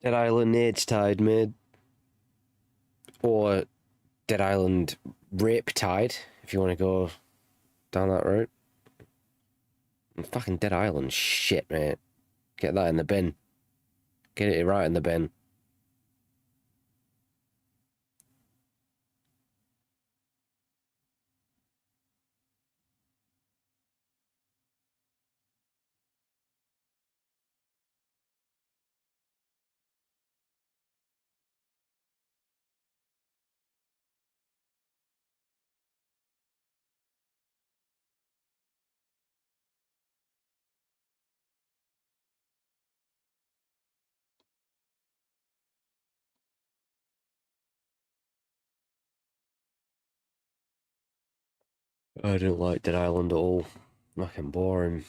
Dead Island Age Tide mid, or Dead Island Rape Tide, if you want to go down that route. And fucking Dead Island shit, mate. Get that in the bin. Get it right in the bin. I don't like Dead Island at all. Fucking boring.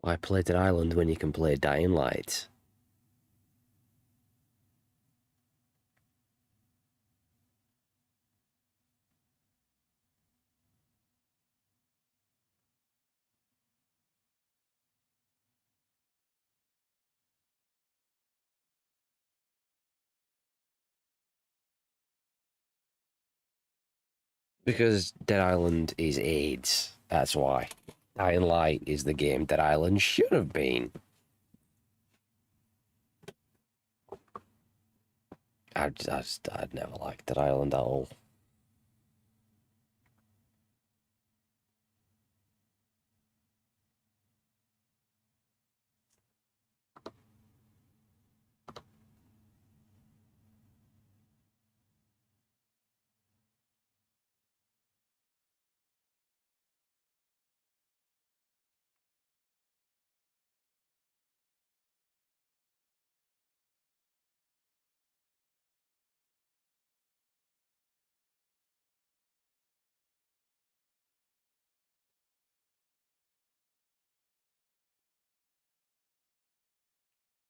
Why play Dead Island when you can play Dying Light? Because Dead Island is AIDS. That's why. Dying Light is the game Dead Island should have been. I'd never liked Dead Island at all.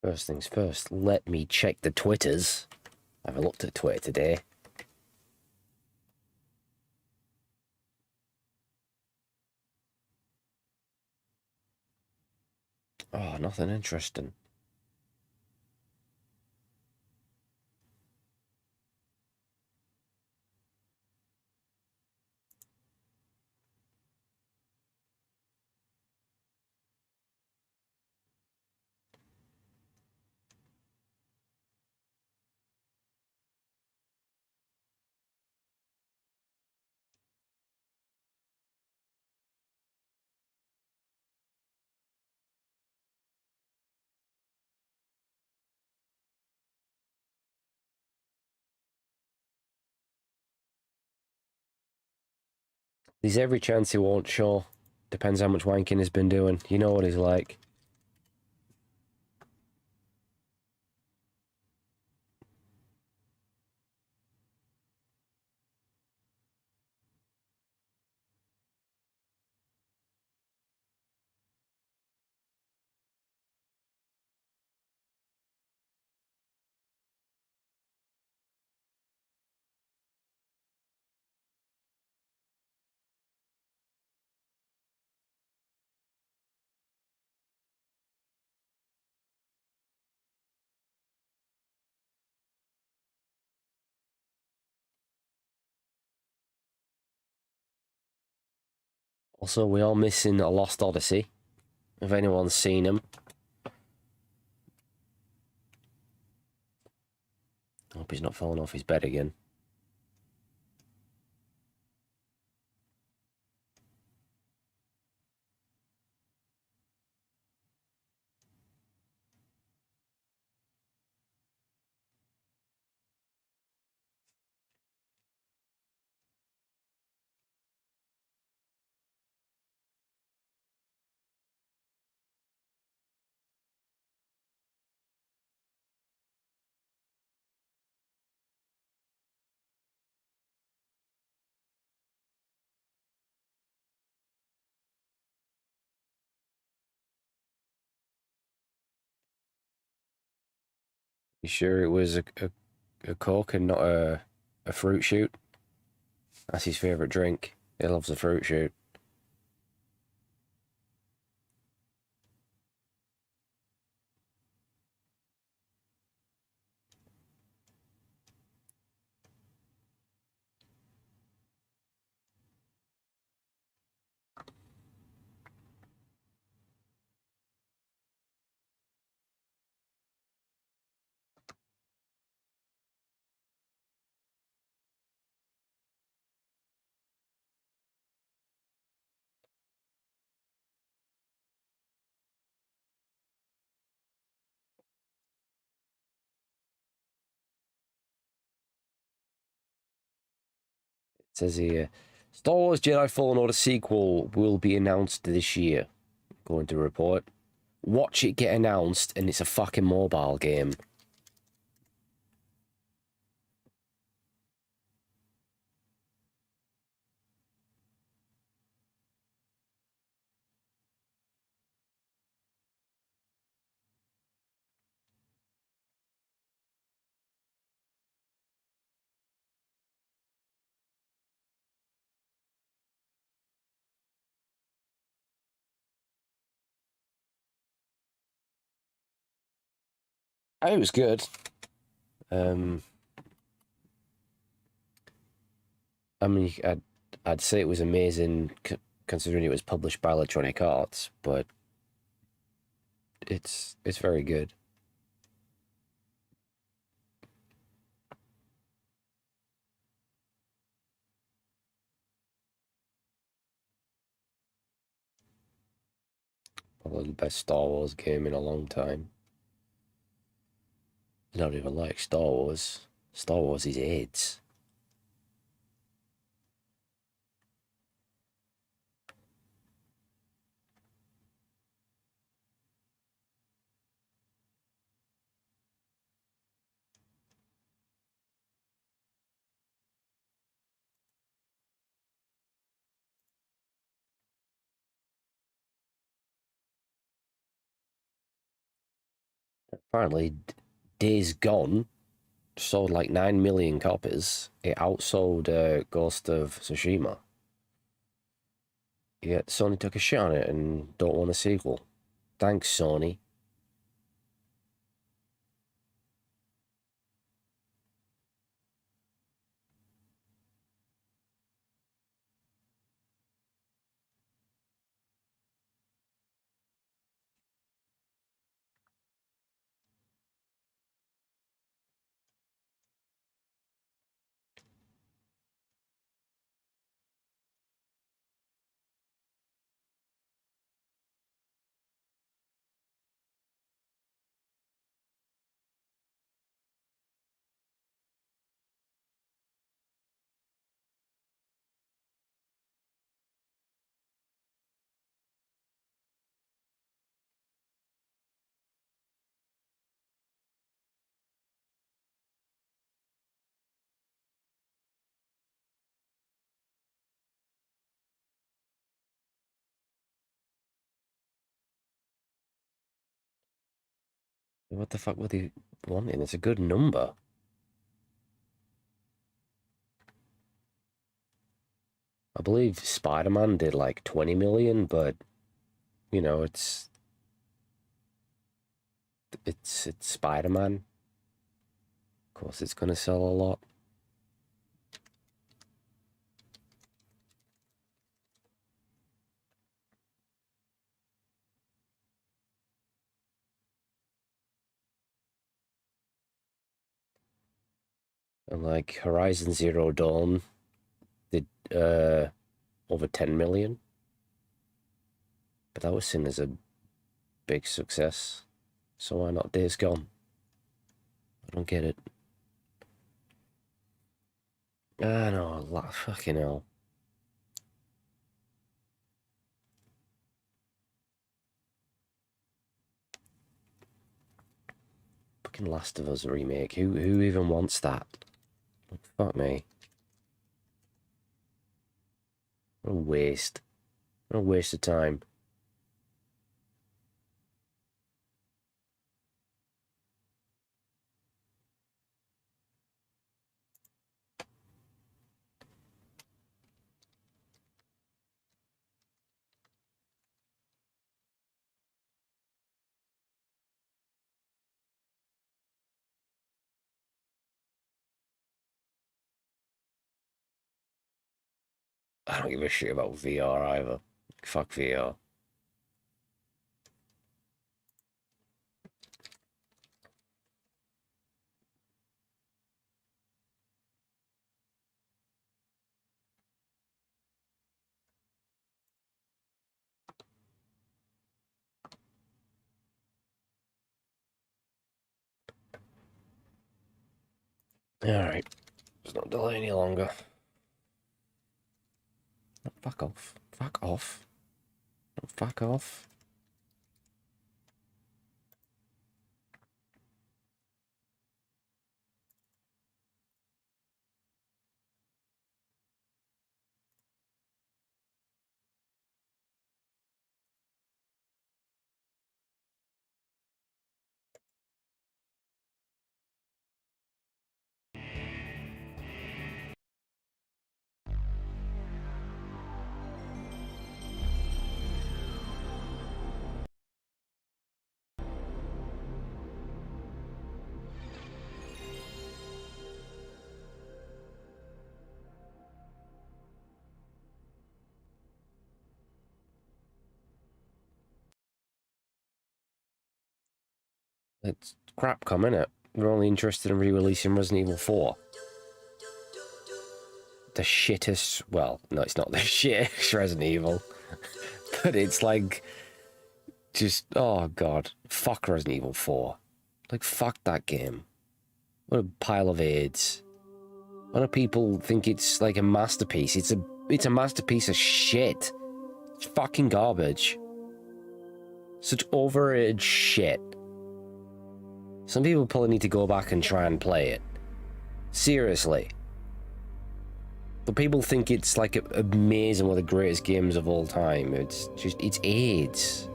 First things first, let me check the Twitters. I haven't looked at Twitter today. Oh, nothing interesting. There's every chance he won't show. Depends how much wanking he's been doing. You know what he's like. Also, we are missing a Lost Odyssey. If anyone's seen him. Hope he's not falling off his bed again. You sure it was a Coke and not a fruit shoot? That's his favourite drink. He loves a fruit shoot. It says here, Star Wars Jedi Fallen Order sequel will be announced this year. Going to report. Watch it get announced, and it's a fucking mobile game. It was good. I mean, I'd say it was amazing considering it was published by Electronic Arts, but it's very good. Probably the best Star Wars game in a long time. I don't even like Star Wars. Star Wars is AIDS. Apparently, Days Gone sold like 9 million copies. It outsold Ghost of Tsushima. Yet Sony took a shot on it and don't want a sequel. Thanks, Sony. What the fuck were they wanting? It's a good number. I believe Spider-Man did like 20 million, but you know, it's Spider-Man. Of course it's gonna sell a lot. And like Horizon Zero Dawn did over 10 million. But that was seen as a big success. So why not Days Gone? I don't get it. I know, a lot. Fucking hell. Fucking Last of Us remake. Who even wants that? Fuck me. What a waste. What a waste of time. I don't give a shit about VR either. Fuck VR. Alright. Let's not delay any longer. Oh, fuck off. Fuck off. Oh, fuck off. It's crap coming, innit? We're only interested in re-releasing Resident Evil 4. The shittest... Well, no, it's not the shittest Resident Evil. But it's like... Just... Oh, God. Fuck Resident Evil 4. Like, fuck that game. What a pile of AIDS. A lot of people think it's like a masterpiece. It's a masterpiece of shit. It's fucking garbage. Such overrated shit. Some people probably need to go back and try and play it. Seriously. But people think it's like amazing, one of the greatest games of all time. It's just, it's AIDS.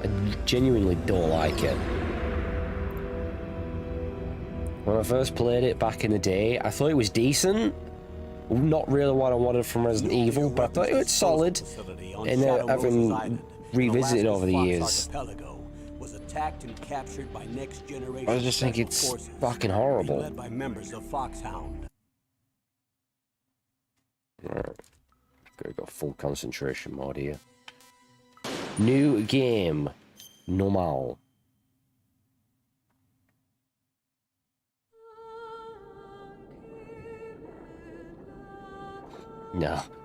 I genuinely don't like it. When I first played it back in the day, I thought it was decent. Not really what I wanted from Resident Evil, but I thought it was solid. And having revisited over the years, I just think it's fucking horrible. Alright. Gotta go full concentration mode here. New game. Normal.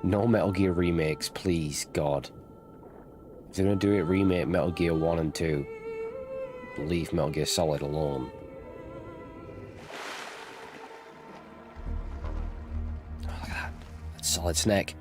No Metal Gear remakes, please, God. If they're gonna do it, remake Metal Gear 1 and 2. Leave Metal Gear Solid alone. Oh, look at that. That's Solid Snake.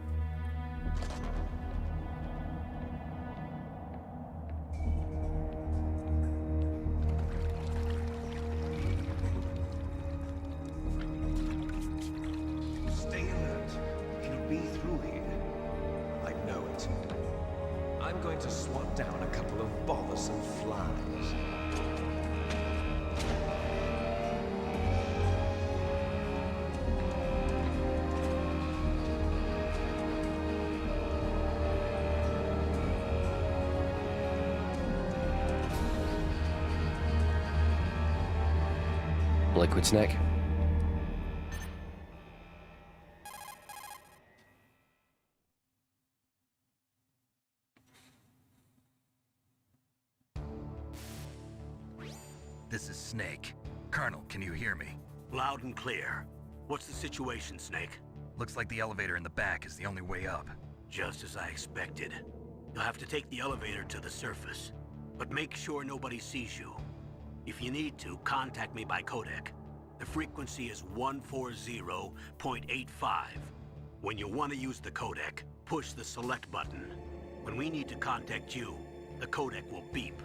Liquid Snake. This is Snake. Colonel, can you hear me? Loud and clear. What's the situation, Snake? Looks like the elevator in the back is the only way up. Just as I expected. You'll have to take the elevator to the surface. But make sure nobody sees you. If you need to, contact me by codec. The frequency is 140.85. When you want to use the codec, push the select button. When we need to contact you, the codec will beep.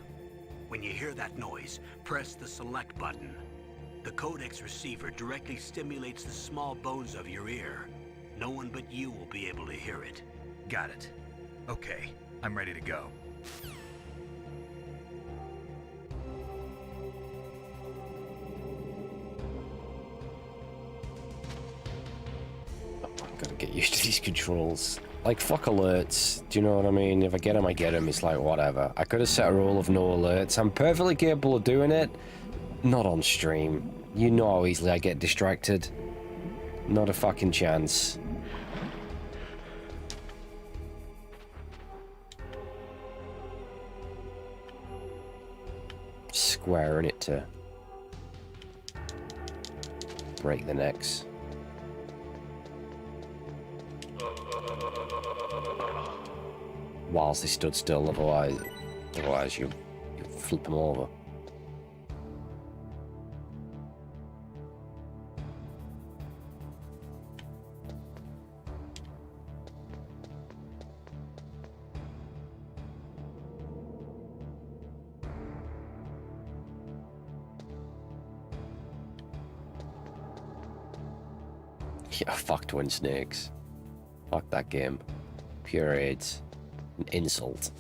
When you hear that noise, press the select button. The codec's receiver directly stimulates the small bones of your ear. No one but you will be able to hear it. Got it. Okay, I'm ready to go. Gotta get used to these controls. Like, fuck alerts. Do you know what I mean? If I get them, I get them. It's like, whatever. I could have set a rule of no alerts. I'm perfectly capable of doing it. Not on stream. You know how easily I get distracted. Not a fucking chance. Squaring it to break the necks. Whilst they stood still, otherwise you flip them over. Yeah, fuck Twin Snakes. Fuck that game. Pure AIDS. An insult.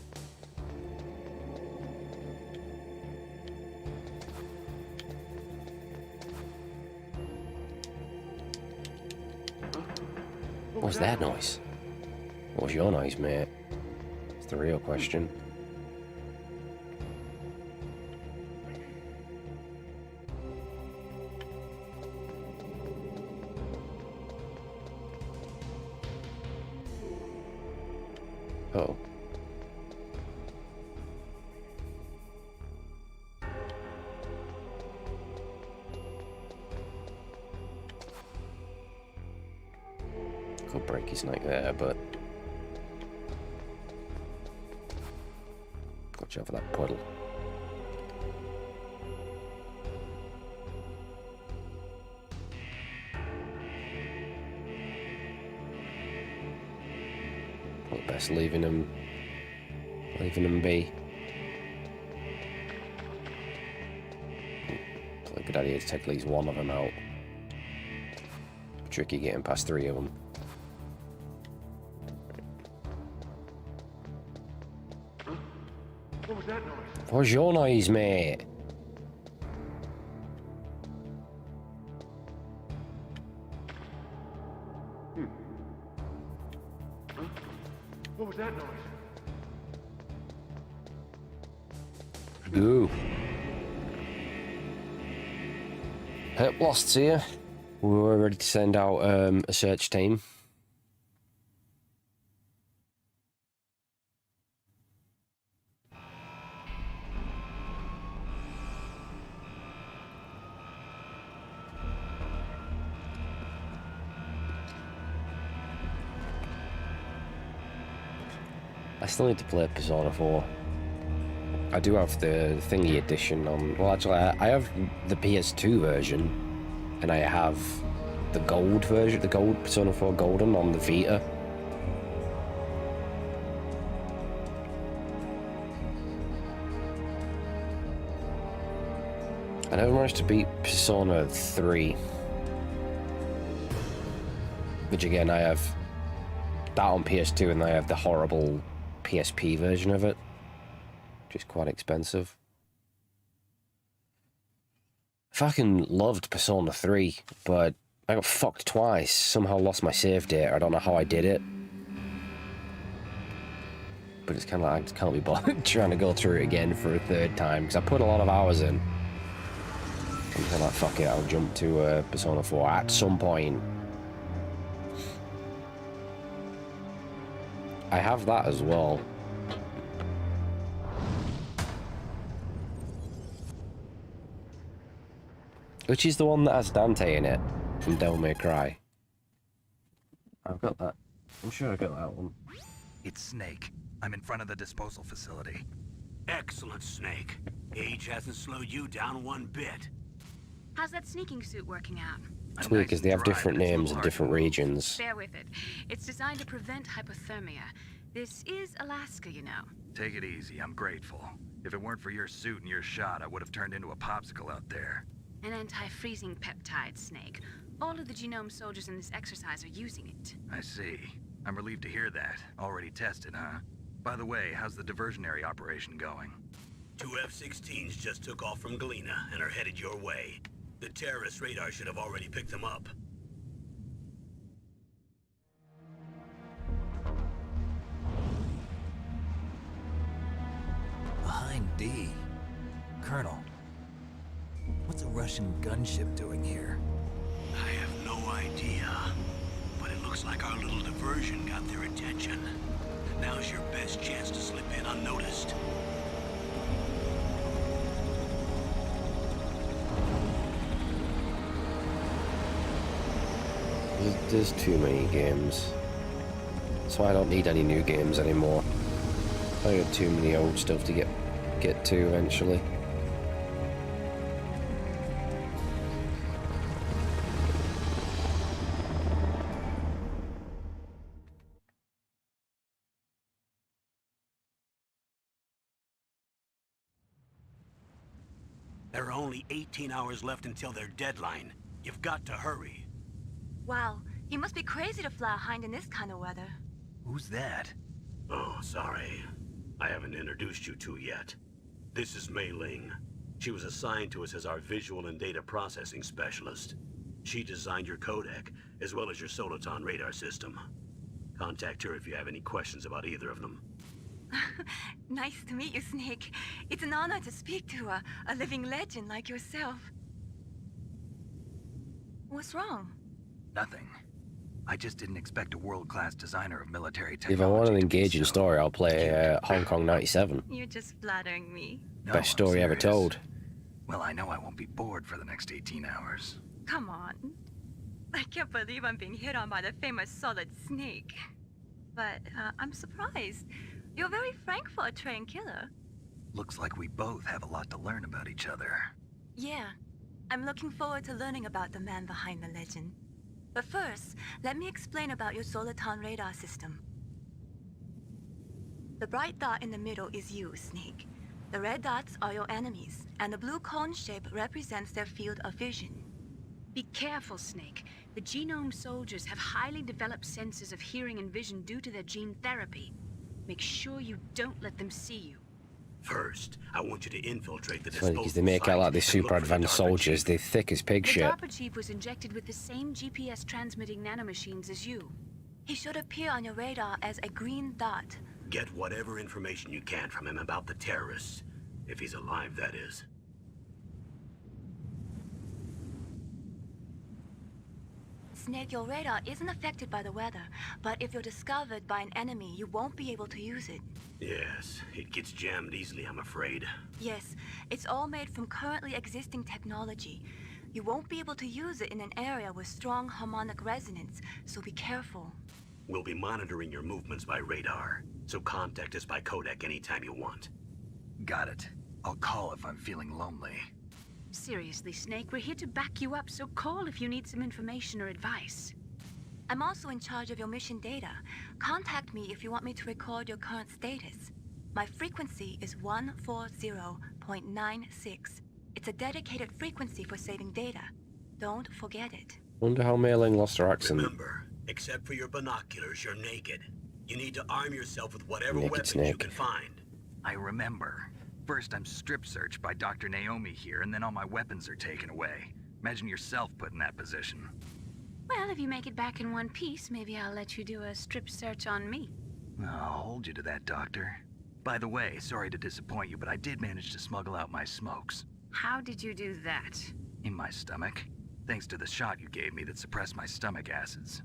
What's that noise? What was your noise, mate? It's the real question. Oh. Could break his neck there, but watch out for that puddle. Probably best leaving him be. Probably a good idea to take at least one of them out. Tricky getting past three of them. What was that noise? What's your noise, mate? What was that noise? Ooh. Herb Lost's here. We're ready to send out a search team. I still need to play Persona 4. I do have the thingy edition on... Well, actually, I have the PS2 version, and I have the gold version, the gold Persona 4 Golden on the Vita. I never managed to beat Persona 3. Which again, I have that on PS2, and I have the horrible PSP version of it, which is quite expensive. Fucking loved Persona 3, but I got fucked twice. Somehow lost my save data. I don't know how I did it. But it's kind of like I just can't be bothered trying to go through it again for a third time, because I put a lot of hours in. I'm kind of like, fuck it, I'll jump to Persona 4 at some point. I have that as well. Which is the one that has Dante in it, from Devil May Cry. I've got that. I'm sure I got that one. It's Snake. I'm in front of the disposal facility. Excellent, Snake. Age hasn't slowed you down one bit. How's that sneaking suit working out? I'm It's weird nice because and they have dry, different but it's a names little in hard different to move. regions. Bear with it. It's designed to prevent hypothermia. This is Alaska, you know. Take it easy, I'm grateful. If it weren't for your suit and your shot, I would have turned into a popsicle out there. An anti-freezing peptide, Snake. All of the genome soldiers in this exercise are using it. I see. I'm relieved to hear that. Already tested, huh? By the way, how's the diversionary operation going? 2 F-16s just took off from Galena and are headed your way. The terrorist radar should have already picked them up. Behind D. Colonel, what's a Russian gunship doing here? I have no idea. But it looks like our little diversion got their attention. Now's your best chance to slip in unnoticed. There's too many games. That's why I don't need any new games anymore. I got too many old stuff to get to eventually. There are only 18 hours left until their deadline. You've got to hurry. Wow, you must be crazy to fly a hind in this kind of weather. Who's that? Oh, sorry. I haven't introduced you to yet. This is Mei Ling. She was assigned to us as our visual and data processing specialist. She designed your codec, as well as your Soliton radar system. Contact her if you have any questions about either of them. Nice to meet you, Snake. It's an honor to speak to a living legend like yourself. What's wrong? Nothing. I just didn't expect a world-class designer of military If I technology want an to be engaging so story, I'll play cute. Hong Kong 97. You're just flattering me. No, Best I'm story ever serious. told. Well, I know I won't be bored for the next 18 hours. Come on. I can't believe I'm being hit on by the famous Solid Snake. But I'm surprised. You're very frank for a trained killer. Looks like we both have a lot to learn about each other. Yeah. I'm looking forward to learning about the man behind the legend. But first, let me explain about your Soliton radar system. The bright dot in the middle is you, Snake. The red dots are your enemies, and the blue cone shape represents their field of vision. Be careful, Snake. The genome soldiers have highly developed senses of hearing and vision due to their gene therapy. Make sure you don't let them see you. First, I want you to infiltrate the It's funny disposal because they make out like these site and super look for the advanced DARPA soldiers. chief. They're thick as pig The shit. DARPA chief was injected with the same GPS transmitting nanomachines as you. He should appear on your radar as a green dot. Get whatever information you can from him about the terrorists. If he's alive, that is. Snake, your radar isn't affected by the weather, but if you're discovered by an enemy, you won't be able to use it. Yes, it gets jammed easily, I'm afraid. Yes, it's all made from currently existing technology. You won't be able to use it in an area with strong harmonic resonance, so be careful. We'll be monitoring your movements by radar, so contact us by codec anytime you want. Got it. I'll call if I'm feeling lonely. Seriously, Snake, we're here to back you up, so call if you need some information or advice. I'm also in charge of your mission data. Contact me if you want me to record your current status. My frequency is 140.96. It's a dedicated frequency for saving data. Don't forget it. Wonder how Mei Ling lost her accent. Remember, except for your binoculars, you're naked. You need to arm yourself with whatever Naked weapons you Snake. can find. I remember. First, I'm strip searched by Dr. Naomi here, and then all my weapons are taken away. Imagine yourself put in that position. Well, if you make it back in one piece, maybe I'll let you do a strip search on me. I'll hold you to that, Doctor. By the way, sorry to disappoint you, but I did manage to smuggle out my smokes. How did you do that? In my stomach. Thanks to the shot you gave me that suppressed my stomach acids.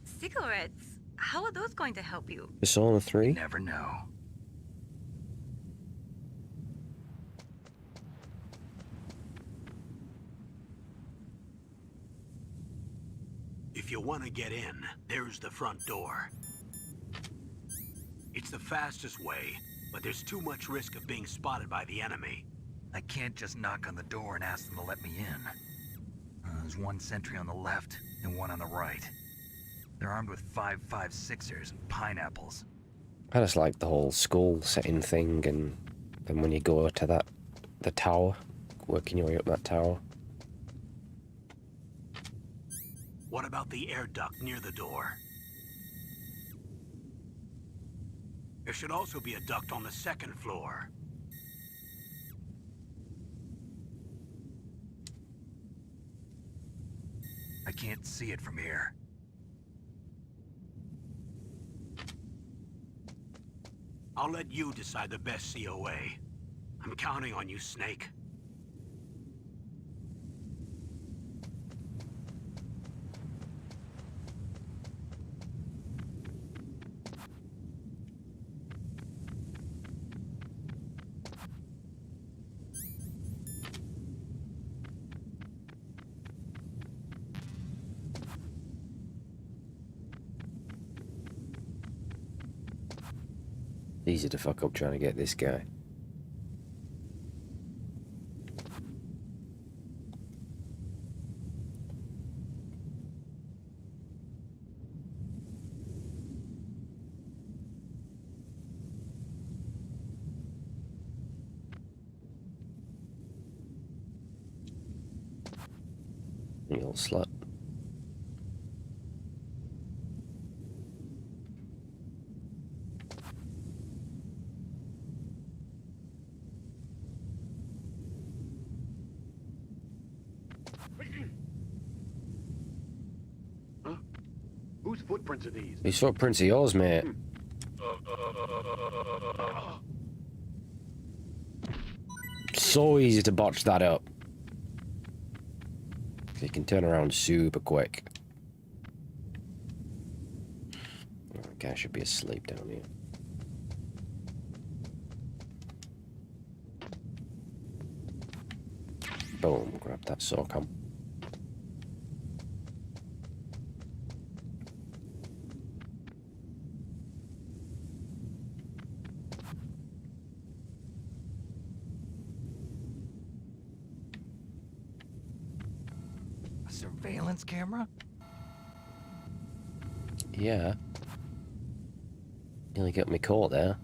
Cigarettes? How are those going to help you? Persona 3? Never know. If you want to get in, there's the front door. It's the fastest way, but there's too much risk of being spotted by the enemy. I can't just knock on the door and ask them to let me in. There's one sentry on the left and one on the right. They're armed with 5.56ers and pineapples. I just like the whole school setting thing, and then when you go to the tower, working your way up that tower. What about the air duct near the door? There should also be a duct on the second floor. I can't see it from here. I'll let you decide the best COA. I'm counting on you, Snake. Easy to fuck up trying to get this guy. You little slut. Huh? Whose footprints are these? These footprints are yours, mate. So easy to botch that up. You can turn around super quick. Oh, that guy should be asleep down here. Boom, grab that SOCOM. A surveillance camera? Yeah. Nearly got me caught there.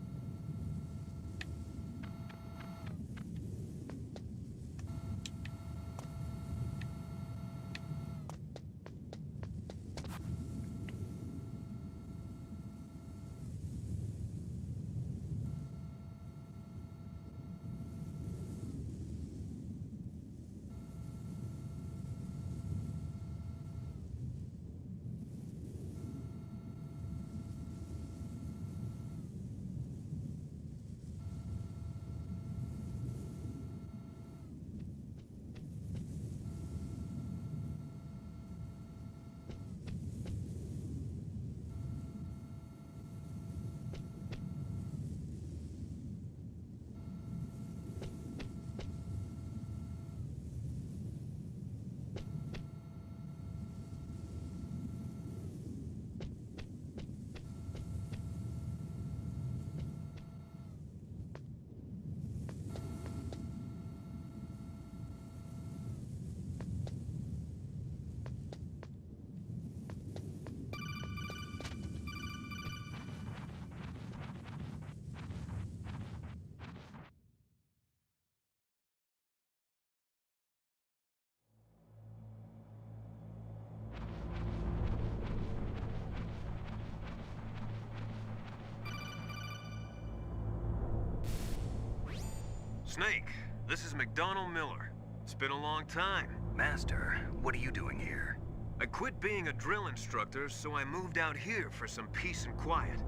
Snake, this is McDonald Miller. It's been a long time. Master, what are you doing here? I quit being a drill instructor, so I moved out here for some peace and quiet.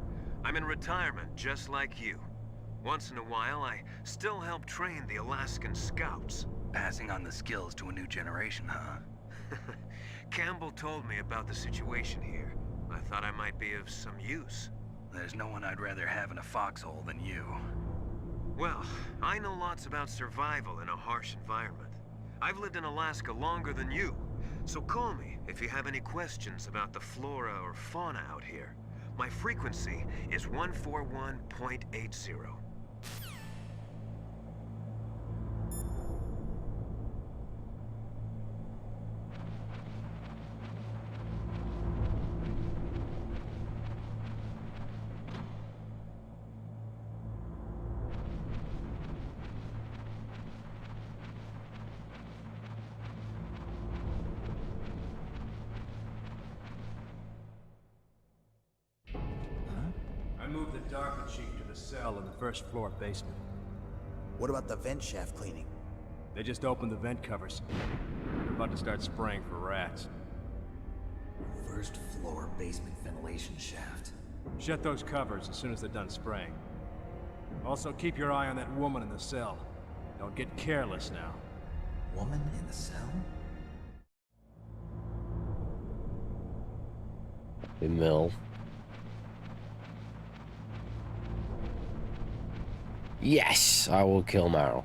I'm in retirement, just like you. Once in a while, I still help train the Alaskan Scouts. Passing on the skills to a new generation, huh? Campbell told me about the situation here. I thought I might be of some use. There's no one I'd rather have in a foxhole than you. Well, I know lots about survival in a harsh environment. I've lived in Alaska longer than you, so call me if you have any questions about the flora or fauna out here. My frequency is 141.80. I moved the Darker Chief to the cell in the first floor basement. What about the vent shaft cleaning? They just opened the vent covers. They're about to start spraying for rats. First floor basement ventilation shaft. Shut those covers as soon as they're done spraying. Also, keep your eye on that woman in the cell. Don't get careless now. Woman in the cell? The mill. Yes, I will kill Meryl.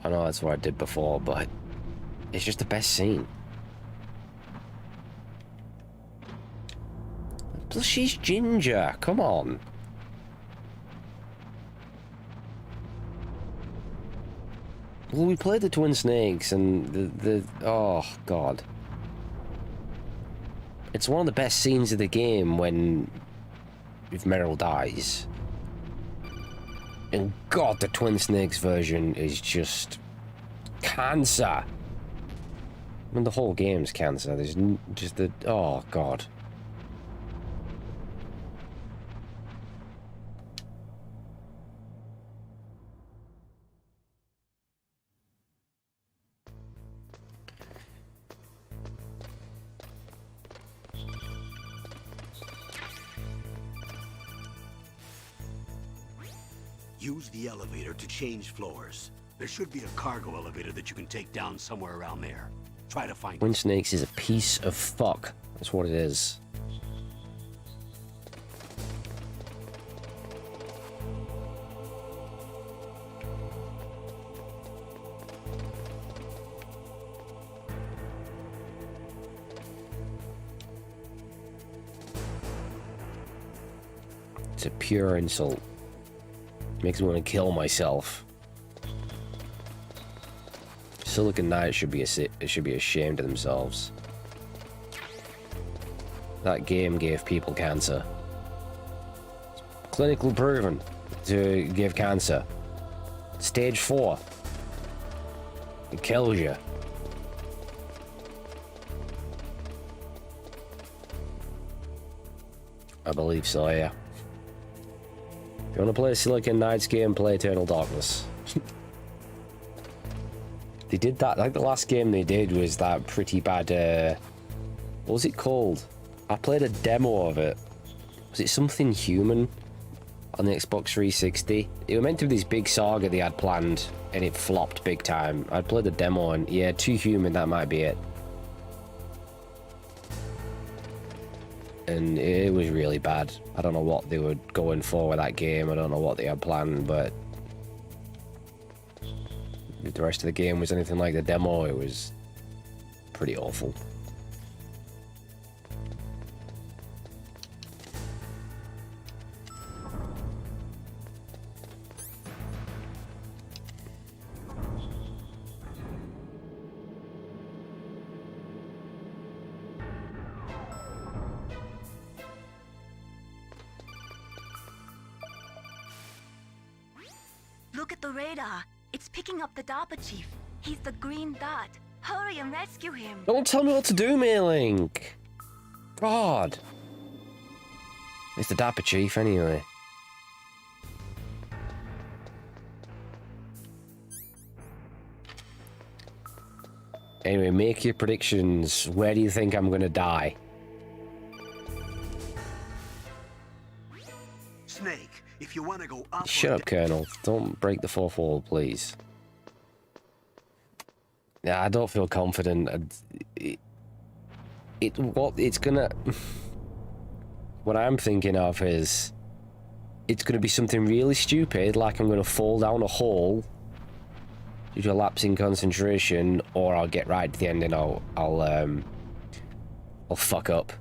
I know that's what I did before, but it's just the best scene. Plus, she's ginger. Come on. Well, we played the Twin Snakes and the oh god. It's one of the best scenes of the game when if Meryl dies. And god, the Twin Snakes version is just cancer. I mean, the whole game's cancer. There's just the oh god. Use the elevator to change floors. There should be a cargo elevator that you can take down somewhere around there. Try to find Twin Snakes is a piece of fuck. That's what it is. It's a pure insult. Makes me want to kill myself. Silicon Knights should be ashamed of themselves. That game gave people cancer. Clinically proven to give cancer. Stage 4. It kills you. I believe so, yeah. If you want to play a Silicon Knights game, play Eternal Darkness. They did that, like the last game they did was that pretty bad, what was it called? I played a demo of it. Was it Something Human on the Xbox 360? It was meant to be this big saga they had planned, and it flopped big time. I played the demo and yeah, Too Human, that might be it. And it was really bad. I don't know what they were going for with that game. I don't know what they had planned, but if the rest of the game was anything like the demo, it was pretty awful. Look at the radar. It's picking up the DARPA chief. He's the green dot. Hurry and rescue him. Don't tell me what to do, Mei-Link. God. It's the DARPA chief, anyway. Anyway, make your predictions. Where do you think I'm gonna die? Snake, if you want to go up. Shut up, Colonel. Don't break the fourth wall, please. Yeah, I don't feel confident. What I'm thinking of is it's gonna be something really stupid, like I'm gonna fall down a hole due to a lapse in concentration, or I'll get right to the end and I'll fuck up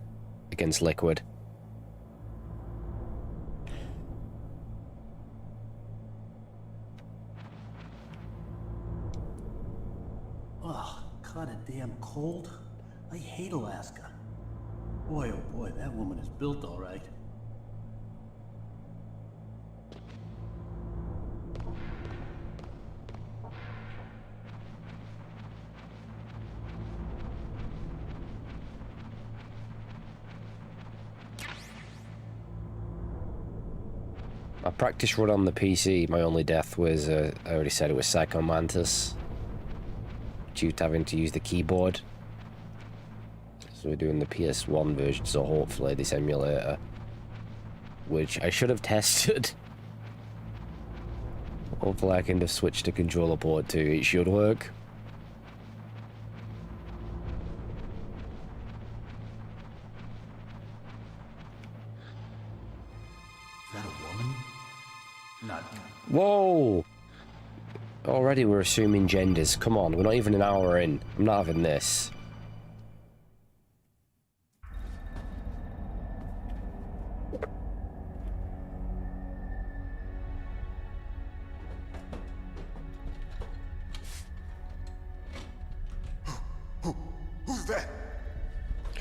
against Liquid. Oh, kinda damn cold. I hate Alaska. Boy, oh boy, that woman is built all right. My practice run on the PC, my only death was, I already said it was Psycho Mantis. Due to having to use the keyboard. So we're doing the PS1 version, so hopefully this emulator, which I should have tested. Hopefully I can just switch to controller port 2, it should work. Is that a woman? Not. Whoa! Already we're assuming genders. Come on, we're not even an hour in. I'm not having this.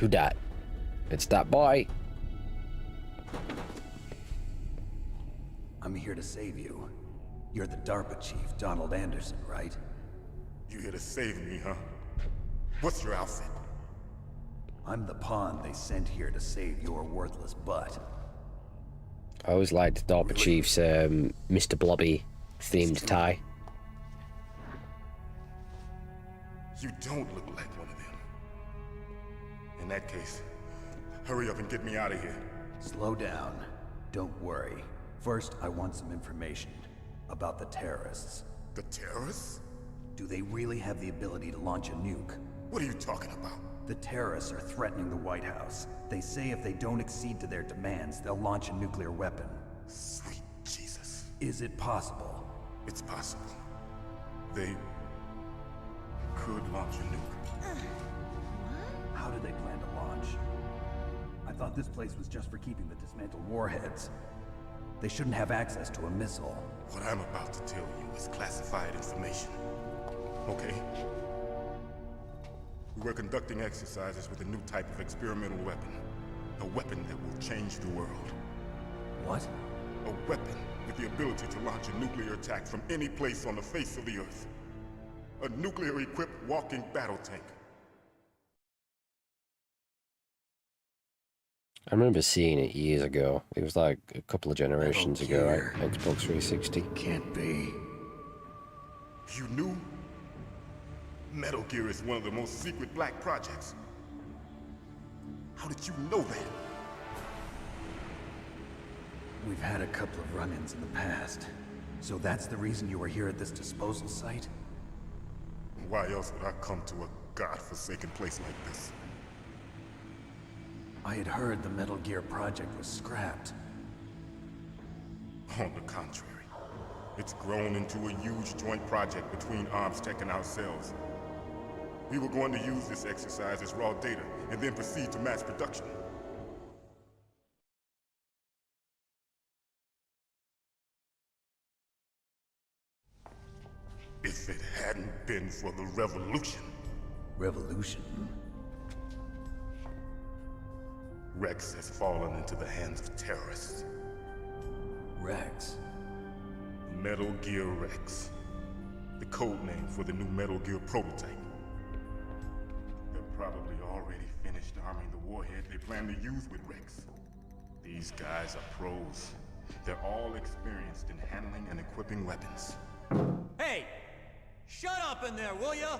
Who dat? It's that boy. I'm here to save you. You're the DARPA chief, Donald Anderson, right? You here to save me, huh? What's your outfit? I'm the pawn they sent here to save your worthless butt. I always liked DARPA Chief's Mr. Blobby themed tie. You don't look like one of them. In that case, hurry up and get me out of here. Slow down. Don't worry. First, I want some information about the terrorists. The terrorists? Do they really have the ability to launch a nuke? What are you talking about? The terrorists are threatening the White House. They say if they don't accede to their demands, they'll launch a nuclear weapon. Sweet Jesus. Is it possible? It's possible. They could launch a nuke. How do they plan to launch? I thought this place was just for keeping the dismantled warheads. They shouldn't have access to a missile. What I'm about to tell you is classified information. Okay? We were conducting exercises with a new type of experimental weapon. A weapon that will change the world. What? A weapon with the ability to launch a nuclear attack from any place on the face of the Earth. A nuclear-equipped walking battle tank. I remember seeing it years ago. It was like a couple of generations ago, right? Xbox 360. Can't be. You knew? Metal Gear is one of the most secret black projects. How did you know that? We've had a couple of run-ins in the past. So that's the reason you were here at this disposal site? Why else would I come to a godforsaken place like this? I had heard the Metal Gear project was scrapped. On the contrary. It's grown into a huge joint project between ArmsTech and ourselves. We were going to use this exercise as raw data, and then proceed to mass production. If it hadn't been for the revolution. Revolution? Rex has fallen into the hands of terrorists. Rex? Metal Gear Rex. The code name for the new Metal Gear prototype. They're probably already finished arming the warhead they plan to use with Rex. These guys are pros. They're all experienced in handling and equipping weapons. Hey! Shut up in there, will ya?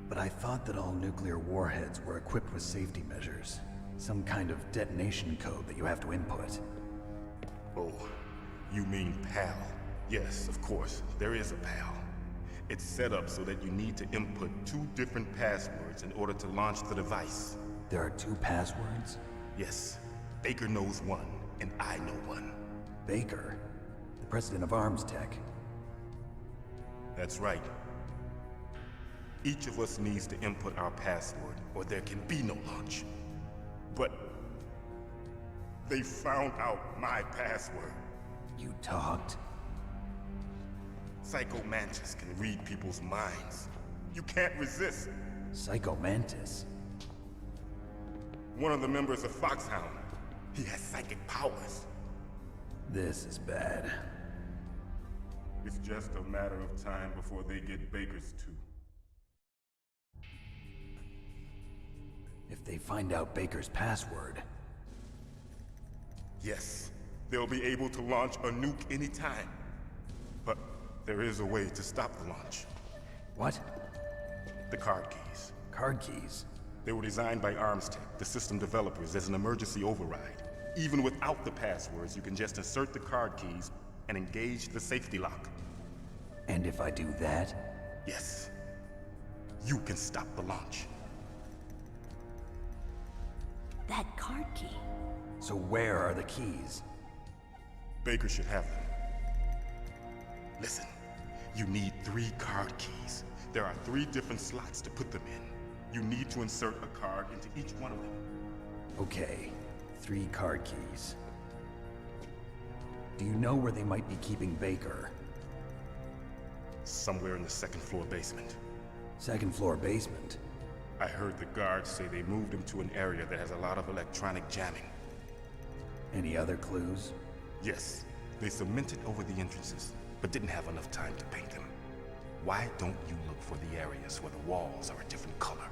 But I thought that all nuclear warheads were equipped with safety measures. Some kind of detonation code that you have to input. Oh, you mean PAL? Yes, of course, there is a PAL. It's set up so that you need to input 2 different passwords in order to launch the device. There are 2 passwords? Yes. Baker knows one, and I know one. Baker? The president of ArmsTech? That's right. Each of us needs to input our password, or there can be no launch. But they found out my password. You talked? Psycho Mantis can read people's minds. You can't resist. Psycho Mantis? One of the members of Foxhound. He has psychic powers. This is bad. It's just a matter of time before they get Baker's too. If they find out Baker's password... Yes, they'll be able to launch a nuke anytime. But there is a way to stop the launch. What? The card keys. Card keys? They were designed by ArmsTech, the system developers, as an emergency override. Even without the passwords, you can just insert the card keys and engage the safety lock. And if I do that? Yes. You can stop the launch. That card key. So where are the keys? Baker should have them. Listen, you need 3 card keys. There are 3 different slots to put them in. You need to insert a card into each one of them. Okay, 3 card keys. Do you know where they might be keeping Baker? Somewhere in the second floor basement. Second floor basement? I heard the guards say they moved him to an area that has a lot of electronic jamming. Any other clues? Yes, they cemented over the entrances, but didn't have enough time to paint them. Why don't you look for the areas where the walls are a different color?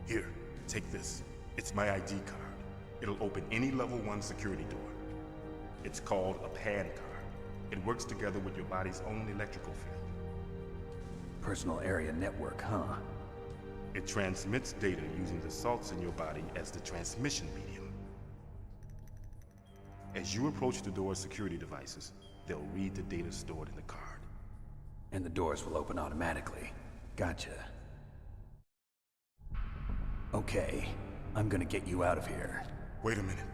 Here, take this. It's my ID card. It'll open any level 1 security door. It's called a PAN card. It works together with your body's own electrical field. Personal area network, huh? It transmits data using the salts in your body as the transmission medium. As you approach the door's security devices, they'll read the data stored in the card. And the doors will open automatically. Gotcha. Okay, I'm gonna get you out of here. Wait a minute.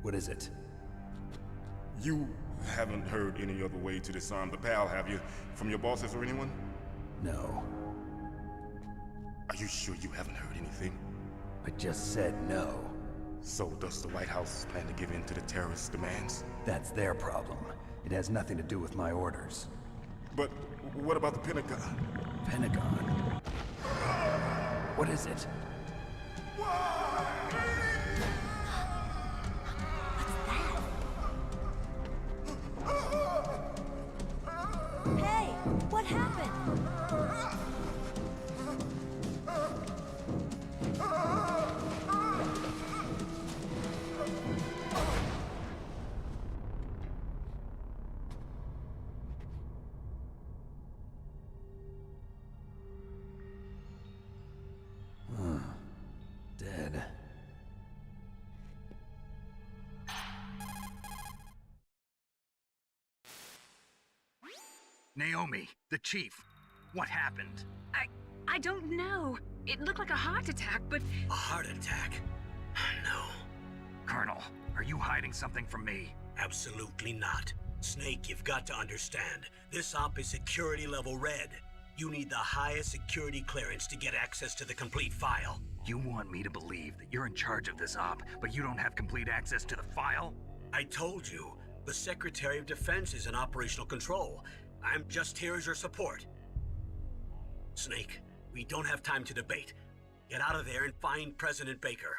What is it? You haven't heard any other way to disarm the PAL, have you? From your bosses or anyone? No. Are you sure you haven't heard anything? I just said no. So does the White House plan to give in to the terrorists' demands? That's their problem. It has nothing to do with my orders. But what about the Pentagon? Pentagon? What is it? Hey, what happened? Dead. Naomi, the chief. What happened? I don't know. It looked like a heart attack, but... A heart attack? No. Colonel, are you hiding something from me? Absolutely not. Snake, you've got to understand. This op is security level red. You need the highest security clearance to get access to the complete file. You want me to believe that you're in charge of this op, but you don't have complete access to the file? I told you, the Secretary of Defense is in operational control. I'm just here as your support. Snake, we don't have time to debate. Get out of there and find President Baker.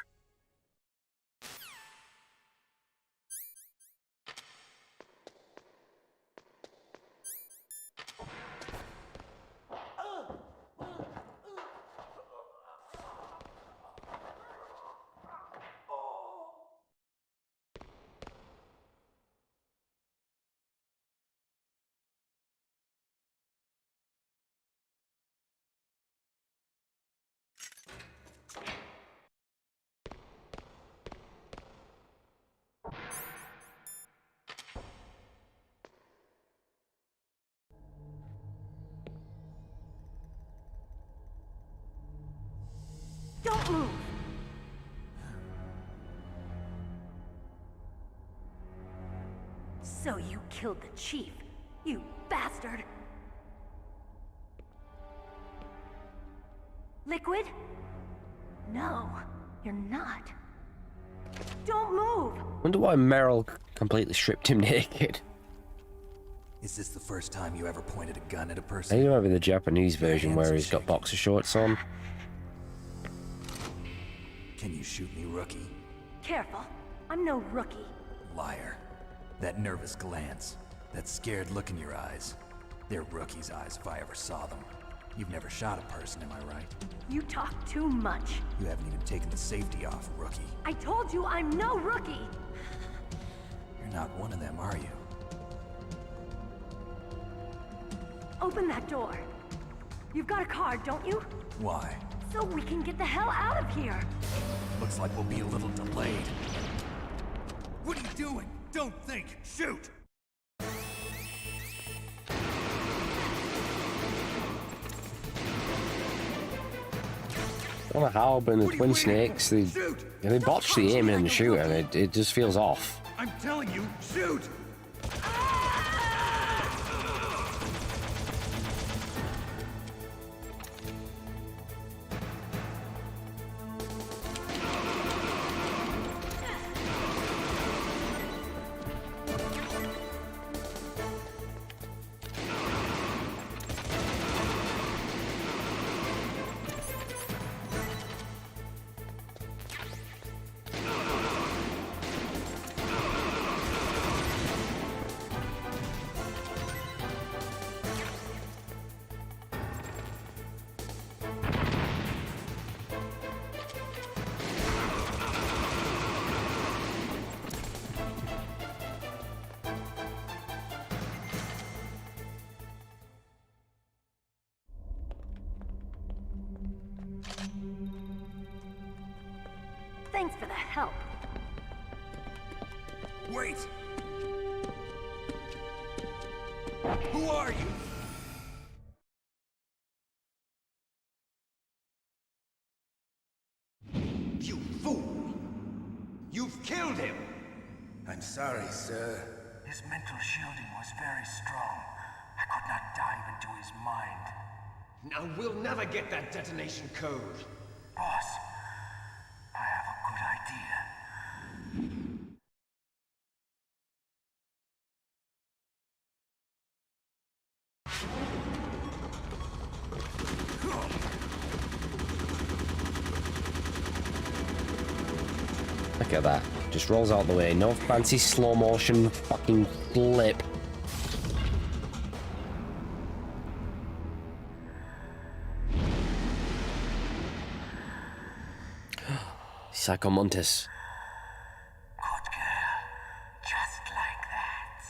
Don't move! So you killed the chief, you bastard! Liquid? No, you're not. Don't move! Wonder why Meryl completely stripped him naked. Is this the first time you ever pointed a gun at a I person? think remember the Japanese version where he's got boxer shorts on. Can you shoot me, rookie? Careful, I'm no rookie. Liar. That nervous glance, that scared look in your eyes. They're rookie's eyes if I ever saw them. You've never shot a person, am I right? You talk too much. You haven't even taken the safety off, rookie. I told you I'm no rookie! You're not one of them, are you? Open that door. You've got a card, don't you? Why? So we can get the hell out of here. Looks like we'll be a little delayed. What are you doing? Don't think! Shoot! I don't know how, but in the Twin Snakes, they botched the aiming and the shooting, and it just feels off. I'm telling you, shoot! help. Wait! Who are you? You fool! You've killed him! I'm sorry, sir. His mental shielding was very strong. I could not dive into his mind. Now we'll never get that detonation code. Boss, I have a good idea. Look at that. Just rolls out the way. No fancy slow motion fucking flip. Psycho Mantis. Good girl. Just like that.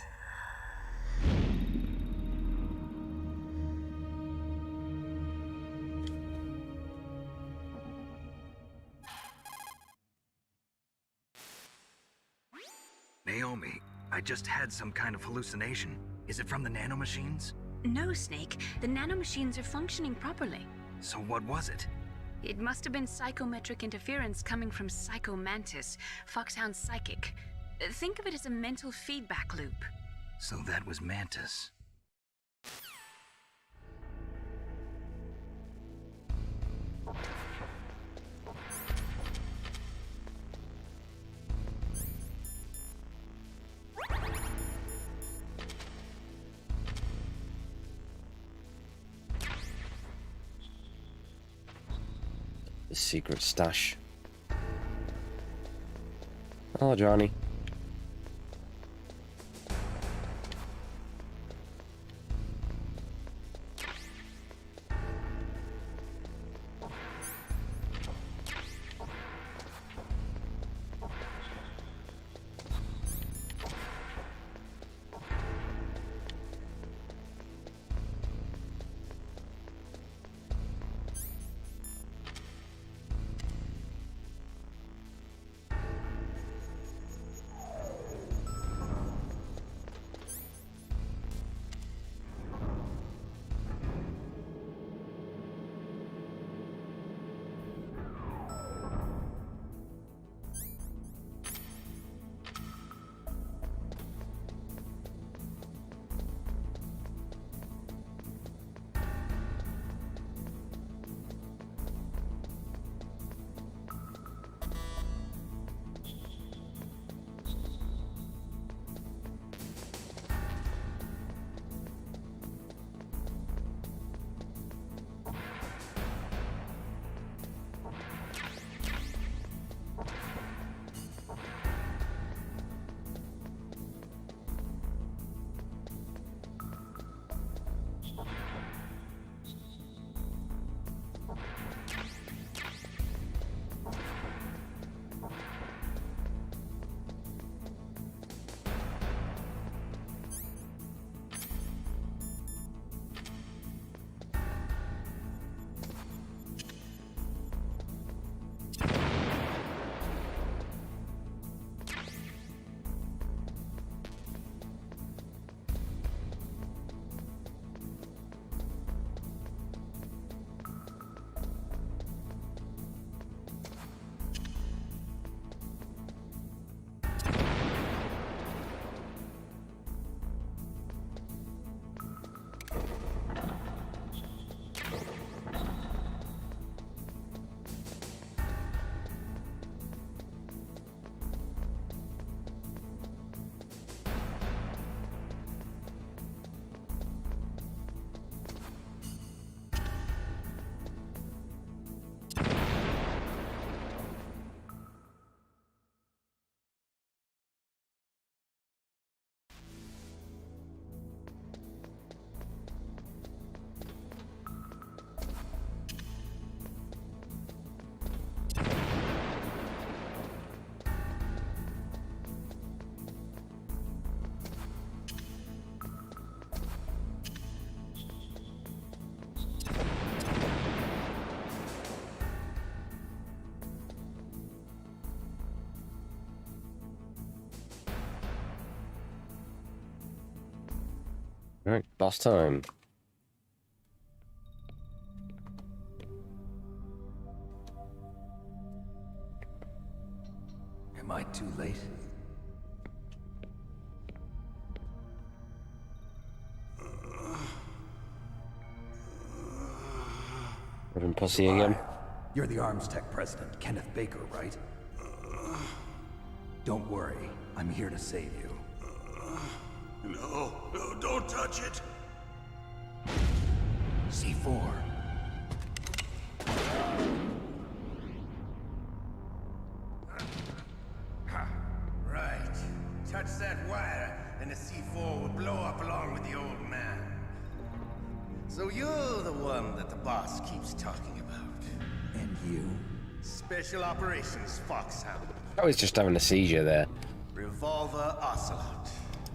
Naomi, I just had some kind of hallucination. Is it from the nanomachines? No, Snake. The nanomachines are functioning properly. So what was it? It must have been psychometric interference coming from Psycho Mantis, Foxhound's psychic. Think of it as a mental feedback loop. So that was Mantis. The secret stash. Hello, Johnny. Alright, boss time. Am I too late? Reverend Pussy again. You're the Arms Tech president, Kenneth Baker, right? Don't worry, I'm here to save you. No, don't touch it. C4. Right. Touch that wire, and the C4 will blow up along with the old man. So you're the one that the boss keeps talking about. And you? Special Operations Foxhound. I was just having a seizure there. Revolver Ocelot.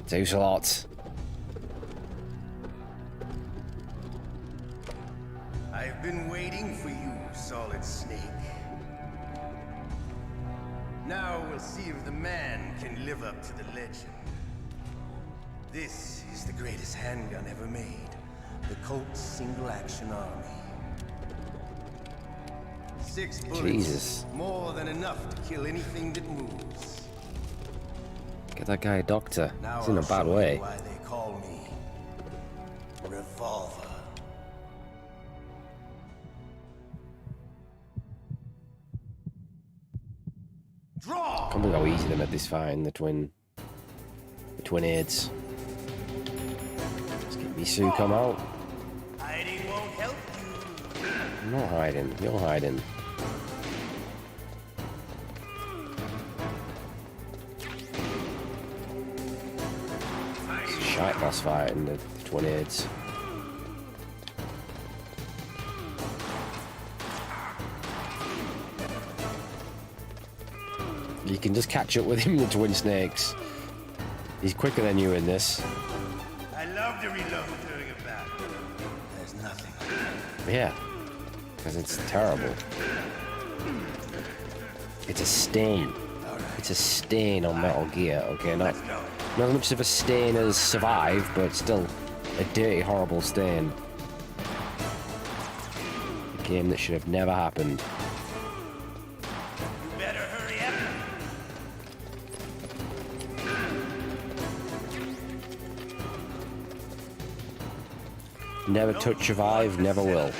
Thanks a lot. I've been waiting for you, Solid Snake. Now we'll see if the man can live up to the legend. This is the greatest handgun ever made. The Colt Single Action Army. 6 bullets. Jesus. More than enough to kill anything that moves. Get that guy a doctor. Now He's in a I'll bad show way. you why they call me Revolver. Draw! I can't believe how easy they made this fight in the twin aids. Let's get Misu come out. Hiding won't help you. I'm not hiding. You're hiding. It's a shite boss fight in the twin aids. You can just catch up with him, the twin snakes. He's quicker than you in this. I love to reload during a battle. There's nothing. Yeah, because it's terrible. It's a stain. It's a stain on Metal Gear. Okay, not as much of a stain as Survive, but still a dirty, horrible stain. A game that should have never happened. You better hurry up. Never touch Survive, never will.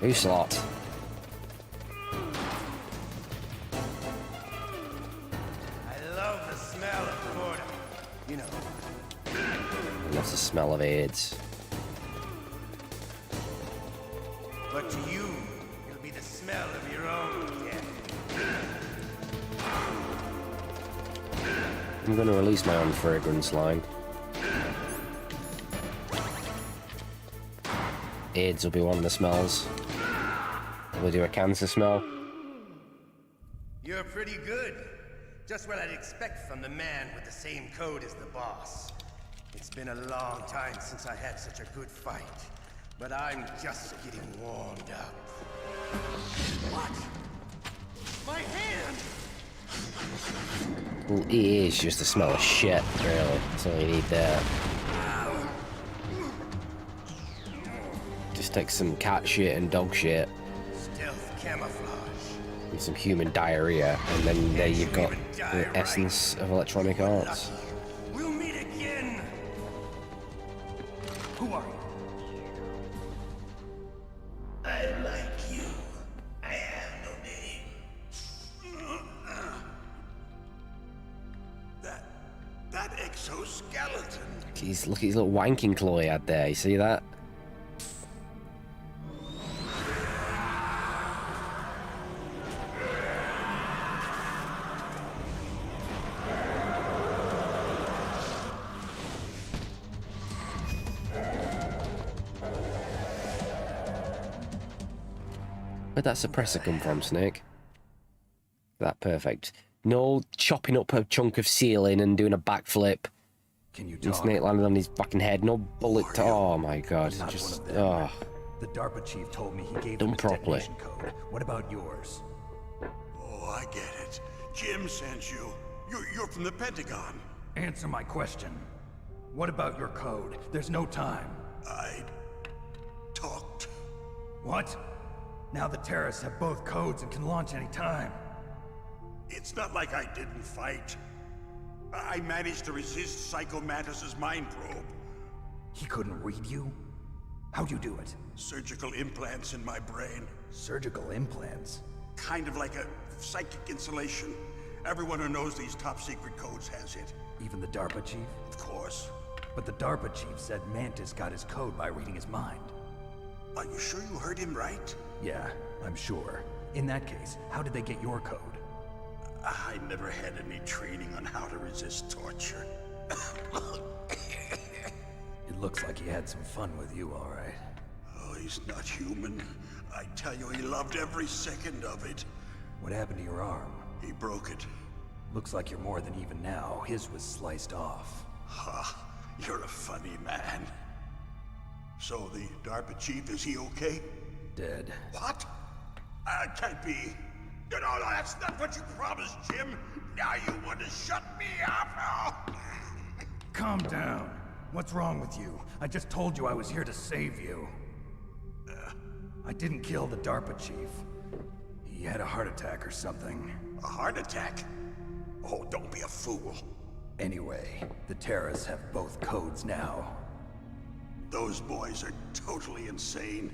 Ocelot. I love the smell of boredom. You know. And that's the smell of AIDS. But to you, it'll be the smell of your own death. I'm going to release my own fragrance line. AIDS will be one of the smells. We'll do a cancer smell. You're pretty good. Just what I'd expect from the man with the same code as the boss. It's been a long time since I had such a good fight, but I'm just getting warmed up. What? My hand! Well, it is just the smell of shit, really. That's all you need there. Just take some cat shit and dog shit. Stealth camouflage. And some human diarrhea, and then there you've got the essence of Electronic Arts. We'll meet again. Who are you? I like you. I have no name. That exoskeleton. He's look at his little wanking claw he had there. You see that? Where'd that suppressor come from, Snake? That perfect. No chopping up a chunk of ceiling and doing a backflip. Can you And talk? Snake landed on his fucking head. No bullet. Oh my god. Not Just. one of them. Oh. The DARPA chief told me he gave Done them his properly. detonation code. What about yours? Oh, I get it. Jim sent you. You're from the Pentagon. Answer my question. What about your code? There's no time. I talked. What? Now the terrorists have both codes and can launch any time. It's not like I didn't fight. I managed to resist Psycho Mantis's mind probe. He couldn't read you? How'd you do it? Surgical implants in my brain. Surgical implants? Kind of like a psychic insulation. Everyone who knows these top secret codes has it. Even the DARPA chief? Of course. But the DARPA chief said Mantis got his code by reading his mind. Are you sure you heard him right? Yeah, I'm sure. In that case, how did they get your code? I never had any training on how to resist torture. It looks like he had some fun with you, all right. Oh, he's not human. I tell you, he loved every second of it. What happened to your arm? He broke it. Looks like you're more than even now. His was sliced off. Ha, you're a funny man. So the DARPA chief, is he okay? Dead. What? Can't be. No, that's not what you promised, Jim. Now you want to shut me up? Oh. Calm down. What's wrong with you? I just told you I was here to save you. I didn't kill the DARPA chief. He had a heart attack or something. A heart attack? Oh, don't be a fool. Anyway, the terrorists have both codes now. Those boys are totally insane.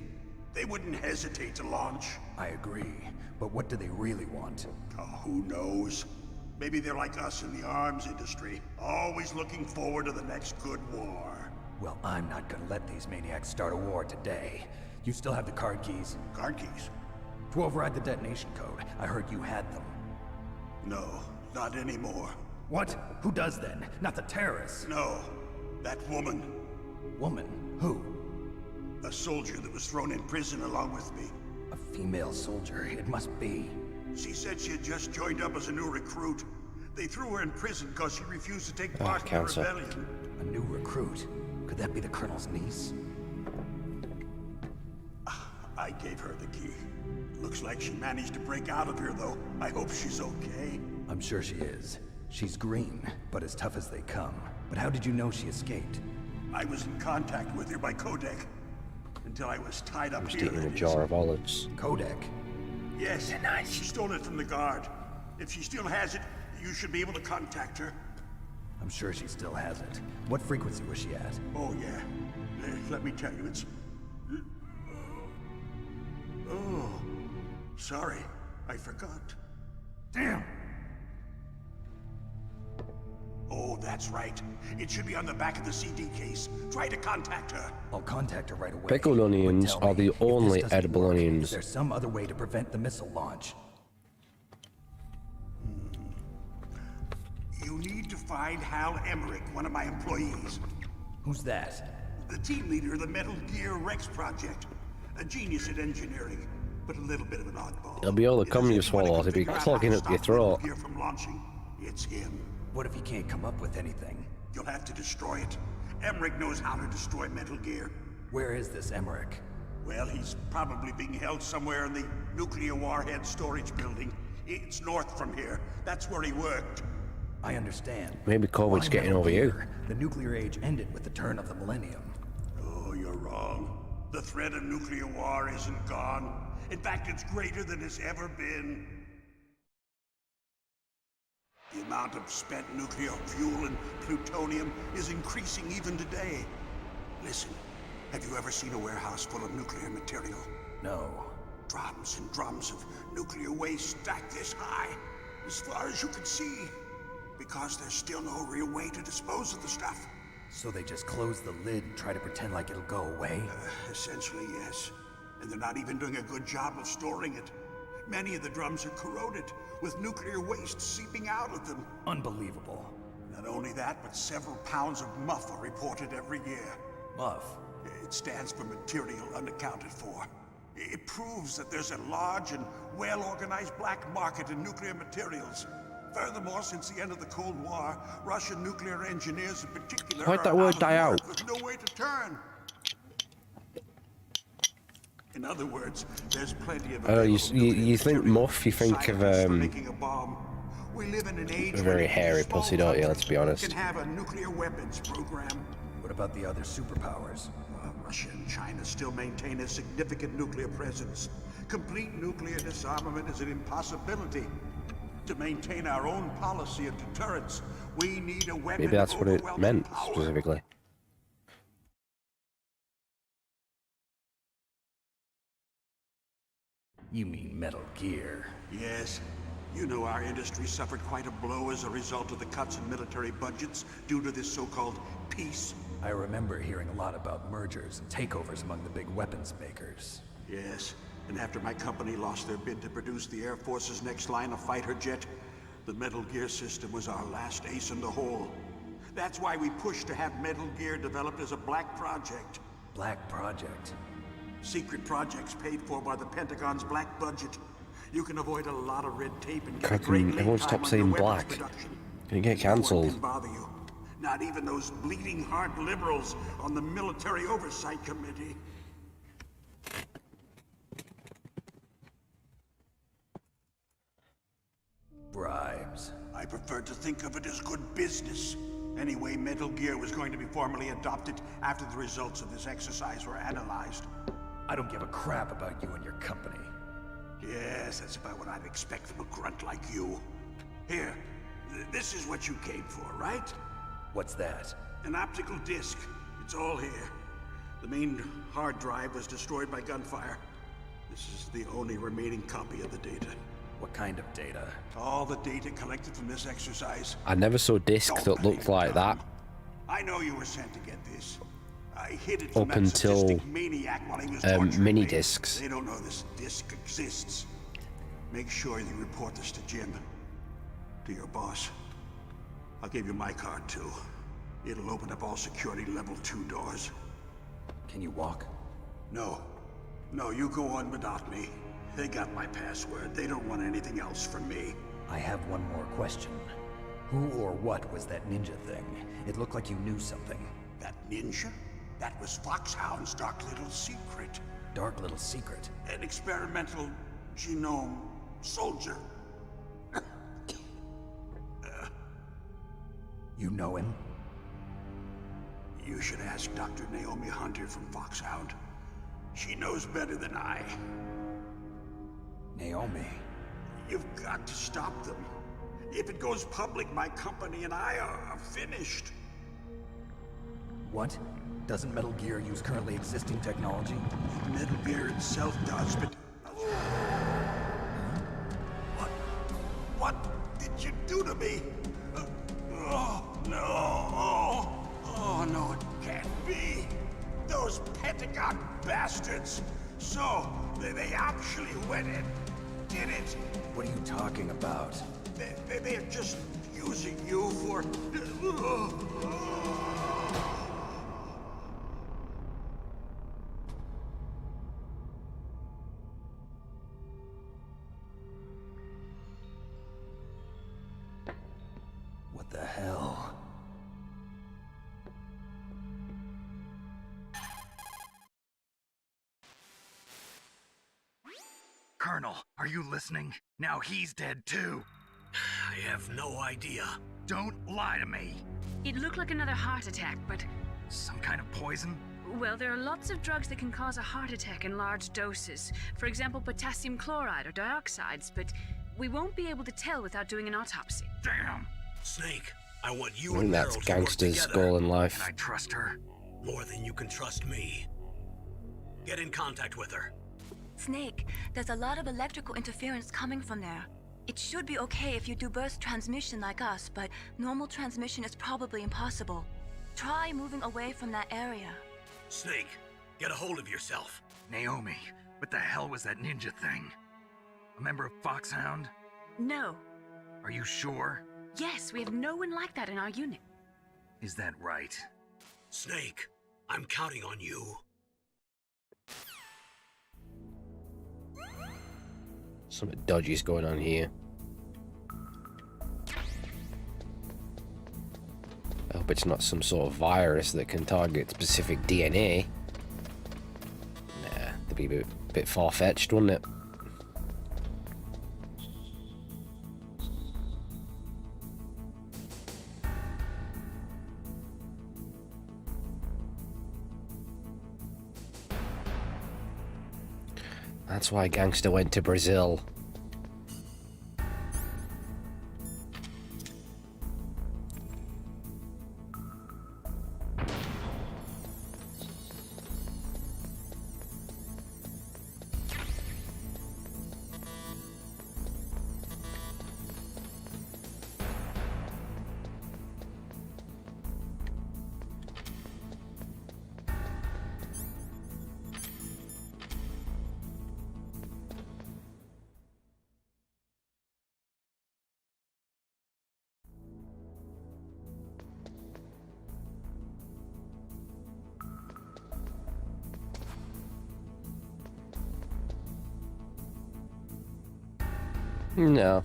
They wouldn't hesitate to launch. I agree, but what do they really want? Oh, who knows? Maybe they're like us in the arms industry, always looking forward to the next good war. Well, I'm not gonna let these maniacs start a war today. You still have the card keys? Card keys? To override the detonation code. I heard you had them. No, not anymore. What? Who does then? Not the terrorists? No, that woman. Woman? Who? A soldier that was thrown in prison along with me. A female soldier, it must be. She said she had just joined up as a new recruit. They threw her in prison because she refused to take part in the rebellion. A new recruit? Could that be the Colonel's niece? I gave her the key. Looks like she managed to break out of here, though. I hope she's okay. I'm sure she is. She's green, but as tough as they come. But how did you know she escaped? I was in contact with her by codec. Until I was tied up I'm here. just eating a jar of olives. Codec? Yes, she stole it from the guard. If she still has it, you should be able to contact her. I'm sure she still has it. What frequency was she at? Oh, yeah. Let me tell you, it's... Oh, sorry. I forgot. Damn! Oh, that's right. It should be on the back of the CD case. Try to contact her. I'll contact her right away. Pickled onions are the only edible onions. Is there some other way to prevent the missile launch? You need to find Hal Emmerich, one of my employees. Who's that? The team leader of the Metal Gear Rex project. A genius at engineering, but a little bit of an oddball. It'll be all the cum you swallow to be clogging up your throat. Gear from launching. It's him. What if he can't come up with anything? You'll have to destroy it. Emmerich knows how to destroy Metal Gear. Where is this Emmerich? Well, he's probably being held somewhere in the nuclear warhead storage building. It's north from here. That's where he worked. I understand. Maybe COVID's getting over you. The nuclear age ended with the turn of the millennium. Oh, you're wrong. The threat of nuclear war isn't gone. In fact, it's greater than it's ever been. The amount of spent nuclear fuel and plutonium is increasing even today. Listen, have you ever seen a warehouse full of nuclear material? No. Drums and drums of nuclear waste stacked this high, as far as you can see. Because there's still no real way to dispose of the stuff. So they just close the lid and try to pretend like it'll go away? Essentially, yes. And they're not even doing a good job of storing it. Many of the drums are corroded, with nuclear waste seeping out of them. Unbelievable. Not only that, but several pounds of MUF are reported every year. MUF? It stands for material unaccounted for. It proves that there's a large and well-organized black market in nuclear materials. Furthermore, since the end of the Cold War, Russian nuclear engineers in particular Why'd that are word out of die work out? with no way to turn. In other words, there's plenty of You think muff, you think of making a bomb. We live in an age a very when hairy small pussy, don't you? Let's be countries honest. can have a nuclear weapons program. What about the other superpowers? Russia and China still maintain a significant nuclear presence. Complete nuclear disarmament is an impossibility. To maintain our own policy of deterrence, we need a weapon. Maybe that's what it of meant power. specifically. You mean Metal Gear? Yes. You know our industry suffered quite a blow as a result of the cuts in military budgets due to this so-called peace. I remember hearing a lot about mergers and takeovers among the big weapons makers. Yes, and after my company lost their bid to produce the Air Force's next line of fighter jet, the Metal Gear system was our last ace in the hole. That's why we pushed to have Metal Gear developed as a black project. Black project? Secret projects paid for by the Pentagon's black budget. You can avoid a lot of red tape and get a God, great can lead everyone time stop on saying your black? weapons production. Can it get No one cancelled? can bother you. Not even those bleeding heart liberals on the Military Oversight Committee. Bribes. I prefer to think of it as good business. Anyway, Metal Gear was going to be formally adopted after the results of this exercise were analyzed. I don't give a crap about you and your company. Yes, that's about what I'd expect from a grunt like you. Here, this is what you came for, right? What's that? An optical disc. It's all here. The main hard drive was destroyed by gunfire. This is the only remaining copy of the data. What kind of data? All the data collected from this exercise. I never saw a disc that looked like that I know you were sent to get this. I hid it from up that until sadistic maniac while he was torturing mini me. discs. They don't know this disc exists. Make sure you report this to Jim. To your boss. I'll give you my card too. It'll open up all security level 2 doors. Can you walk? No. No, you go on without me. They got my password. They don't want anything else from me. I have one more question. Who or what was that ninja thing? It looked like you knew something. That ninja? That was Foxhound's dark little secret. Dark little secret? An experimental genome soldier. You know him? You should ask Dr. Naomi Hunter from Foxhound. She knows better than I. Naomi? You've got to stop them. If it goes public, my company and I are finished. What? Doesn't Metal Gear use currently existing technology? Metal Gear itself does, but... What did you do to me? Oh, no. Oh, no, it can't be. Those Pentagon bastards. So, they actually went and did it. What are you talking about? They're just using you for... What the hell? Colonel, are you listening? Now he's dead too. I have no idea. Don't lie to me. It looked like another heart attack, but... Some kind of poison? Well, there are lots of drugs that can cause a heart attack in large doses. For example, potassium chloride or dioxides, but we won't be able to tell without doing an autopsy. Damn! Snake, I want you I think and that's Meryl to work gangster's together. goal in life. Can I trust her? More than you can trust me. Get in contact with her. Snake, there's a lot of electrical interference coming from there. It should be okay if you do burst transmission like us, but normal transmission is probably impossible. Try moving away from that area. Snake, get a hold of yourself. Naomi, what the hell was that ninja thing? A member of Foxhound? No. Are you sure? Yes, we have no one like that in our unit. Is that right? Snake, I'm counting on you. Something dodgy's going on here. hope it's not some sort of virus that can target specific DNA. Nah, that'd be a bit far-fetched, wouldn't it? That's why Gangster went to Brazil. No.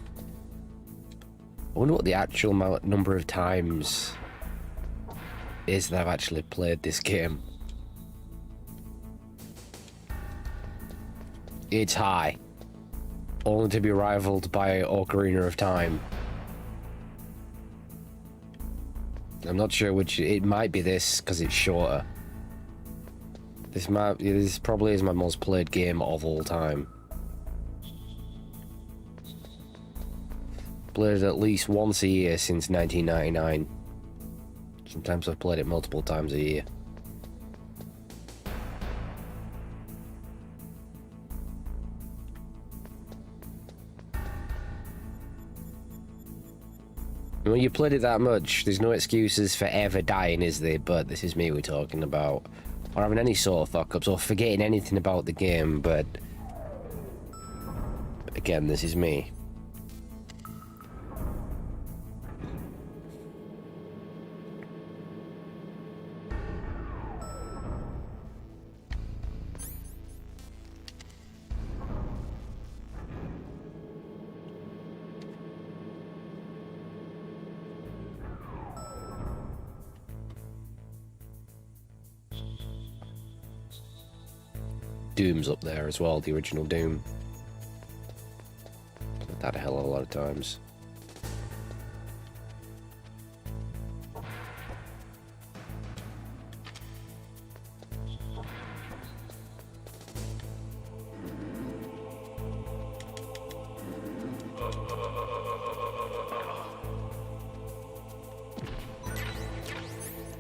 I wonder what the actual number of times is that I've actually played this game. It's high. Only to be rivaled by Ocarina of Time. I'm not sure which. It might be this, because it's shorter. This probably is my most played game of all time. Played it at least once a year since 1999. Sometimes I've played it multiple times a year. When you played it that much, there's no excuses for ever dying, is there? But this is me we're talking about. Or having any sort of fuck-ups, or forgetting anything about the game, but... Again, this is me. Doom's up there as well, the original Doom. Played that a hell of a lot of times.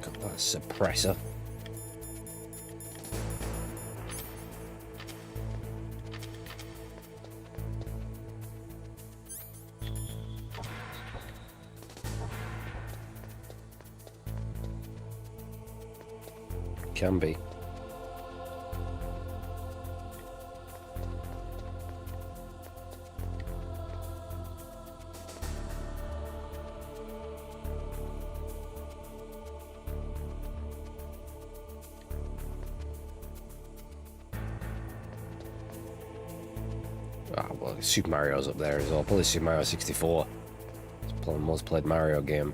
Got that suppressor. Can be. Ah, well, Super Mario's up there as well. Probably Super Mario 64. It's the most played Mario game.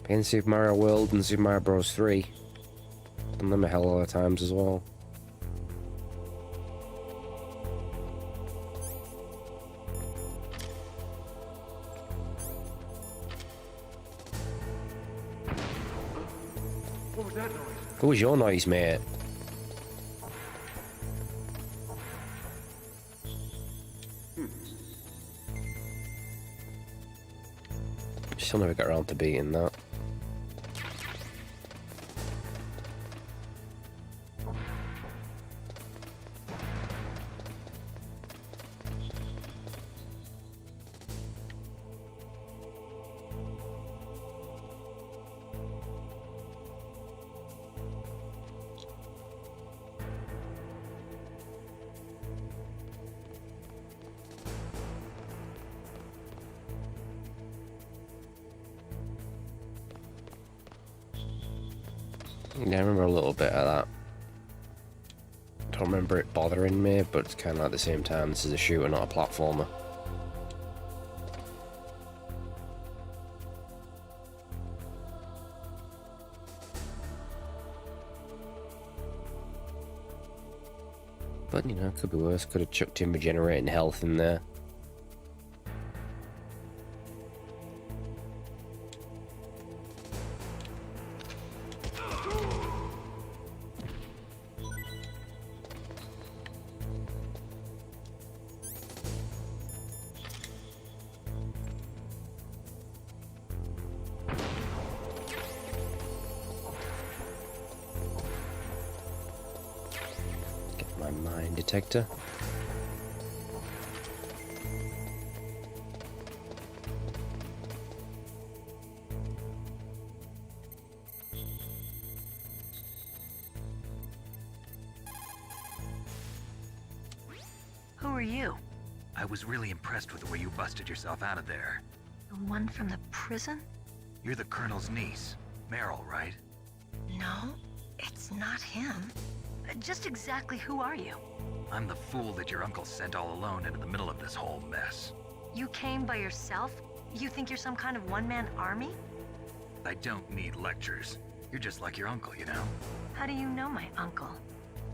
In Super Mario World and Super Mario Bros. 3. Done them a hell of a lot of times as well. What was that noise? What was your noise, mate? Still never got around to beating that. Yeah, I remember a little bit of that. Don't remember it bothering me, but it's kind of at the same time, this is a shooter, not a platformer. But, you know, could be worse. Could have chucked in regenerating health in there. My mine detector. Who are you? I was really impressed with the way you busted yourself out of there. The one from the prison? You're the Colonel's niece, Meryl, right? No, it's not him. Just exactly who are you? I'm the fool that your uncle sent all alone into the middle of this whole mess. You came by yourself? You think you're some kind of one-man army? I don't need lectures. You're just like your uncle, you know? How do you know my uncle?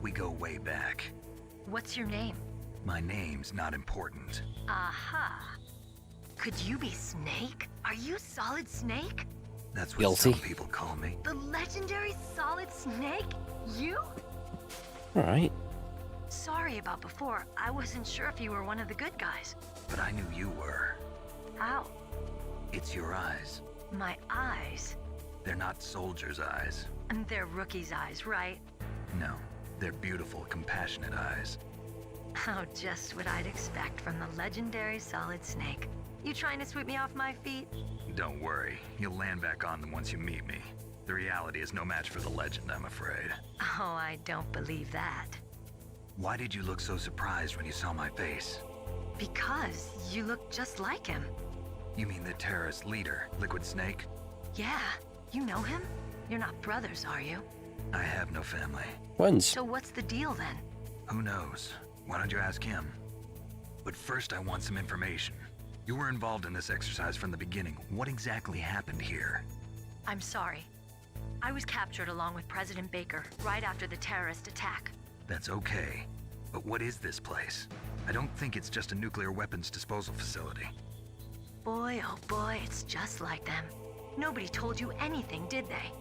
We go way back. What's your name? My name's not important. Aha. Could you be Snake? Are you Solid Snake? That's what Guilty. some people call me. The legendary Solid Snake? You? Alright. Sorry about before. I wasn't sure if you were one of the good guys. But I knew you were. How? It's your eyes. My eyes? They're not soldiers' eyes. And they're rookies' eyes, right? No, they're beautiful, compassionate eyes. Oh, just what I'd expect from the legendary Solid Snake. You trying to sweep me off my feet? Don't worry, you'll land back on them once you meet me. The reality is no match for the legend, I'm afraid. Oh, I don't believe that. Why did you look so surprised when you saw my face? Because you look just like him. You mean the terrorist leader, Liquid Snake? Yeah, you know him? You're not brothers, are you? I have no family. When's? So what's the deal then? Who knows? Why don't you ask him? But first I want some information. You were involved in this exercise from the beginning. What exactly happened here? I'm sorry. I was captured along with President Baker right after the terrorist attack. That's okay. But what is this place? I don't think it's just a nuclear weapons disposal facility. Boy, oh boy, it's just like them. Nobody told you anything, did they?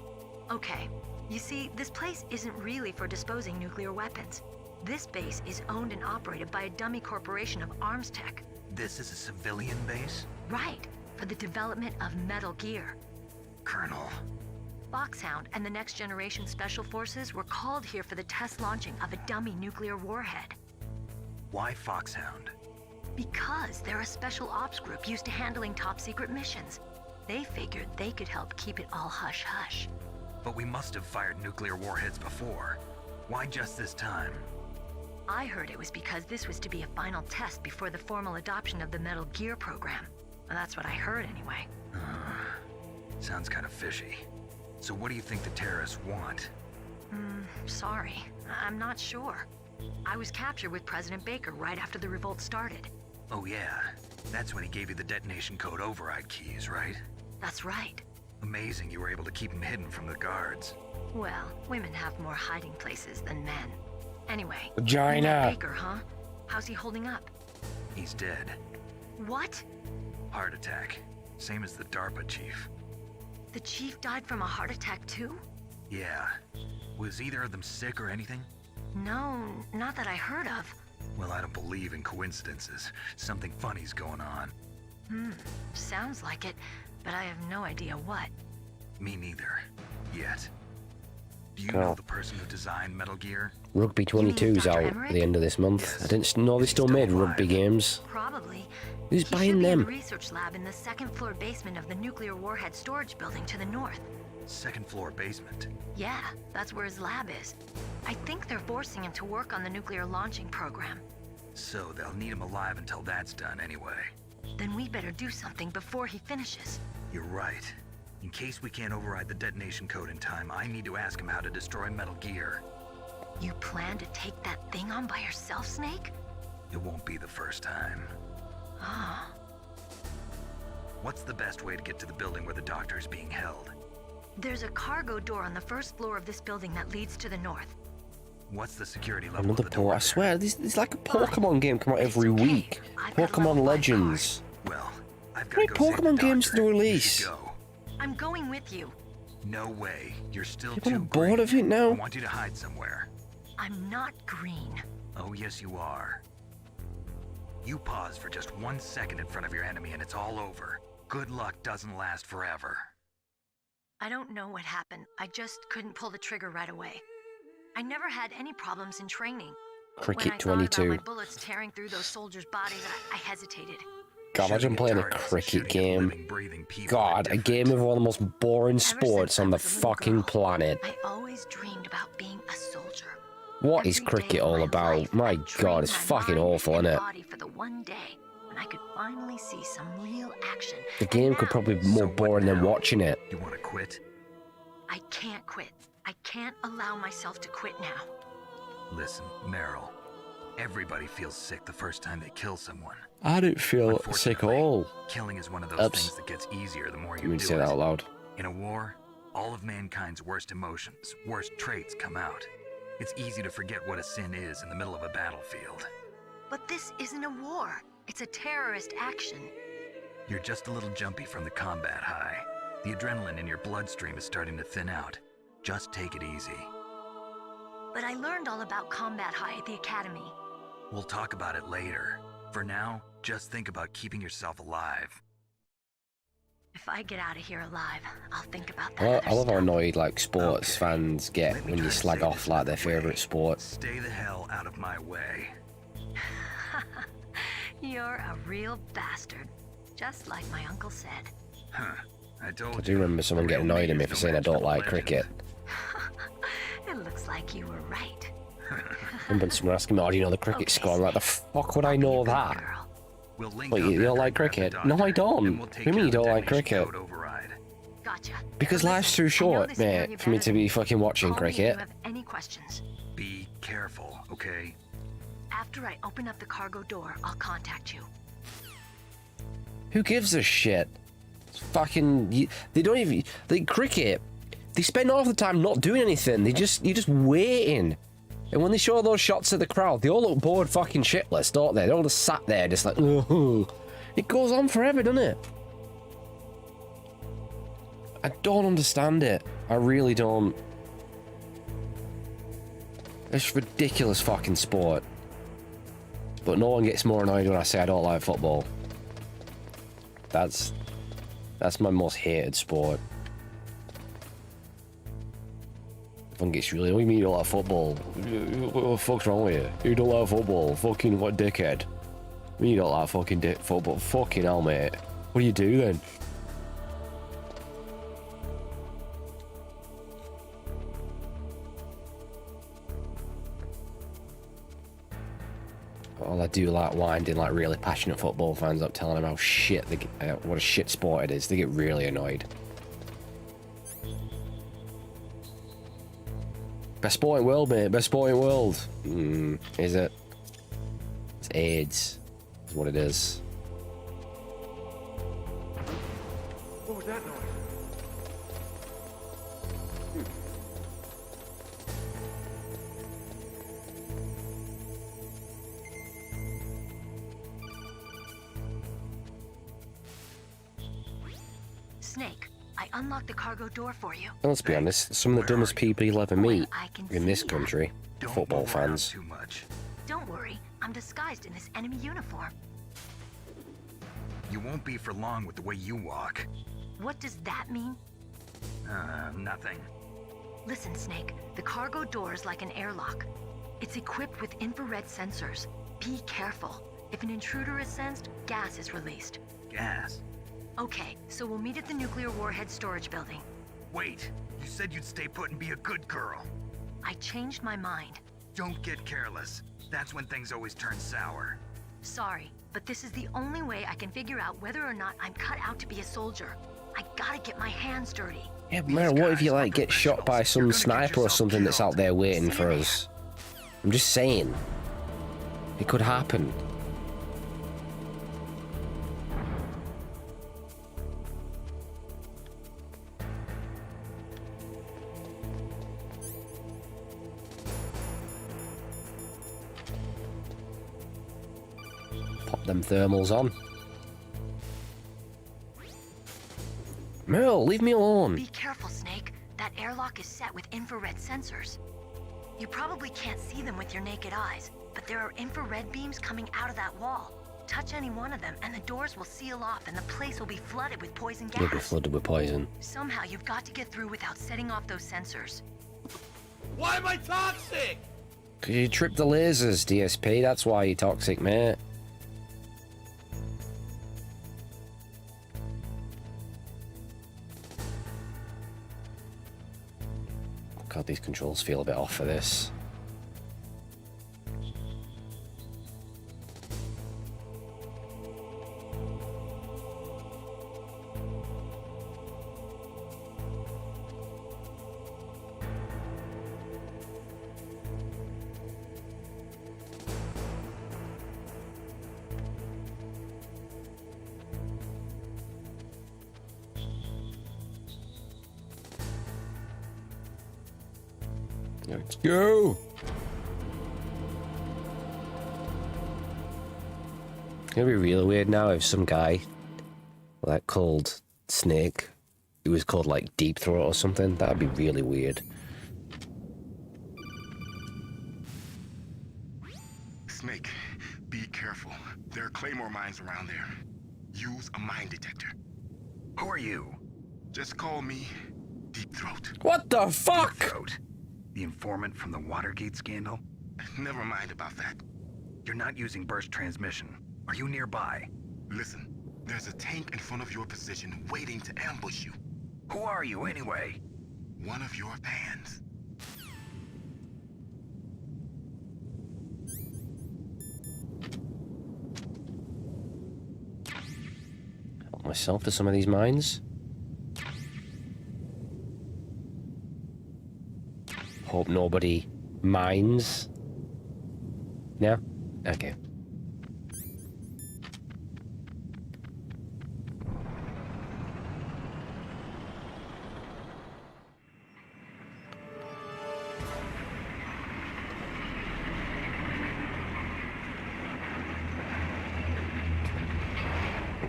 Okay, you see, this place isn't really for disposing nuclear weapons. This base is owned and operated by a dummy corporation of arms tech. This is a civilian base? Right, for the development of Metal Gear. Colonel. Foxhound and the Next Generation Special Forces were called here for the test launching of a dummy nuclear warhead. Why Foxhound? Because they're a special ops group used to handling top secret missions. They figured they could help keep it all hush-hush. But we must have fired nuclear warheads before. Why just this time? I heard it was because this was to be a final test before the formal adoption of the Metal Gear program. Well, that's what I heard anyway. Sounds kind of fishy. So what do you think the terrorists want? Sorry. I'm not sure. I was captured with President Baker right after the revolt started. Oh yeah, that's when he gave you the detonation code override keys, right? That's right. Amazing you were able to keep him hidden from the guards. Well, women have more hiding places than men. Anyway, Vagina. you met Baker, huh? How's he holding up? He's dead. What? Heart attack. Same as the DARPA chief. The chief died from a heart attack too? Yeah. Was either of them sick or anything? No, not that I heard of. Well, I don't believe in coincidences. Something funny's going on. Sounds like it, but I have no idea what. Me neither. Yet. Do you know the person who designed Metal Gear? Rugby 22's out at the end of this month. Yes. I didn't know they still made rugby games. Probably. Who's He buying should be in them? the research lab in the second floor basement of the nuclear warhead storage building to the north. Second floor basement. Yeah, that's where his lab is. I think they're forcing him to work on the nuclear launching program. So they'll need him alive until that's done anyway. Then we better do something before he finishes. You're right. In case we can't override the detonation code in time, I need to ask him how to destroy Metal Gear. You plan to take that thing on by yourself, Snake? It won't be the first time. Ah. What's the best way to get to the building where the doctor is being held? There's a cargo door on the first floor of this building that leads to the north. What's the security level Another of the door? I swear, there's like a Pokemon game come out every week. Pokemon Legends. Well, I've How many got to go save the Pokemon games doctor. do they You release? should go. I'm going with you. No way. You're still People too are bored green. of it now. I want you to hide somewhere. I'm not green. Oh, yes, you are. You pause for just 1 second in front of your enemy and it's all over. Good luck doesn't last forever. I don't know what happened. I just couldn't pull the trigger right away. I never had any problems in training. Cricket when I thought about 22. my bullets tearing through those soldiers' bodies, I hesitated. God, imagine playing a cricket game. God, a game of one of the most boring sports on the fucking planet. I always dreamed about being a soldier. What is cricket all about? My God, it's fucking awful, isn't it? Body for the one day when I could finally see some real action. The game could probably be more boring than watching it. You want to quit? I can't quit. I can't allow myself to quit now. Listen, Meryl. Everybody feels sick the first time they kill someone. I don't feel sick at all. Killing is one of those Oops. things that gets easier the more you You mean do say that it. out loud? In a war, all of mankind's worst emotions, worst traits come out. It's easy to forget what a sin is in the middle of a battlefield. But this isn't a war. It's a terrorist action. You're just a little jumpy from the combat high. The adrenaline in your bloodstream is starting to thin out. Just take it easy. But I learned all about combat high at the academy. We'll talk about it later. For now, just think about keeping yourself alive. If I get out of here alive, I'll think about that. I love how annoyed like sports fans get when you slag off like their favourite sport. Stay the hell out of my way. You're a real bastard. Just like my uncle said. Huh. I told I do remember someone getting annoyed at me for saying I don't like cricket. It looks like you were right. And when someone asking me, oh, do you know the cricket score? I'm like, the fuck would I know that? We'll link But up you don't after like I grab the cricket? doctor, No, I and don't. we'll What take do you mean you care of don't the like detonation cricket? code override. Gotcha. Because life's too short, mate, for me to be fucking watching Call me if cricket. you have any questions. Be careful, okay? After I open up the cargo door, I'll contact you. Who gives a shit? It's fucking... They don't even... Like, cricket, they spend half the time not doing anything. You're just waiting. And when they show those shots of the crowd, they all look bored fucking shitless, don't they? They're all just sat there, just like, oh. It goes on forever, doesn't it? I don't understand it. I really don't. It's ridiculous fucking sport. But no one gets more annoyed when I say I don't like football. That's my most hated sport. Everyone gets really, what do you mean you don't like football? What the fuck's wrong with you? You don't like football? Fucking what dickhead? I mean you don't like fucking football? Fucking hell, mate. What do you do then? Well, I do like winding like really passionate football fans up, telling them how shit they get, what a shit sport it is. They get really annoyed. Best sport in the world, mate. Best sport in the world. Is it? It's AIDS. Is what it is. What was that noise? Snake, I unlocked the cargo door for you. And let's be honest, some of the dumbest people you'll ever meet in this country, football fans. Too much. Don't worry, I'm disguised in this enemy uniform. You won't be for long with the way you walk. What does that mean? Nothing. Listen, Snake, the cargo door is like an airlock. It's equipped with infrared sensors. Be careful. If an intruder is sensed, gas is released. Gas? Okay, so we'll meet at the nuclear warhead storage building. Wait, you said you'd stay put and be a good girl. I changed my mind. Don't get careless. That's when things always turn sour. Sorry, but this is the only way I can figure out whether or not I'm cut out to be a soldier. I gotta get my hands dirty. Yeah, but man, what if you like get shot by some sniper or something that's out there waiting for us? I'm just saying. It could happen. them thermals on. Merle, leave me alone. Be careful, Snake. That airlock is set with infrared sensors. You probably can't see them with your naked eyes, but there are infrared beams coming out of that wall. Touch any one of them, and the doors will seal off, and the place will be flooded with poison gas. You'll be flooded with poison. Somehow you've got to get through without setting off those sensors. Why am I toxic? Because you tripped the lasers, DSP. That's why you're toxic, mate. God, these controls feel a bit off for this. Let's go! It'd be really weird now if some guy like called Snake, it was called like Deep Throat or something. That'd be really weird. Snake, be careful. There are Claymore mines around there. Use a mine detector. Who are you? Just call me Deep Throat. What the fuck? Deep Throat? The informant from the Watergate scandal? Never mind about that. You're not using burst transmission. Are you nearby? Listen, there's a tank in front of your position waiting to ambush you. Who are you anyway? One of your fans. Help myself to some of these mines. Hope nobody minds. No? Okay.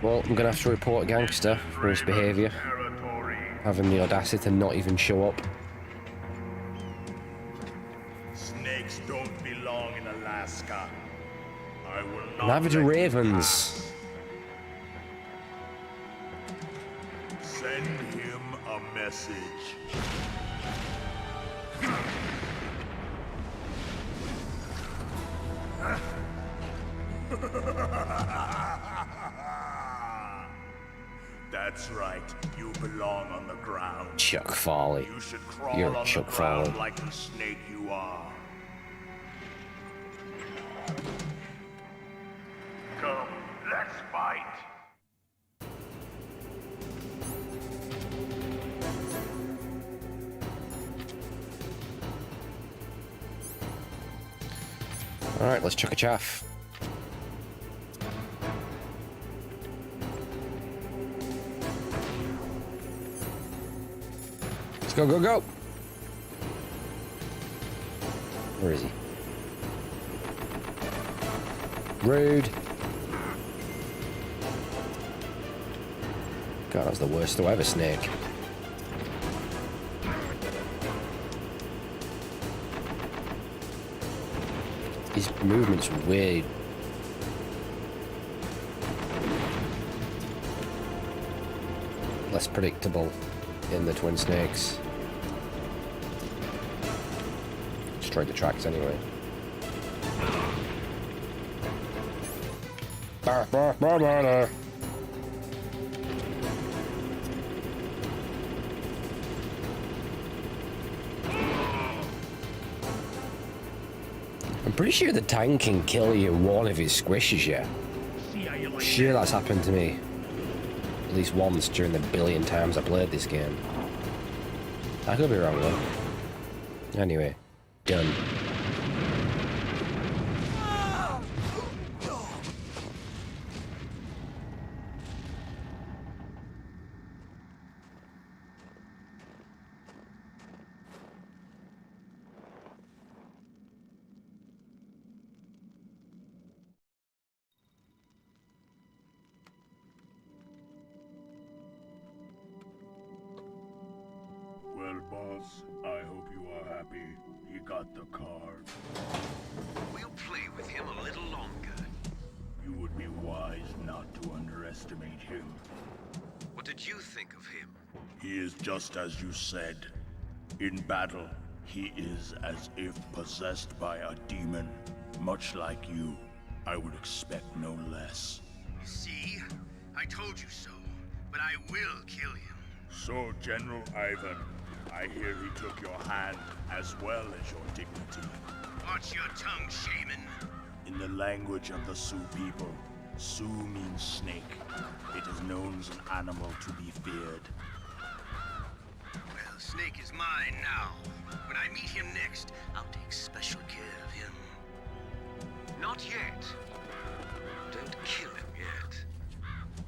Well, I'm gonna have to report a gangster for his behaviour. Having the audacity to not even show up. Snakes don't belong in Alaska. I will not. Neither do let you ravens. pass. Send him a message. That's right. You belong on the ground. Chuck Farley. You should crawl You're on Chuck the ground Farley. like the snake you are. Come, let's fight. Alright, let's chuck a chaff. Let's go, go, go! Where is he? Rude. God, that's the worst though ever, Snake. His movement's weird. Less predictable in the Twin Snakes. Destroyed the tracks anyway. I'm pretty sure the tank can kill you one if it squishes you. Sure, that's happened to me at least once during the billion times I played this game. I could be wrong though. Anyway, done. Well, boss, I hope you are happy. He got the card. We'll play with him a little longer. You would be wise not to underestimate him. What did you think of him? He is just as you said. In battle, he is as if possessed by a demon. Much like you, I would expect no less. See? I told you so. But I will kill him. So, General Ivan, I hear he took your hand as well as your dignity. Watch your tongue, shaman. In the language of the Sioux people, Sioux means snake. It is known as an animal to be feared. Well, Snake is mine now. When I meet him next, I'll take special care of him. Not yet. Don't kill him yet.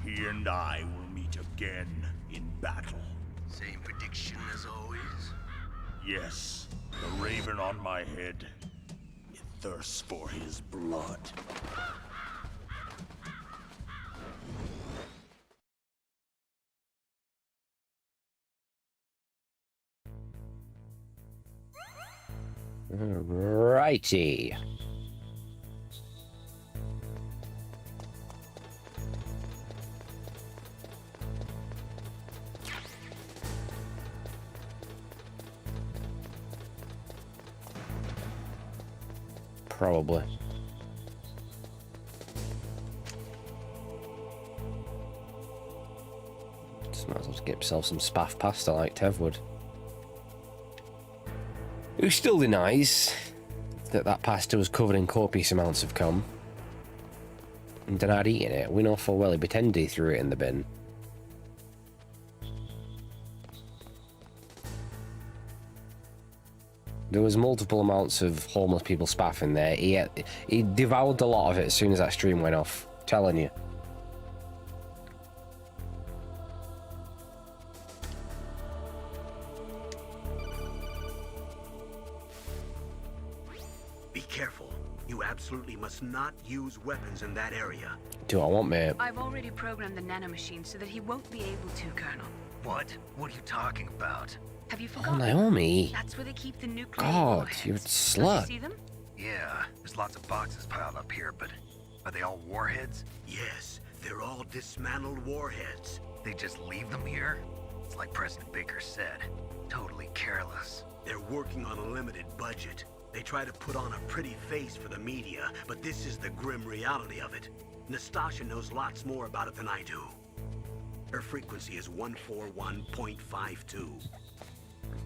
He and I will meet again in battle. Same prediction as always? Yes, the raven on my head. It thirsts for his blood. Righty. Probably. Just might as well get himself some spaff pasta like Tev would. Who still denies that pasta was covered in copious amounts of cum and denied eating it. We know full well he pretended he threw it in the bin. There was multiple amounts of homeless people spaff in there. He devoured a lot of it as soon as that stream went off. Telling you. Be careful. You absolutely must not use weapons in that area. Do what I want, mate. I've already programmed the nanomachine so that he won't be able to, Colonel. What? What are you talking about? Have you Oh, forgotten? Naomi. That's where they keep the nuclear God, warheads. you're a Don't slut. you see them? Yeah, there's lots of boxes piled up here, but are they all warheads? Yes, they're all dismantled warheads. They just leave them here? It's like President Baker said. Totally careless. They're working on a limited budget. They try to put on a pretty face for the media, but this is the grim reality of it. Nastasha knows lots more about it than I do. Her frequency is 141.52.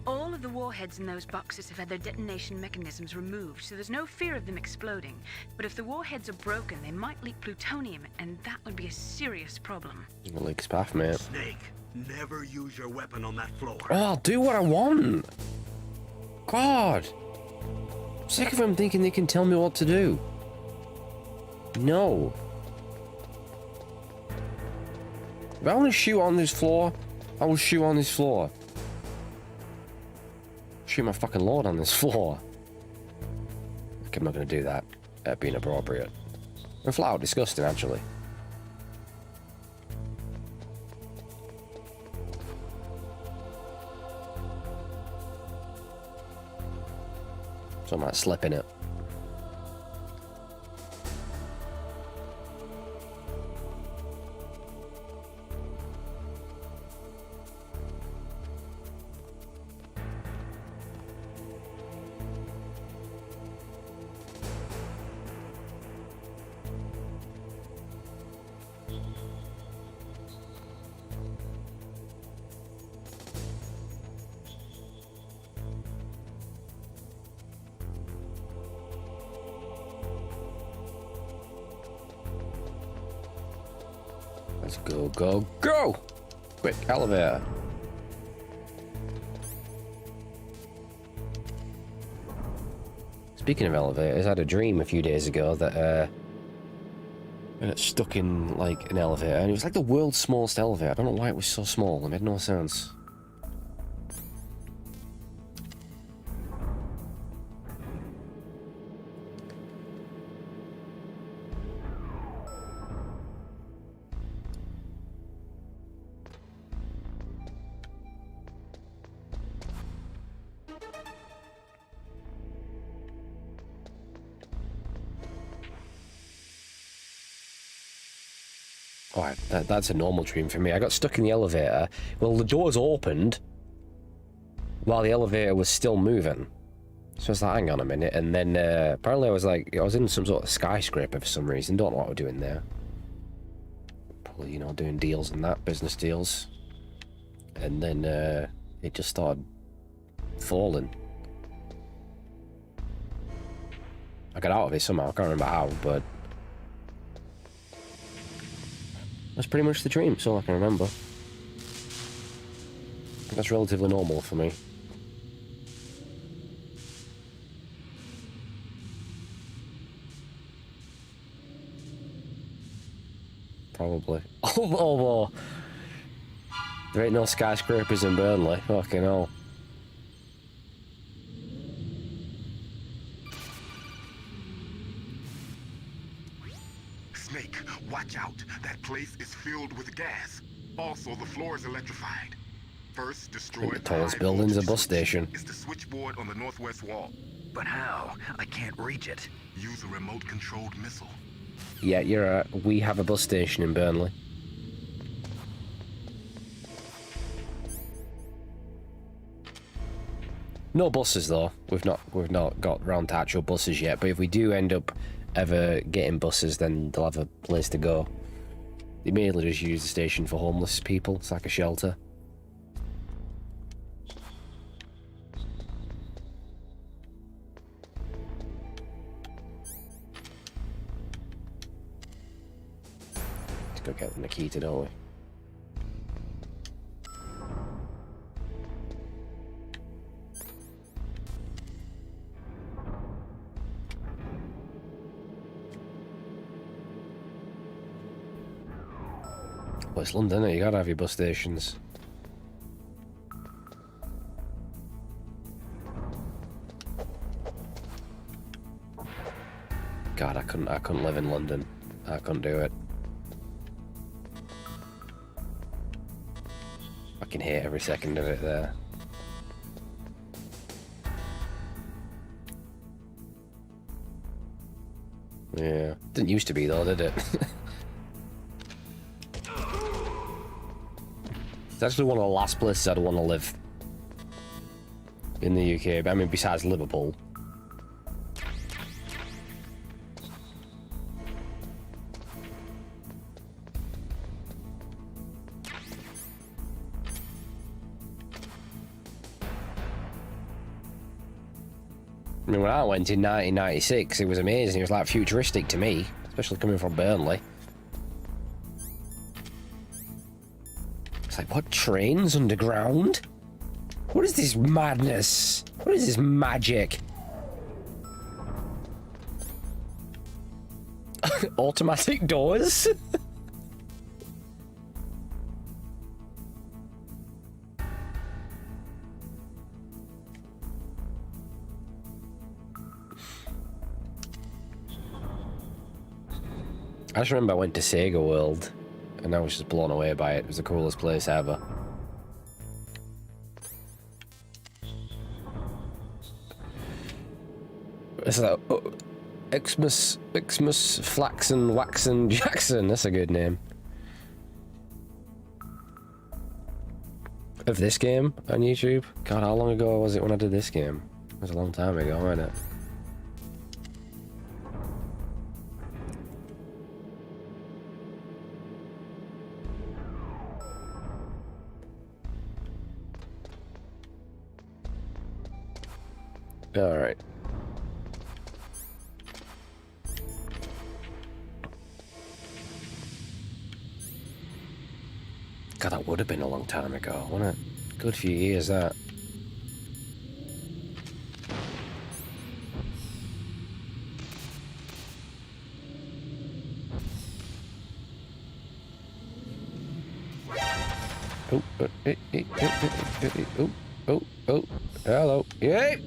All of the warheads in those boxes have had their detonation mechanisms removed, so there's no fear of them exploding. But if the warheads are broken, they might leak plutonium, and that would be a serious problem. Like spaff, mate. Snake, never use your weapon on that floor. Oh, I'll do what I want. God. I'm sick of them thinking they can tell me what to do. No. If I want to shoot on this floor, I will shoot on this floor. Shoot my fucking lord on this floor. Okay, I'm not going to do that. That'd be inappropriate. And flat out disgusting, actually. So I might slip in it. Let's go, go, go! Quick, elevator. Speaking of elevators, I had a dream a few days ago that I got stuck in like an elevator, and it was like the world's smallest elevator. I don't know why it was so small. It made no sense. Oh, that's a normal dream for me. I got stuck in the elevator. Well, the doors opened while the elevator was still moving. So I was like, hang on a minute. And then apparently I was in some sort of skyscraper for some reason. Don't know what we're doing there. Probably, you know, doing deals and that, business deals. And then it just started falling. I got out of it somehow. I can't remember how, but that's pretty much the dream. That's all I can remember. That's relatively normal for me. Probably. Oh, there ain't no skyscrapers in Burnley. Fucking hell. Snake, watch out. That place is filled with gas. Also, the floor is electrified. First, destroy the tallest building's a bus station. It's the switchboard on the northwest wall. But how? I can't reach it. Use a remote-controlled missile. Yeah, you're right. We have a bus station in Burnley. No buses though. We've not got round to actual buses yet. But if we do end up ever getting buses, then they'll have a place to go. They mainly just use the station for homeless people. It's like a shelter. Let's go get the Nikita, don't we? Well, it's London, isn't it? You gotta have your bus stations. God, I couldn't live in London. I couldn't do it. I can hate every second of it there. Yeah. Didn't used to be though, did it? It's actually one of the last places I'd want to live in the UK. I mean, besides Liverpool. I mean, when I went in 1996, it was amazing. It was like futuristic to me, especially coming from Burnley. It's like, what, trains underground? What is this madness? What is this magic? Automatic doors? I just remember I went to Sega World and I was just blown away by it. It was the coolest place ever. It's like Xmas Flaxen Waxen Jackson. That's a good name. Of this game on YouTube? God, how long ago was it when I did this game? It was a long time ago, wasn't it? All right. God, that would have been a long time ago, wouldn't it? Good few years, that. Oh, hello. Yay!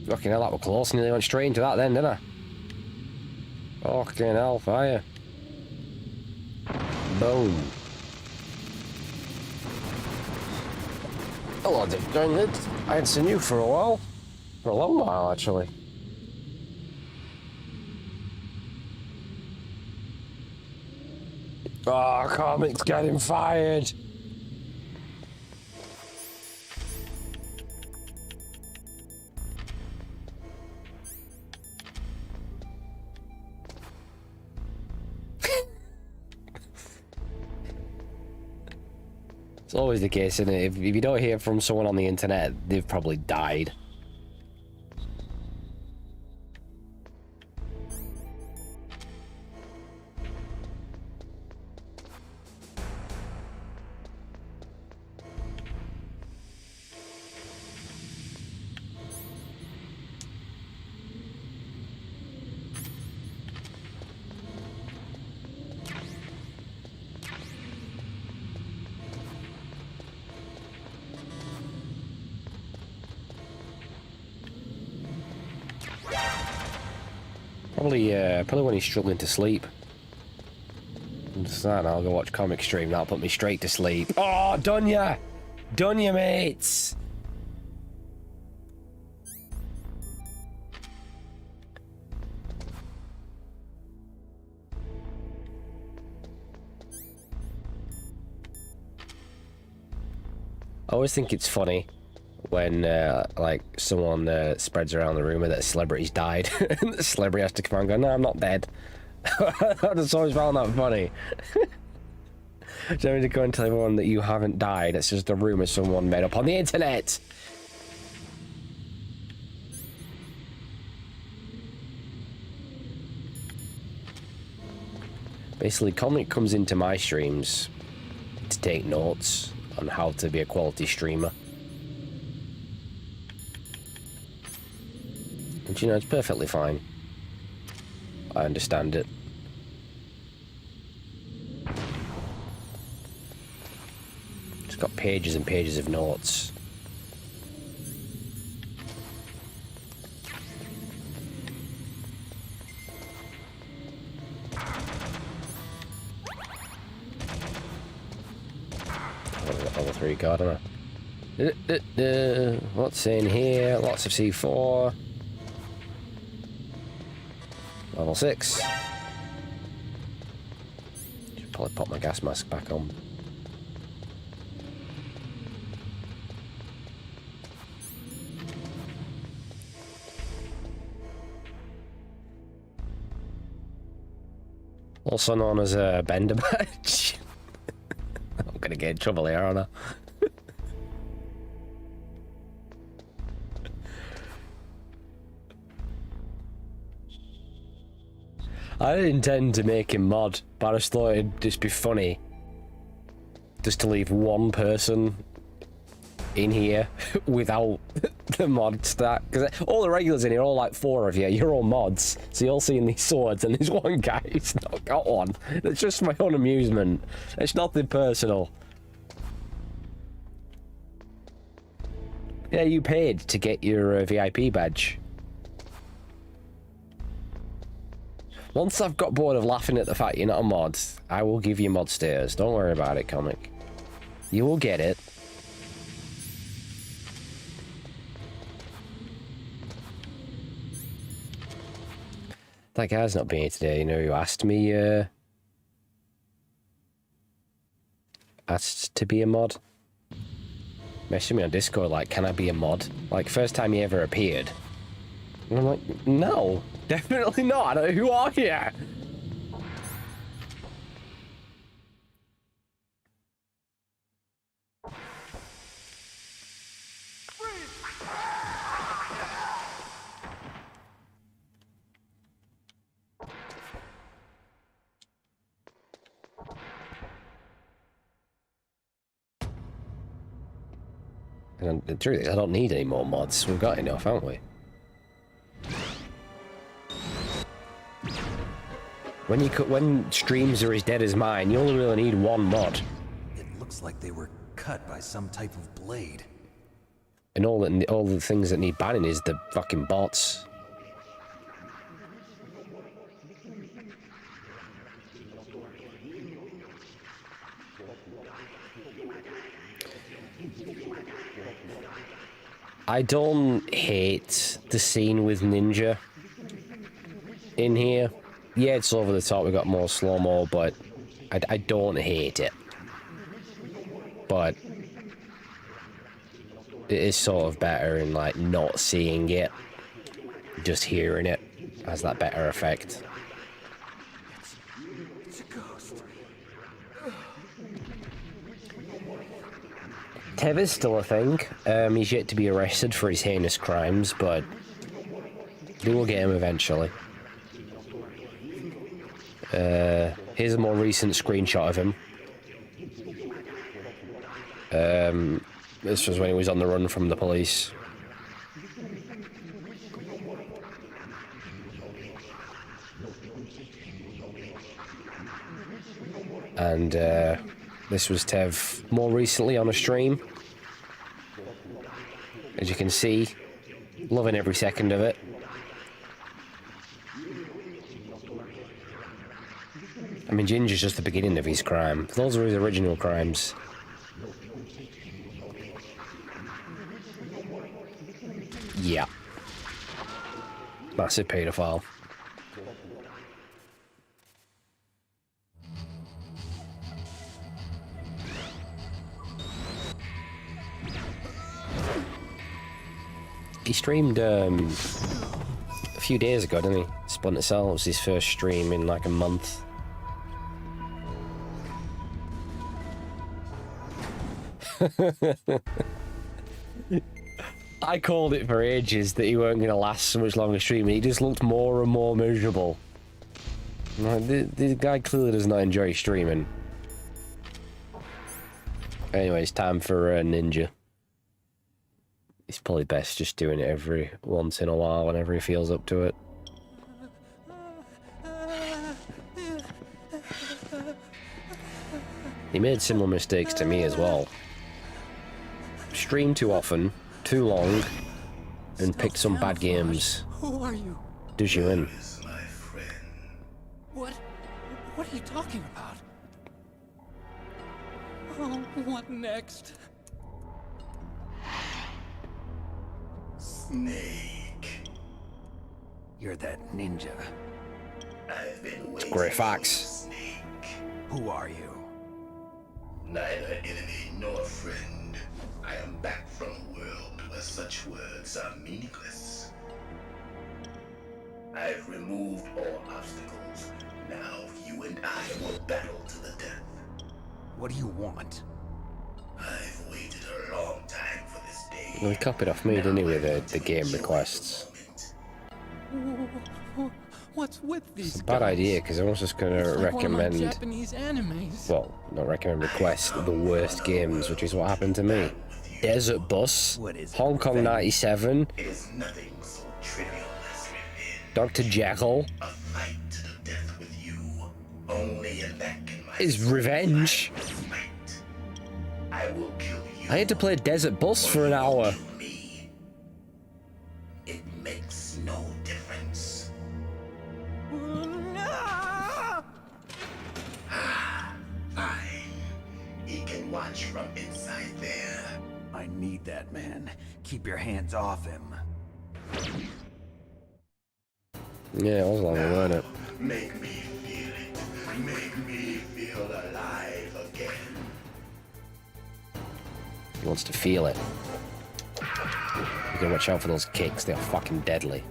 Fucking hell, that was close. Nearly went straight into that then, didn't I? Fucking hell, fire. Boom. Hello, Dick Danged. I hadn't seen you for a while. For a long while, actually. Oh, Comic's getting fired. It's always the case, isn't it? If you don't hear from someone on the internet, they've probably died. Probably when he's struggling to sleep. Just that, and I'll go watch Comic Stream. That'll put me straight to sleep. Oh, done ya! Done ya, mates! I always think it's funny when like someone spreads around the rumor that a celebrity's died and the celebrity has to come out and go, no, I'm not dead. I just always found that funny. So to go and tell everyone that you haven't died, it's just a rumor someone made up on the internet. Basically, Comic comes into my streams to take notes on how to be a quality streamer. And you know, it's perfectly fine. I understand it. It's got pages and pages of notes. Level 3 gardener. What's in here? Lots of C4. Level 6. Should probably pop my gas mask back on. Also known as a Bender badge. I'm gonna get in trouble here, aren't I? I didn't intend to make him mod, but I just thought it'd just be funny just to leave one person in here without the mod stack. Because all the regulars in here, all like 4 of you, you're all mods. So you're all seeing these swords, and there's one guy who's not got one. It's just my own amusement. It's nothing personal. Yeah, you paid to get your VIP badge. Once I've got bored of laughing at the fact you're not a mod, I will give you mod status. Don't worry about it, Comic. You will get it. That guy's not being here today, you know, who asked me, asked to be a mod. Messaged me on Discord like, can I be a mod? Like, first time he ever appeared. And I'm like, no, definitely not. Who are you? And the truth is, I don't need any more mods. We've got enough, haven't we? When streams are as dead as mine, you only really need one mod. It looks like they were cut by some type of blade. And all the things that need banning is the fucking bots. I don't hate the scene with Ninja in here. Yeah, it's over the top, we got more slow-mo, but I don't hate it. But it is sort of better in, like, not seeing it. Just hearing it has that better effect. It's a ghost. Tev is still a thing. He's yet to be arrested for his heinous crimes, but they will get him eventually. Here's a more recent screenshot of him. This was when he was on the run from the police. And this was Tev more recently on a stream. As you can see, loving every second of it. I mean, Ginger's just the beginning of his crime. Those are his original crimes. Yeah. Massive paedophile. He streamed a few days ago, didn't he? Splinter Cell was his first stream in like a month. I called it for ages that he weren't going to last so much longer streaming. He just looked more and more miserable. Like, the guy clearly does not enjoy streaming. Anyways, time for Ninja. It's probably best just doing it every once in a while whenever he feels up to it. He made similar mistakes to me as well. Streamed too often, too long, and picked some bad games. Who are you? Does you in? What are you talking about? Oh, what next? Snake. You're that ninja. I've been It's great facts. Who are you? Neither enemy nor friend. I am back from a world where such words are meaningless. I've removed all obstacles. Now you and I will battle to the death. What do you want? I've waited a long time for this day. Well, he copied off me, didn't he, with the game requests? What's with these It's a bad idea, because I was just going to recommend... Japanese animes. Well, not recommend, request the worst games, which is what happened to me. Desert Bus, Hong Kong 97, It is nothing so trivial as revenge. Dr. Jekyll. A fight to the death with you. Only in that can my Is revenge. I will kill you. I had to play Desert Bus for an hour. It makes no difference. Fine. He can watch from inside there. I need that man. Keep your hands off him. Yeah, it was long, wasn't it? Make me feel it. Make me feel alive again. He wants to feel it. You gotta watch out for those kicks, they're fucking deadly.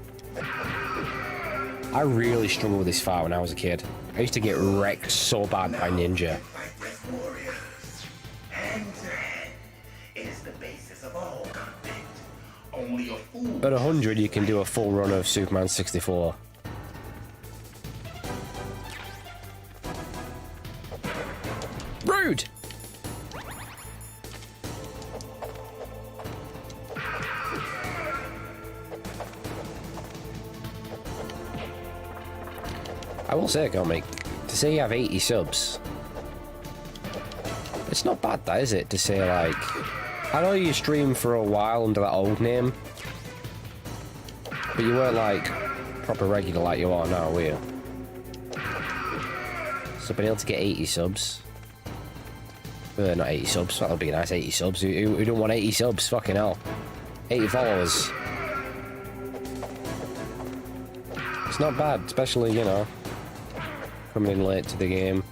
I really struggled with this fight when I was a kid. I used to get wrecked so bad by Ninja. Hand to hand. It is the basis of all content. Only a fool. At 100, you can do a full run of Superman 64. Rude! I will say, Comic, to say you have 80 subs, it's not bad, that, is it? To say, like, I know you streamed for a while under that old name, but you weren't, like, proper regular like you are now, were you? So being able to get 80 subs, not 80 subs, that would be nice, 80 subs, who don't want 80 subs, fucking hell. 80 followers. It's not bad, especially, you know, coming in late to the game.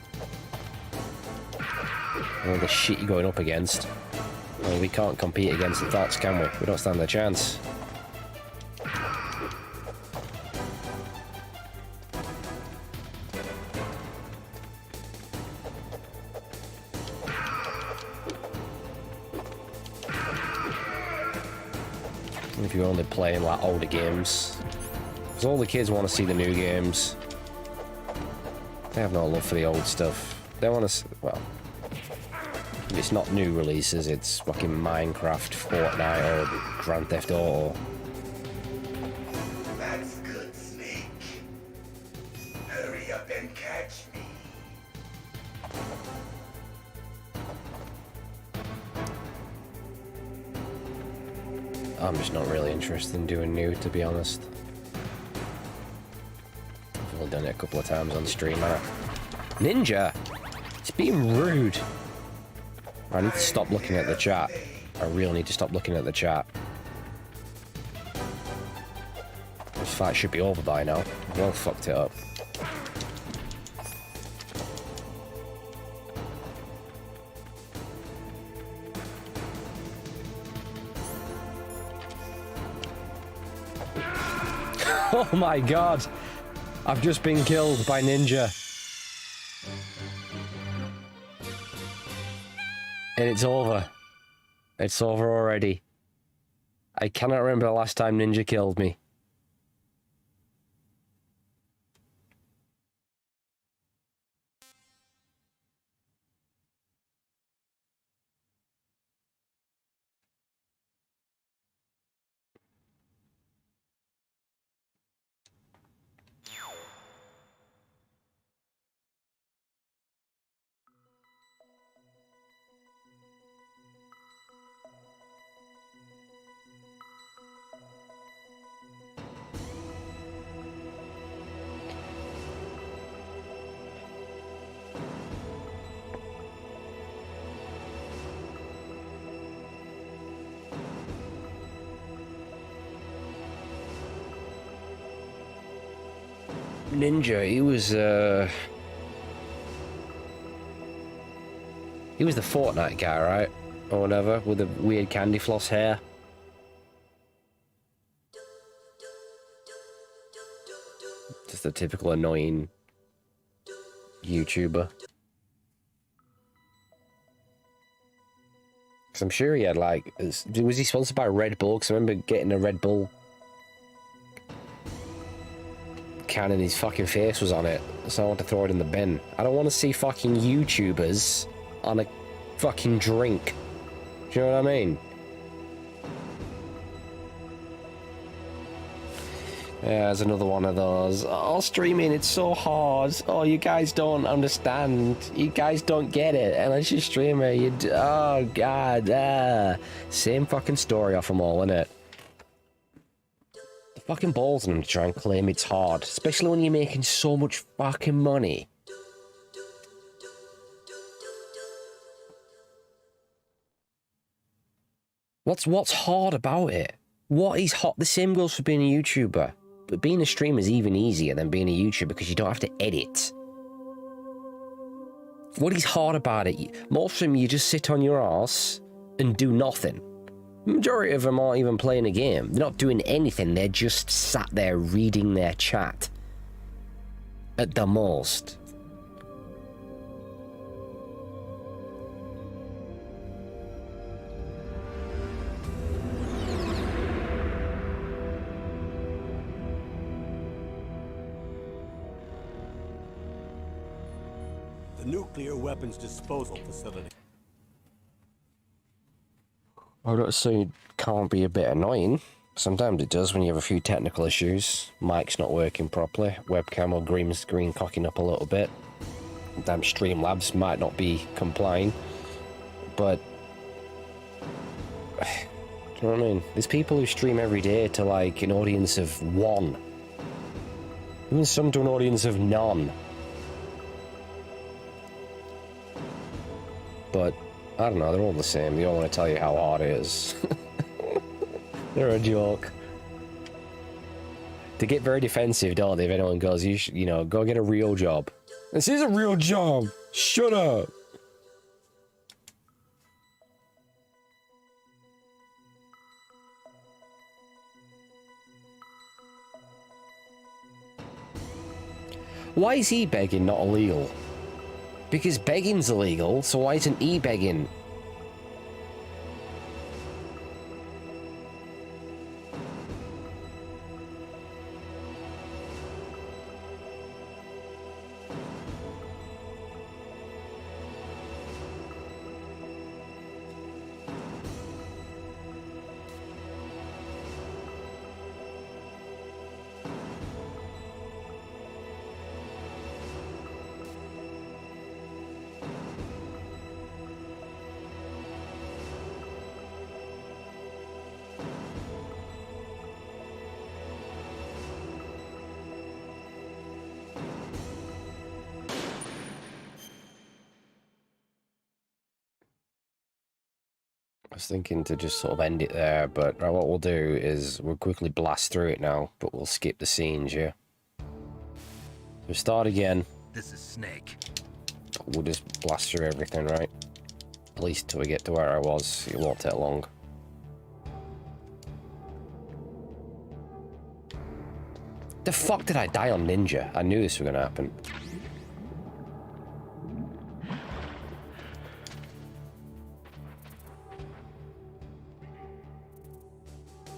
All the shit you're going up against. Well, we can't compete against the thoughts, can we? We don't stand a chance. If you're only playing like older games, because all the kids want to see the new games. They have no love for the old stuff. They want to, well, if it's not new releases, it's fucking Minecraft, Fortnite, or Grand Theft Auto. That's good, Snake. Hurry up and catch me. I'm just not really interested in doing new, to be honest. I've only done it a couple of times on stream. Ninja! It's being rude. I need to stop looking at the chat. I really need to stop looking at the chat. This fight should be over by now. I've well fucked it up. Oh my god! I've just been killed by Ninja. And it's over. It's over already. I cannot remember the last time Ninja killed me. Ninja, he was the Fortnite guy, right? Or whatever, with the weird candy floss hair. Just a typical annoying YouTuber. Because I'm sure he had, like, was he sponsored by Red Bull? Because I remember getting a Red Bull can and his fucking face was on it, so I want to throw it in the bin. I don't want to see fucking YouTubers on a fucking drink. Do you know what I mean? Yeah, there's another one of those. Oh, streaming, it's so hard. Oh, you guys don't understand. You guys don't get it. And as your streamer, oh god, same fucking story off them all, innit? Fucking balls on them to try and claim it's hard, especially when you're making so much fucking money. What's hard about it? What is hot? The same goes for being a YouTuber, but being a streamer is even easier than being a YouTuber because you don't have to edit. What is hard about it? Most of them, you just sit on your ass and do nothing. The majority of them aren't even playing a game. They're not doing anything. They're just sat there reading their chat. At the most. The nuclear weapons disposal facility. I don't say it can't be a bit annoying. Sometimes it does when you have a few technical issues. Mic's not working properly, webcam or green screen cocking up a little bit. Damn Streamlabs might not be complying. But do you know what I mean? There's people who stream every day to like an audience of 1. Even some to an audience of none. But I don't know, they're all the same. They all want to tell you how hard it is. They're a joke. They get very defensive, don't they, if anyone goes, you know, go get a real job. This is a real job! Shut up! Why is e-begging not illegal? Because begging's illegal, so why isn't e-begging? I was thinking to just sort of end it there, but what we'll do is we'll quickly blast through it now, but we'll skip the scenes, yeah? So start again. This is Snake. We'll just blast through everything, right? At least till we get to where I was. It won't take long. The fuck did I die on Ninja? I knew this was gonna happen.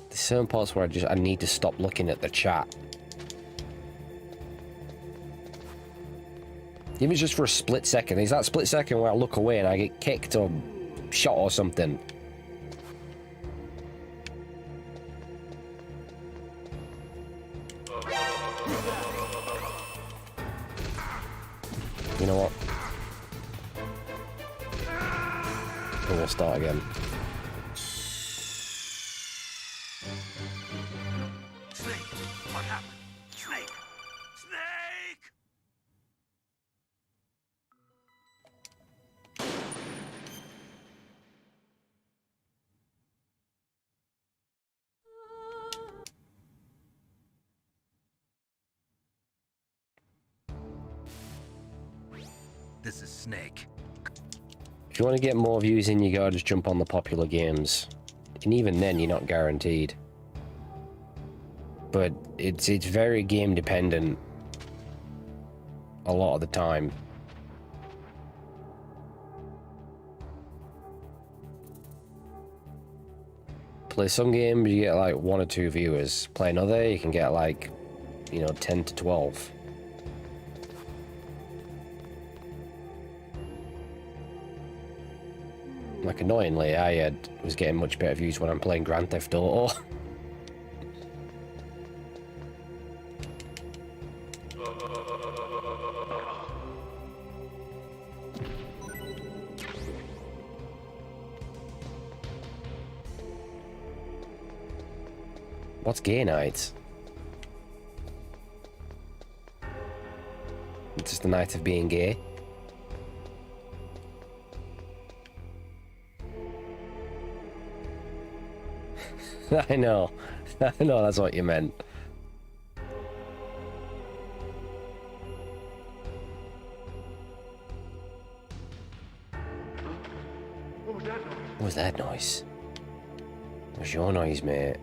There's certain parts where I need to stop looking at the chat. Even just for a split second. There's that split second where I look away and I get kicked or shot or something. You know what? And we'll start again. Snake, what happened? Snake! Snake! This is Snake. If you want to get more views in, you gotta just jump on the popular games. And even then, you're not guaranteed. But it's very game dependent. A lot of the time. Play some games, you get like 1 or 2 viewers. Play another, you can get like, 10 to 12. Like, annoyingly, I was getting much better views when I'm playing Grand Theft Auto. What's gay night? It's just the night of being gay. I know that's what you meant. What was that noise? What was that noise? It was your noise, mate.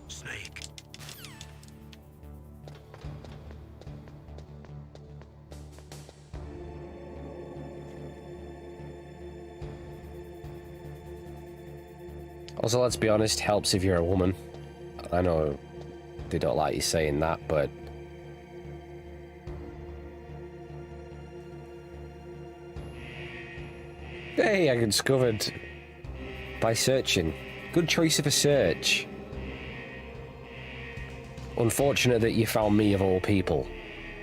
Snake. Also, let's be honest, helps if you're a woman. I know they don't like you saying that, but... Hey, I discovered by searching. Good choice of a search. Unfortunate that you found me of all people.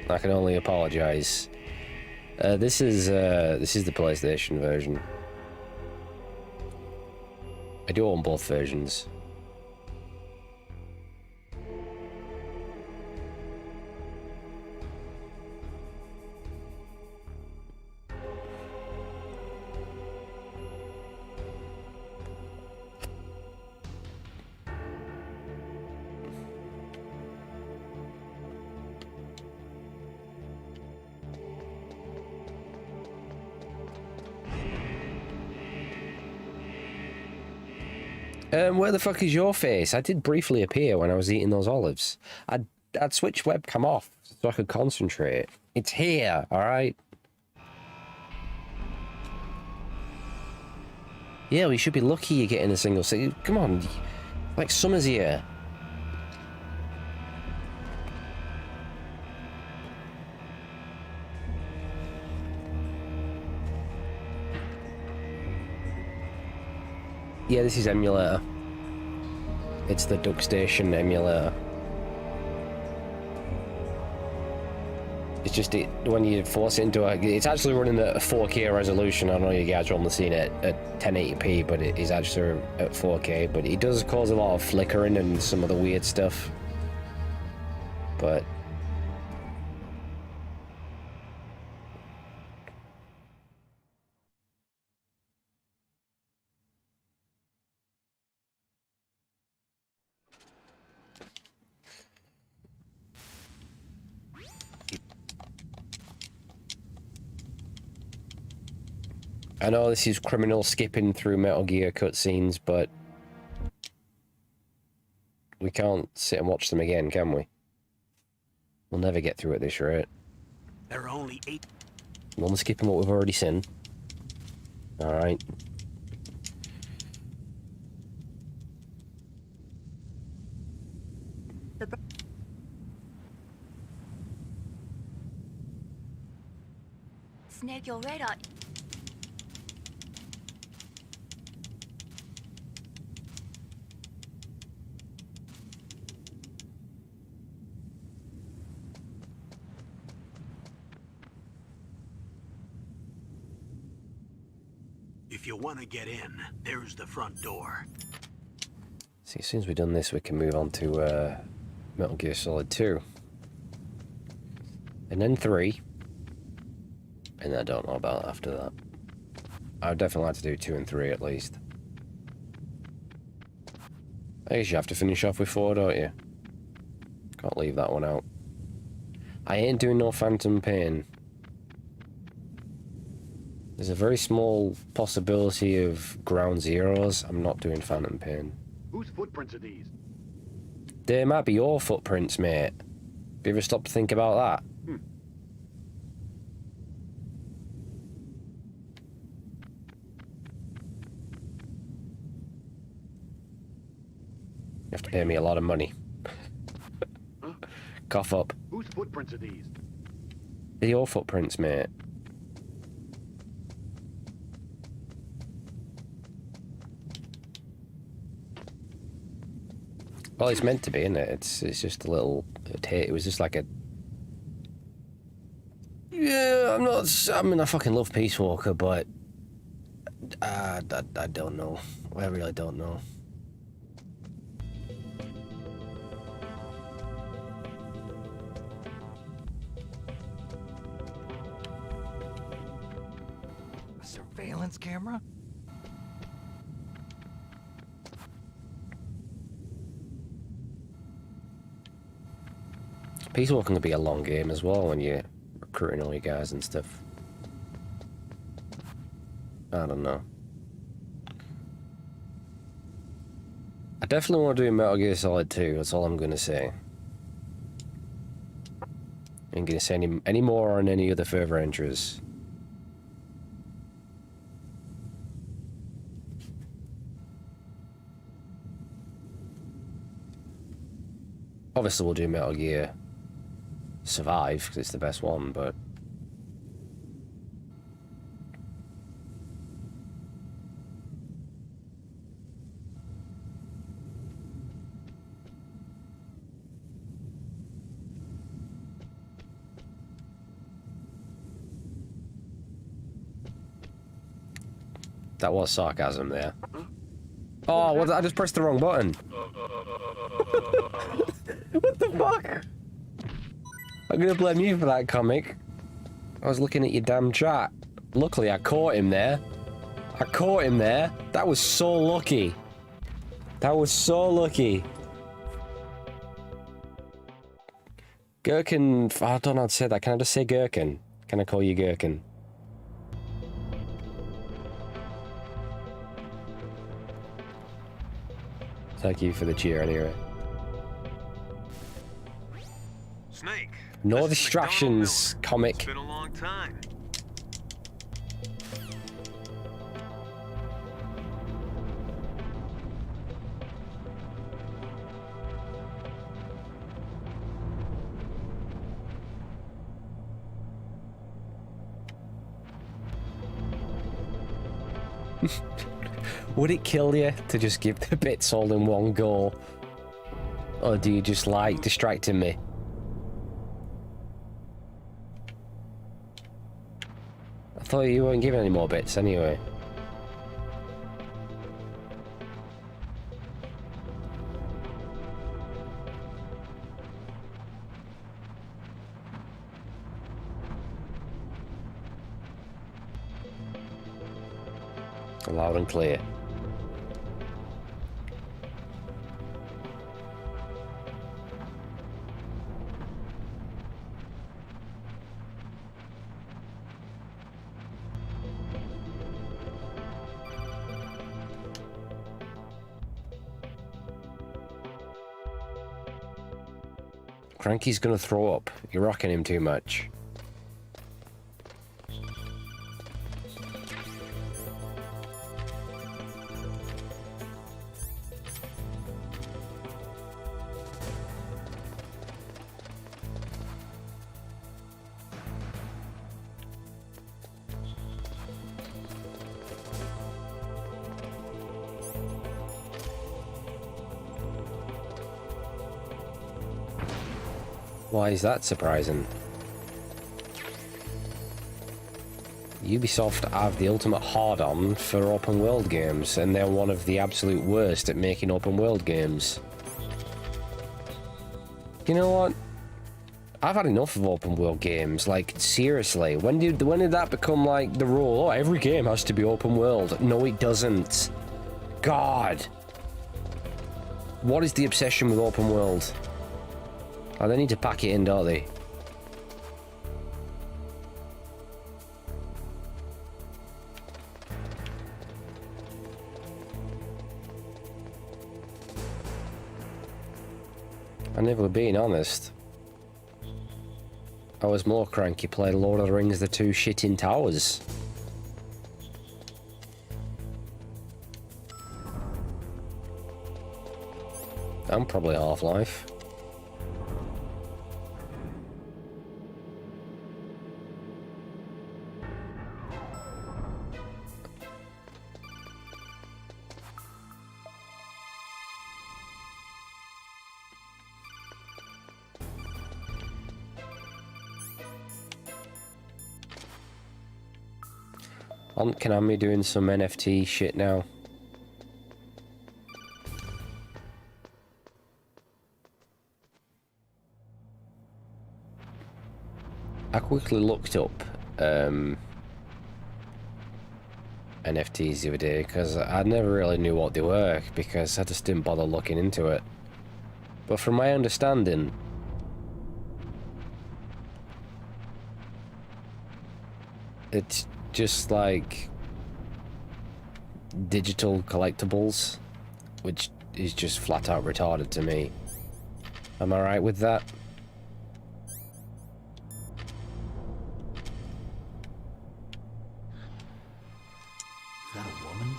I can only apologise. This is the PlayStation version. I do own both versions. Where the fuck is your face? I did briefly appear when I was eating those olives. I'd switched webcam off so I could concentrate. It's here, alright? Yeah, we should be lucky you're getting a single seat. Come on, like summer's here. Yeah, this is emulator. It's the Duck Station emulator. It's just when you force it into it's actually running at a 4K resolution. I know you guys are only seeing it at 1080p, but it is actually at 4K. But it does cause a lot of flickering and some of the weird stuff. But I know this is criminal skipping through Metal Gear cutscenes, but we can't sit and watch them again, can we? We'll never get through at this rate. There are only 8. We're only skipping what we've already seen. Alright. Snake your radar. If you want to get in, there's the front door. See, as soon as we've done this, we can move on to Metal Gear Solid 2. And then 3. And I don't know about after that. I would definitely like to do 2 and 3 at least. I guess you have to finish off with 4, don't you? Can't leave that one out. I ain't doing no Phantom Pain. There's a very small possibility of Ground Zeroes. I'm not doing Phantom Pain. Whose footprints are these? They might be your footprints, mate. Have you ever stopped to think about that? You have to pay me a lot of money. Cough up. Whose footprints are these? They're your footprints, mate. Well, it's meant to be, isn't it? It's just a little... It was just like a... Yeah, I'm not... I mean, I fucking love Peace Walker, but... I don't know. I really don't know. A surveillance camera? Peace Walker can be a long game as well when you're recruiting all your guys and stuff. I don't know. I definitely want to do Metal Gear Solid 2, that's all I'm going to say. I ain't going to say any more on any other further entries. Obviously we'll do Metal Gear Survive, because it's the best one, but... That was sarcasm there. Oh, what, I just pressed the wrong button. What the fuck? I'm gonna blame you for that, comic. I was looking at your damn chat. Luckily, I caught him there. I caught him there. That was so lucky. That was so lucky. Gherkin... I don't know how to say that. Can I just say Gherkin? Can I call you Gherkin? Thank you for the cheer anyway. Snake. No distractions, comic. It's been a long time. Would it kill you to just give the bits all in one go? Or do you just like distracting me? I thought you weren't giving any more bits anyway. Loud and clear. Cranky's gonna throw up. You're rocking him too much. Why is that surprising? Ubisoft have the ultimate hard-on for open world games, and they're one of the absolute worst at making open world games. You know what? I've had enough of open world games. Like, seriously, when did that become like the rule? Oh, every game has to be open world. No, it doesn't. God. What is the obsession with open world? Oh, they need to pack it in, don't they? I'm never being honest. I was more cranky playing Lord of the Rings: The Two Shitting Towers. And probably Half-Life. On Konami doing some NFT shit now. I quickly looked up NFTs the other day because I never really knew what they were because I just didn't bother looking into it. But from my understanding, it's just like digital collectibles, which is just flat out retarded to me. Am I right with that? Is that a woman?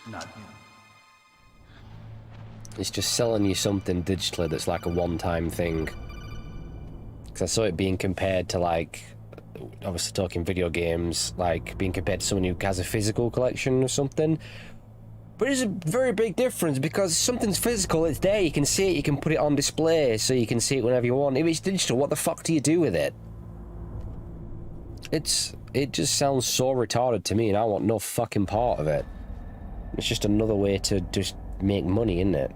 Not him. It's just selling you something digitally that's like a one-time thing. Because I saw it being compared to, like, obviously talking video games, like being compared to someone who has a physical collection or something. But there's a very big difference because something's physical, it's there, you can see it, you can put it on display so you can see it whenever you want. If it's digital, what the fuck do you do with it? It just sounds so retarded to me and I want no fucking part of it. It's just another way to just make money, isn't it?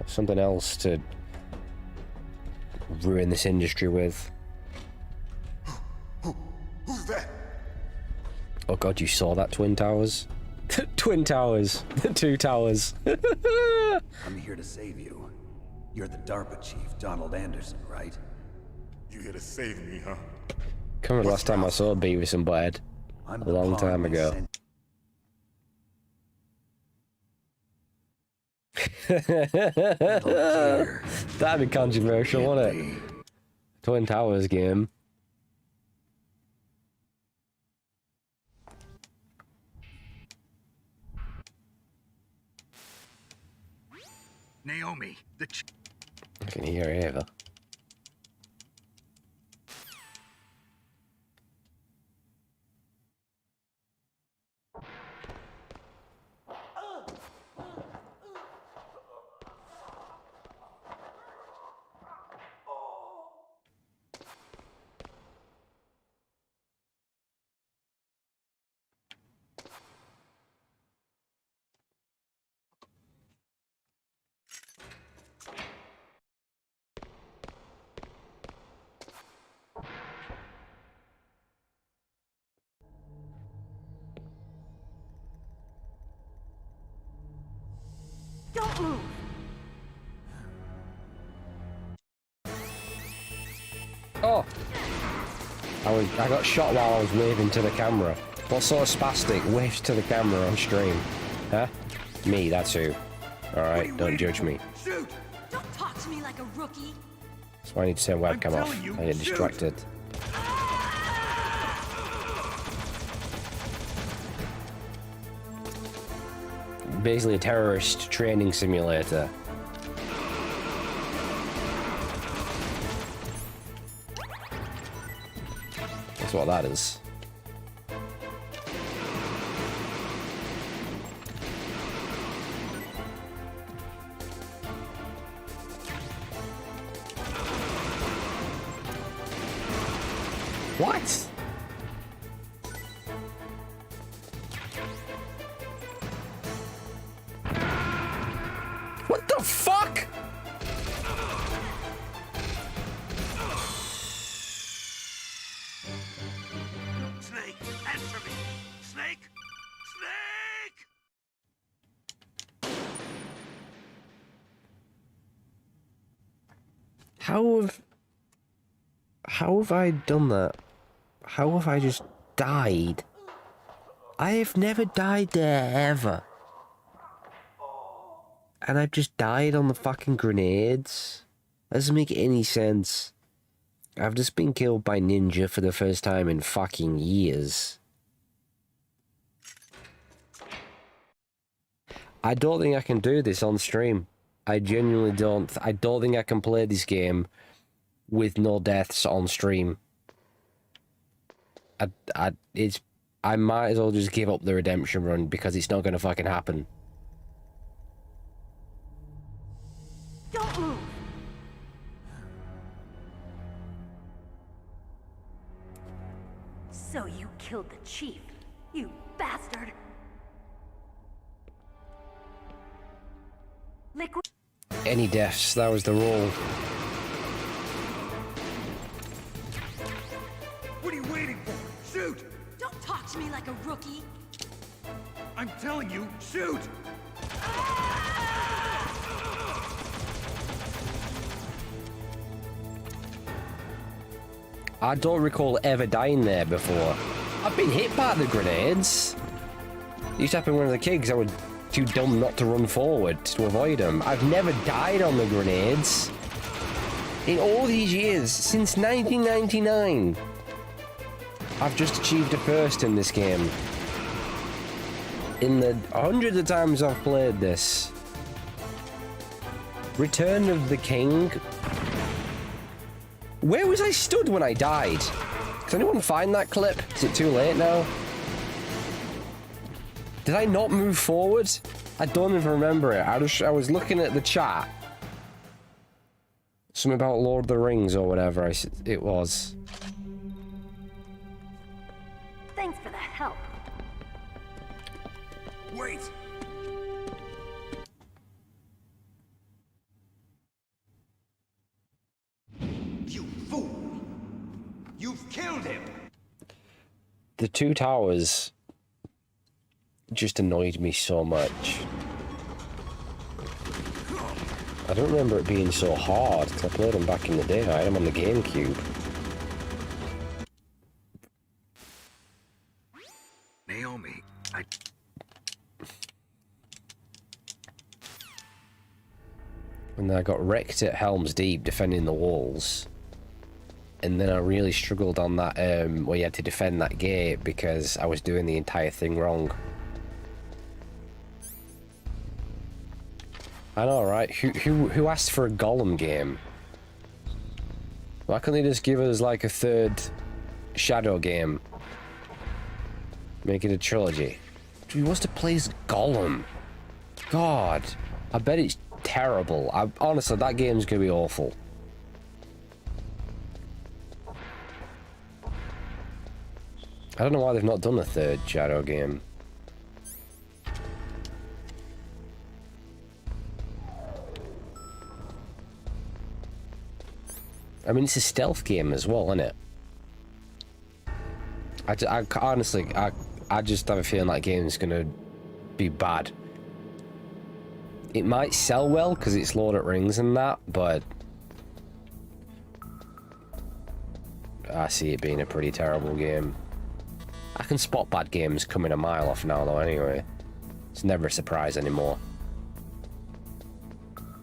Something else to ruin this industry with. Who's that? Oh god, you saw that Twin Towers? Twin Towers. The two towers. I'm here to save you. You're the DARPA chief, Donald Anderson, right? You here to save me, huh? Can't remember the last time I saw Beavis and Butthead. A long time ago. That'd be controversial, wouldn't it? Twin Towers game. Naomi, I can hear Ava. Don't move! Oh! I got shot while I was waving to the camera. What sort of spastic waves to the camera on stream? Huh? Me, that's who. Alright, don't judge me. Shoot! Don't talk to me like a rookie. That's why I need to turn webcam off. I get distracted. Basically a terrorist training simulator. That's what that is. What? What the fuck? Snake, answer me! Snake! Snake! How have I done that? How have I just died? I have never died there ever. And I've just died on the fucking grenades. That doesn't make any sense. I've just been killed by Ninja for the first time in fucking years. I don't think I can do this on stream. I genuinely don't. I don't think I can play this game with no deaths on stream. I might as well just give up the redemption run because it's not gonna fucking happen. Don't move! So you killed the chief, you bastard! Liquid. Any deaths, that was the rule. What are you waiting for? Shoot! Don't talk to me like a rookie. I'm telling you, shoot! I don't recall ever dying there before. I've been hit by the grenades. It used to happen when I was a kid because I was too dumb not to run forward to avoid them. I've never died on the grenades. In all these years, since 1999, I've just achieved a first in this game. In the hundreds of times I've played this. Return of the King. Where was I stood when I died? Can anyone find that clip? Is it too late now? Did I not move forward? I don't even remember it. I was looking at the chat. Something about Lord of the Rings or whatever it was. Thanks for the help. Wait! You fool! You've killed him! The Two Towers just annoyed me so much. I don't remember it being so hard because I played them back in the day. I had them on the GameCube. Naomi, then I got wrecked at Helm's Deep defending the walls. And then I really struggled on that where you had to defend that gate because I was doing the entire thing wrong. I know, right? Who asked for a Gollum game? Why couldn't they just give us like a third Shadow game? Make it a trilogy. Who wants to play as Gollum? God, I bet it's terrible. Honestly, that game's gonna be awful. I don't know why they've not done a third Shadow game. I mean, it's a stealth game as well, isn't it? I honestly, I just have a feeling that game's gonna be bad. It might sell well because it's Lord of the Rings and that, but I see it being a pretty terrible game. I can spot bad games coming a mile off now, though, anyway. It's never a surprise anymore.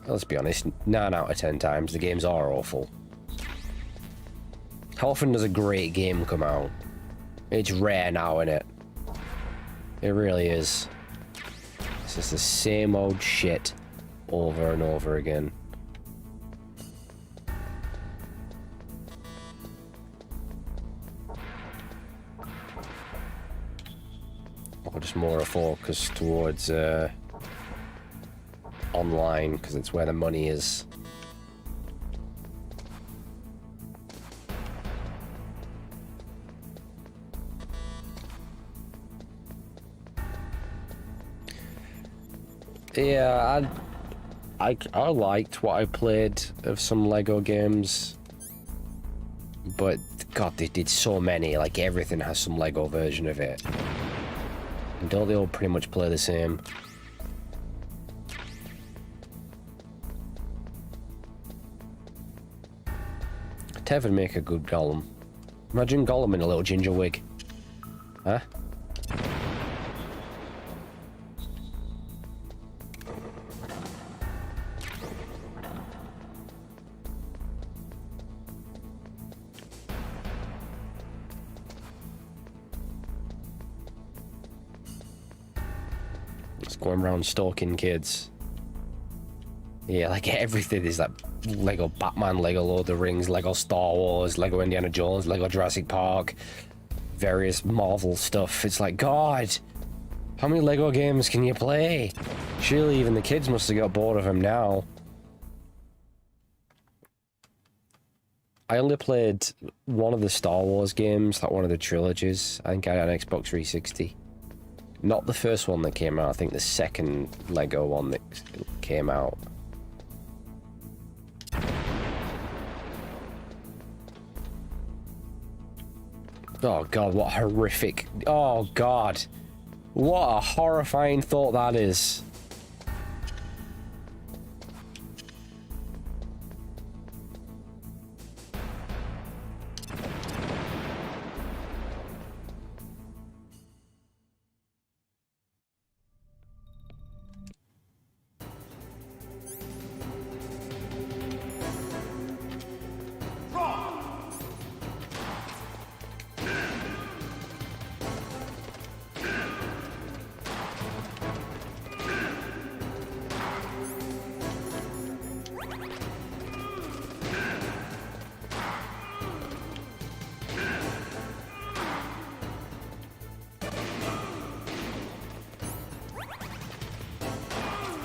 Let's be honest, 9 out of 10 times the games are awful. How often does a great game come out? It's rare now, isn't it? It really is. It's just the same old shit over and over again. Or just more a focus towards online, because it's where the money is. Yeah, I liked what I played of some Lego games, but God, they did so many. Like, everything has some Lego version of it, and don't they all pretty much play the same? Tev would make a good Gollum. Imagine Gollum in a little ginger wig, huh? Going around stalking kids. Yeah, like everything is like Lego Batman, Lego Lord of the Rings, Lego Star Wars, Lego Indiana Jones, Lego Jurassic Park, various Marvel stuff. It's like, God, how many Lego games can you play? Surely even the kids must have got bored of them now. I only played one of the Star Wars games, like one of the trilogies. I think I had an Xbox 360. Not the first one that came out, I think the second Lego one that came out. Oh God, what horrific... Oh God. What a horrifying thought that is.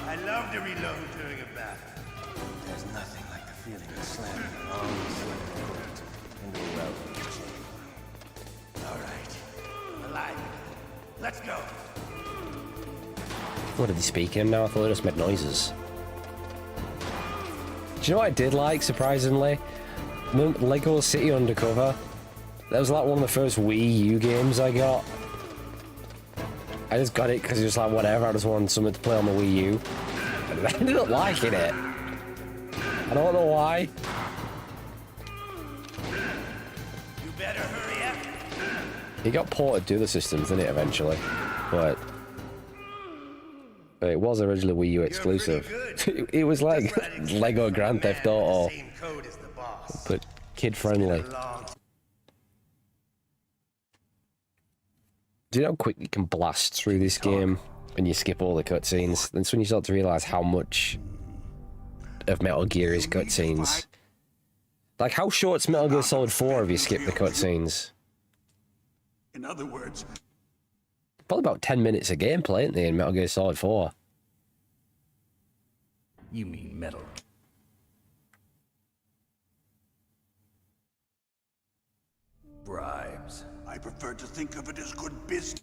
I love to reload during a battle. There's nothing like the feeling of slamming a long sliver of bullet into a welding machine. All right. Alive. Let's go. What are they speaking now? I thought they just made noises. Do you know what I did like, surprisingly? Lego City Undercover. That was like one of the first Wii U games I got. I just got it because it was like, whatever, I just wanted something to play on the Wii U. And I ended up liking it. I don't know why. You better hurry up. It got ported to the systems, didn't it, eventually? But It was originally Wii U exclusive. It was like Lego Grand Theft Auto, but kid-friendly. Do you know how quick you can blast through this game and you skip all the cutscenes? That's when you start to realise how much of Metal Gear is cutscenes. Like, how short's Metal Gear Solid 4 if you skip the cutscenes? In other words, Probably about 10 minutes of gameplay, isn't there, in Metal Gear Solid 4? You mean metal. Bribes. I prefer to think of it as good business.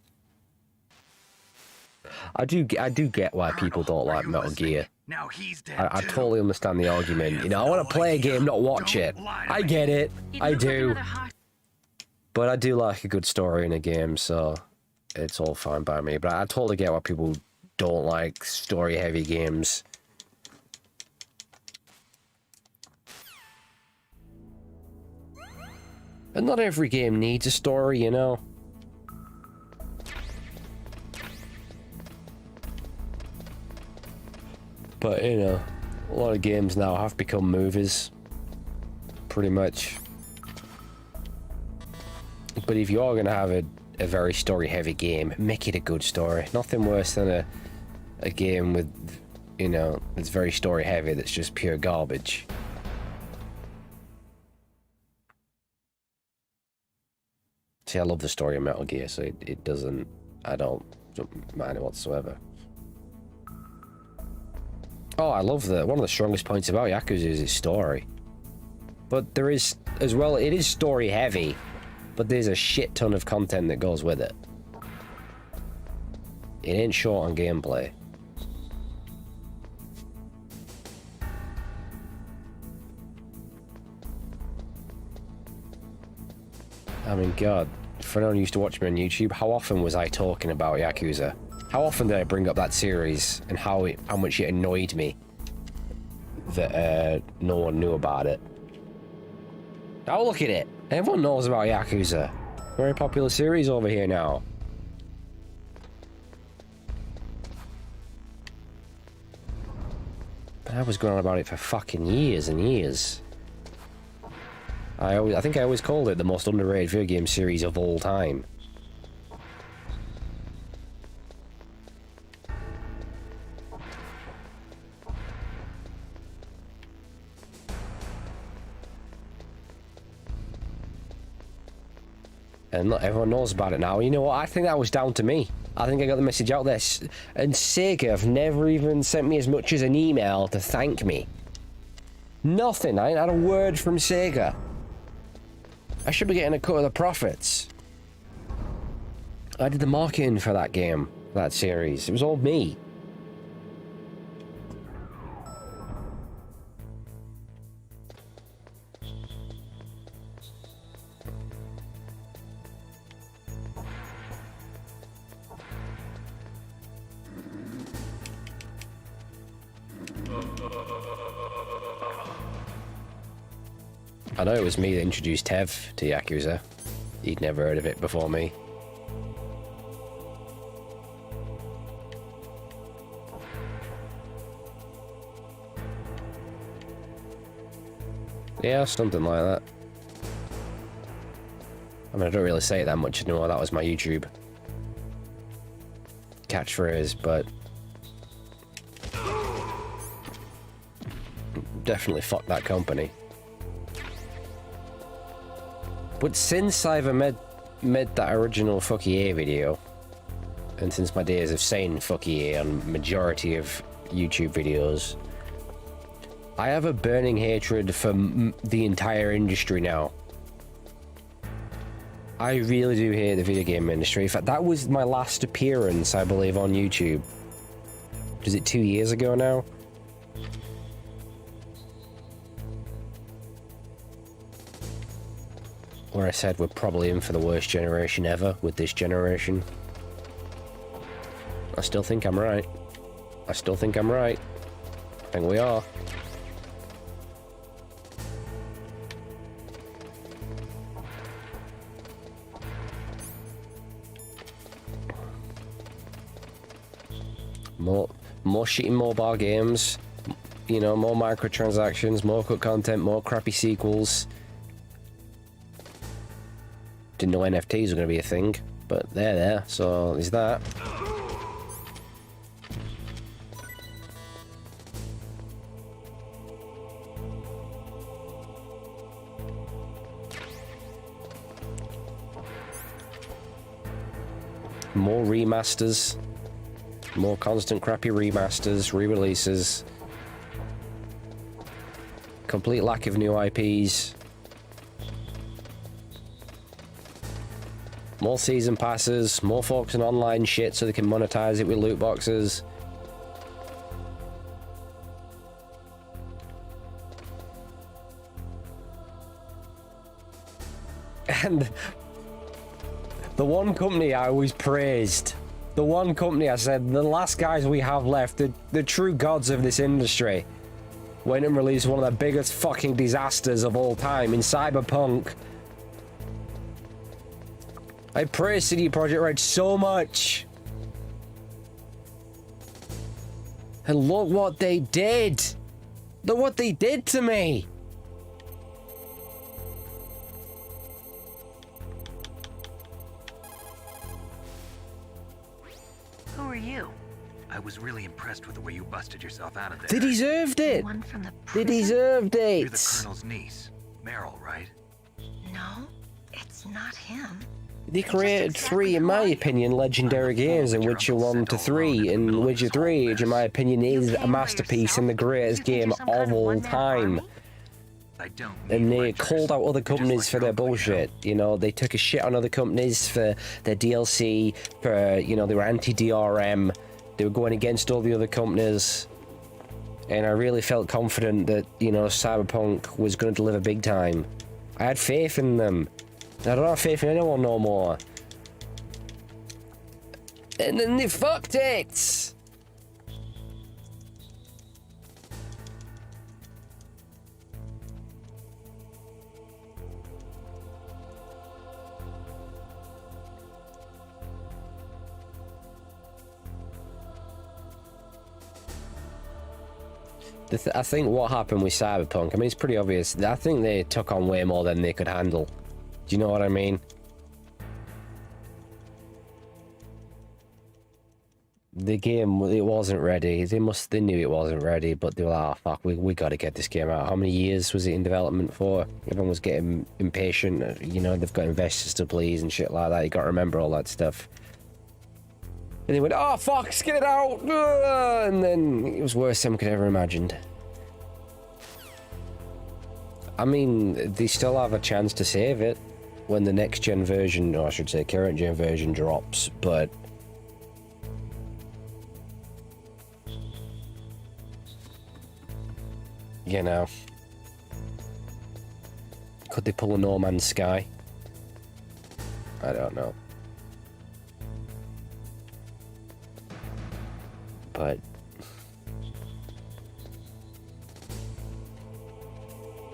I do get why people don't like Metal Gear. Now he's dead. I totally understand the argument. You know, I want to play a game, not watch it. I get it. I do. But I do like a good story in a game, so it's all fine by me. But I totally get why people don't like story-heavy games. And not every game needs a story, you know? But, you know, a lot of games now have become movies. Pretty much. But if you are going to have a very story-heavy game, make it a good story. Nothing worse than a game with, you know, that's very story-heavy that's just pure garbage. See, I love the story of Metal Gear, so it doesn't... I don't mind it whatsoever. Oh, I love one of the strongest points about Yakuza is its story. But there is, as well, it is story-heavy, but there's a shit ton of content that goes with it. It ain't short on gameplay. I mean, God, for anyone who used to watch me on YouTube, how often was I talking about Yakuza? How often did I bring up that series and how much it annoyed me that no one knew about it? Oh, look at it. Everyone knows about Yakuza. Very popular series over here now. But I was going on about it for fucking years and years. I think I always called it the most underrated video game series of all time. And look, everyone knows about it now. You know what? I think that was down to me. I think I got the message out there. And Sega have never even sent me as much as an email to thank me. Nothing. I ain't had a word from Sega. I should be getting a cut of the profits. I did the marketing for that game, that series. It was all me. I know it was me that introduced Tev to Yakuza. He'd never heard of it before me. Yeah, something like that. I mean, I don't really say it that much anymore. That was my YouTube catchphrase, but definitely fuck that company. But since I've made that original fuck EA video, and since my days of saying fuck EA on majority of YouTube videos, I have a burning hatred for the entire industry now. I really do hate the video game industry. In fact, that was my last appearance, I believe, on YouTube. Was it 2 years ago now? Where I said we're probably in for the worst generation ever with this generation. I still think I'm right. I still think I'm right. I think we are. more shitty mobile games, you know, more microtransactions, more cut content, more crappy sequels. Didn't know NFTs were going to be a thing, but they're there, so there's that. More remasters, more constant crappy remasters, re-releases, complete lack of new IPs, more season passes, more focus on online shit so they can monetize it with loot boxes. And the one company I always praised, the one company I said, the last guys we have left, the true gods of this industry, went and released one of the biggest fucking disasters of all time in Cyberpunk. I praised CD Projekt Red so much. And look what they did. Look what they did to me. Who are you? I was really impressed with the way you busted yourself out of there. They deserved it. One from the They prison? deserved it. You're the Colonel's niece, Meryl, right? No, it's not him. They created three, in my opinion, legendary games in Witcher 1 to 3, and Witcher 3, which in my opinion is a masterpiece and the greatest game of all time. And they called out other companies for their bullshit. You know, they took a shit on other companies for their DLC, for, you know, they were anti-DRM, they were going against all the other companies. And I really felt confident that, you know, Cyberpunk was going to deliver big time. I had faith in them. I don't have faith in anyone no more. And then they fucked it! I think what happened with Cyberpunk, I mean, it's pretty obvious. I think they took on way more than they could handle. Do you know what I mean? The game, it wasn't ready. They knew it wasn't ready, but they were like, oh fuck, we gotta get this game out. How many years was it in development for? Everyone was getting impatient. You know, they've got investors to please and shit like that. You gotta remember all that stuff. And they went, oh fuck, let's get it out! And then it was worse than we could ever imagined. I mean, they still have a chance to save it when the next gen version, or I should say current gen version, drops, but you know, could they pull a No Man's Sky? I don't know. But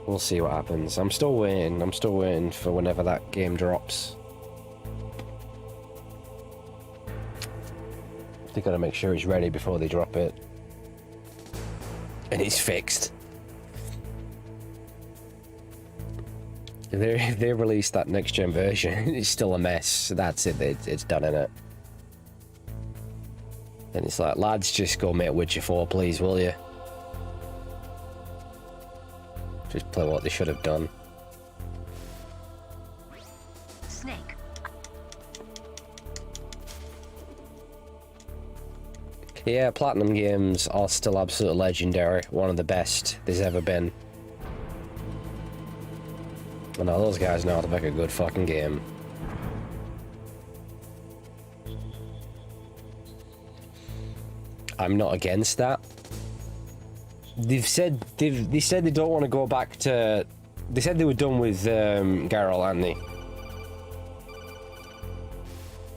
we'll see what happens. I'm still waiting for whenever that game drops. They gotta make sure it's ready before they drop it. And it's fixed. If they release that next gen version, it's still a mess. That's it, it's done, innit? And it's like, lads, just go make Witcher 4, please, will you? Just play what they should have done. Snake. Yeah, Platinum Games are still absolutely legendary. One of the best there's ever been. I know those guys know how to make a good fucking game. I'm not against that. They said they don't want to go back to. They said they were done with Geralt, hadn't they?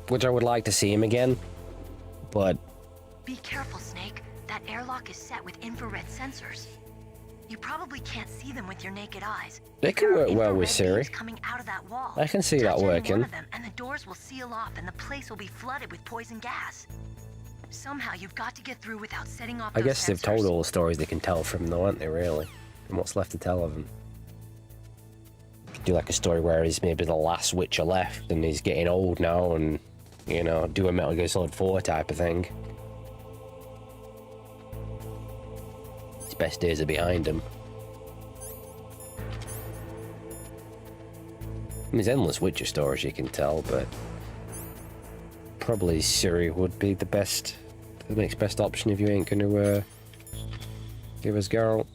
Which I would like to see him again, but Be careful, Snake. That airlock is set with infrared sensors. You probably can't see them with your naked eyes. they can work well with Infrared Siri. beams coming out of that wall. I can see that Touch any working. one of them, and the doors will seal off, and the place will be flooded with poison gas. Somehow you've got to get through without setting off I those guess they've told sensors. all the stories they can tell from though, aren't they, really? And what's left to tell of them? Could do like a story where he's maybe the last Witcher left and he's getting old now and, you know, do a Metal Gear Solid 4 type of thing. His best days are behind him. There's endless Witcher stories you can tell, but probably Ciri would be the next best option if you ain't going to give us Geralt.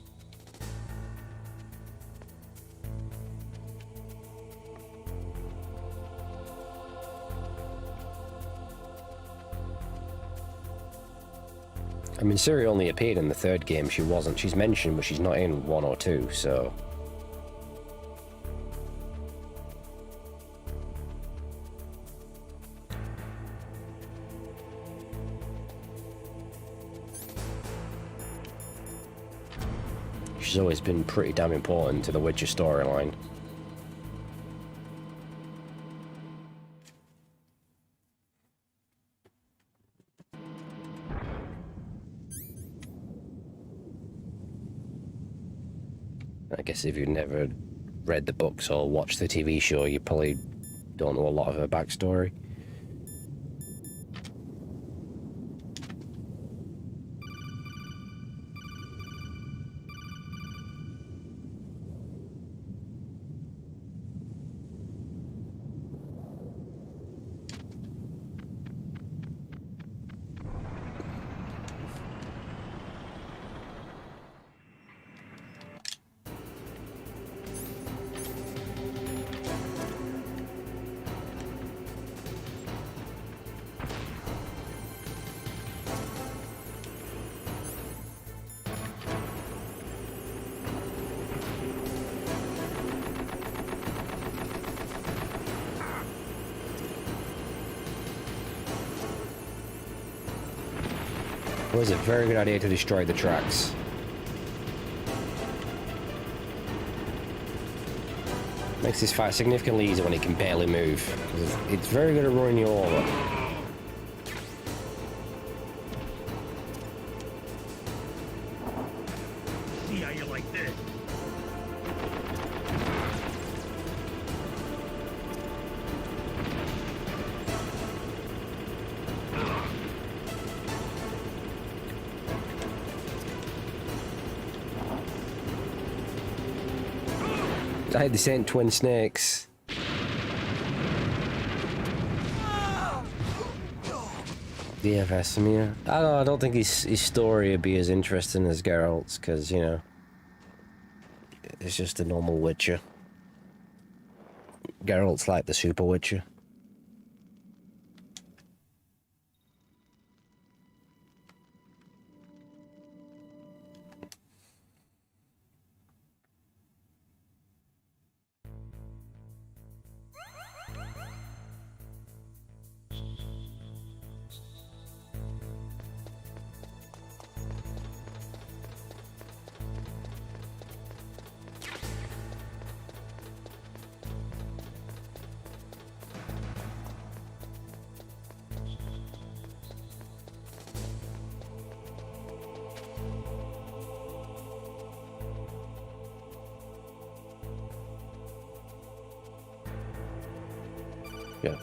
I mean, Ciri only appeared in the third game. She's mentioned, but she's not in 1 or 2, so... She's always been pretty damn important to the Witcher storyline. I guess if you've never read the books or watched the TV show, you probably don't know a lot of her backstory. It was a very good idea to destroy the tracks. Makes this fight significantly easier when he can barely move. It's very good at running you over. See how you like this? I had the same twin snakes. Yeah, Vesemir. I don't think his story would be as interesting as Geralt's, because, you know, it's just a normal Witcher. Geralt's like the Super Witcher. Yeah.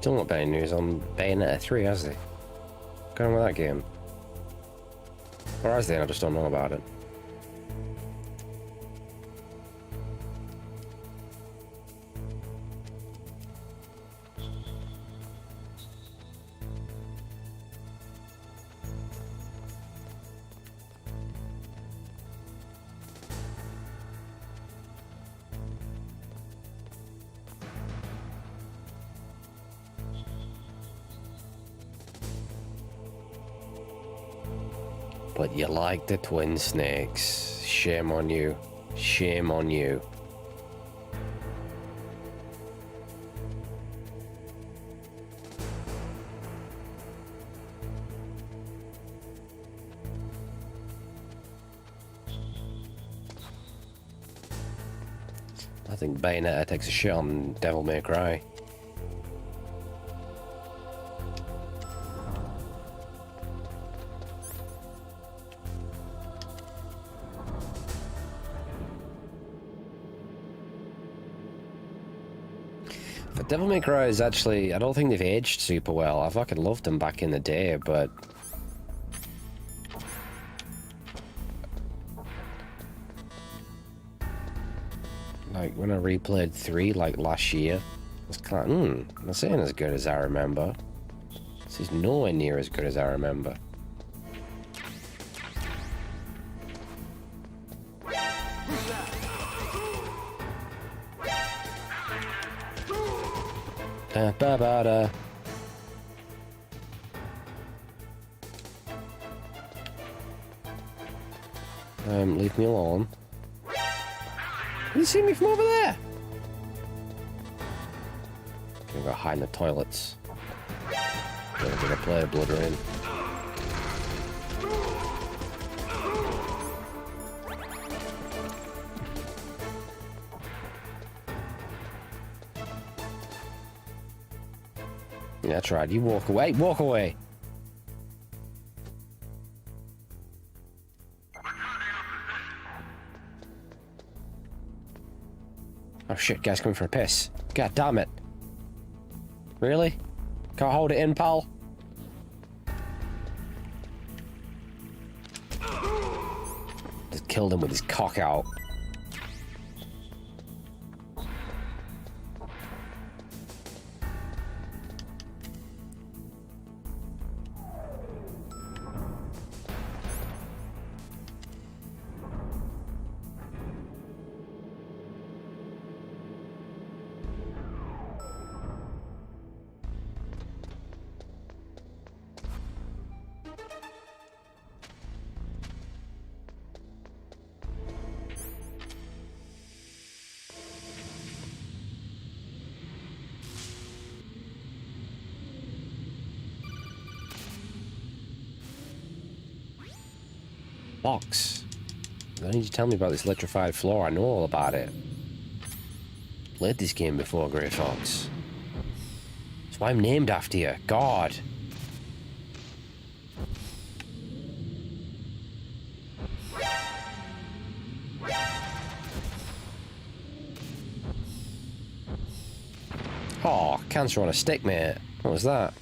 Still not any news on Bayonetta 3, has he? What's going on with that game? Or has they? I just don't know about it. But you like the twin snakes. Shame on you. Shame on you. I think Bayonetta takes a shit on Devil May Cry. But Devil May Cry is actually, I don't think they've aged super well. I fucking loved them back in the day, but like when I replayed 3 like last year, I was kind of, not saying as good as I remember. This is nowhere near as good as I remember. Ba-ba-da. Leave me alone. You see me from over there? Gonna go hide in the toilets. Gonna play a blood rain. Yeah, that's right. You walk away. Walk away. Oh shit, guy's coming for a piss. God damn it. Really? Can't hold it in, pal? Just killed him with his cock out. Box. I need you to tell me about this electrified floor. I know all about it. Played this game before, Grey Fox. That's why I'm named after you. God. Oh, cancer on a stick, mate. What was that?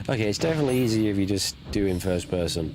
Okay, it's definitely easier if you just do in first person.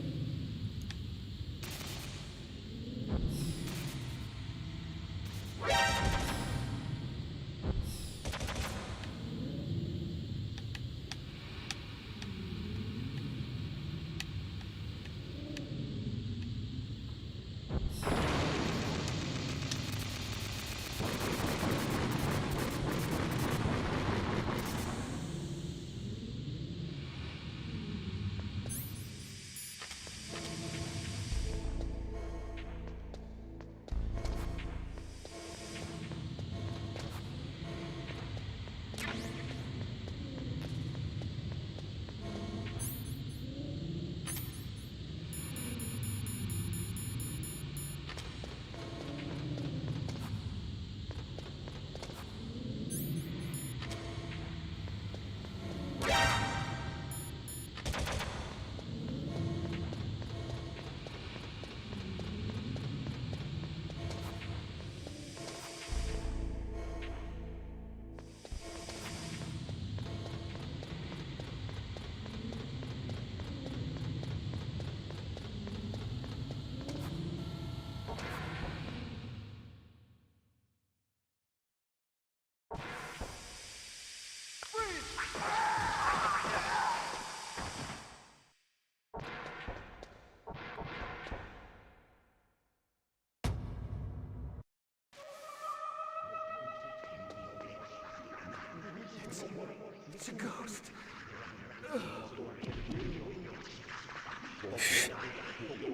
It's a ghost.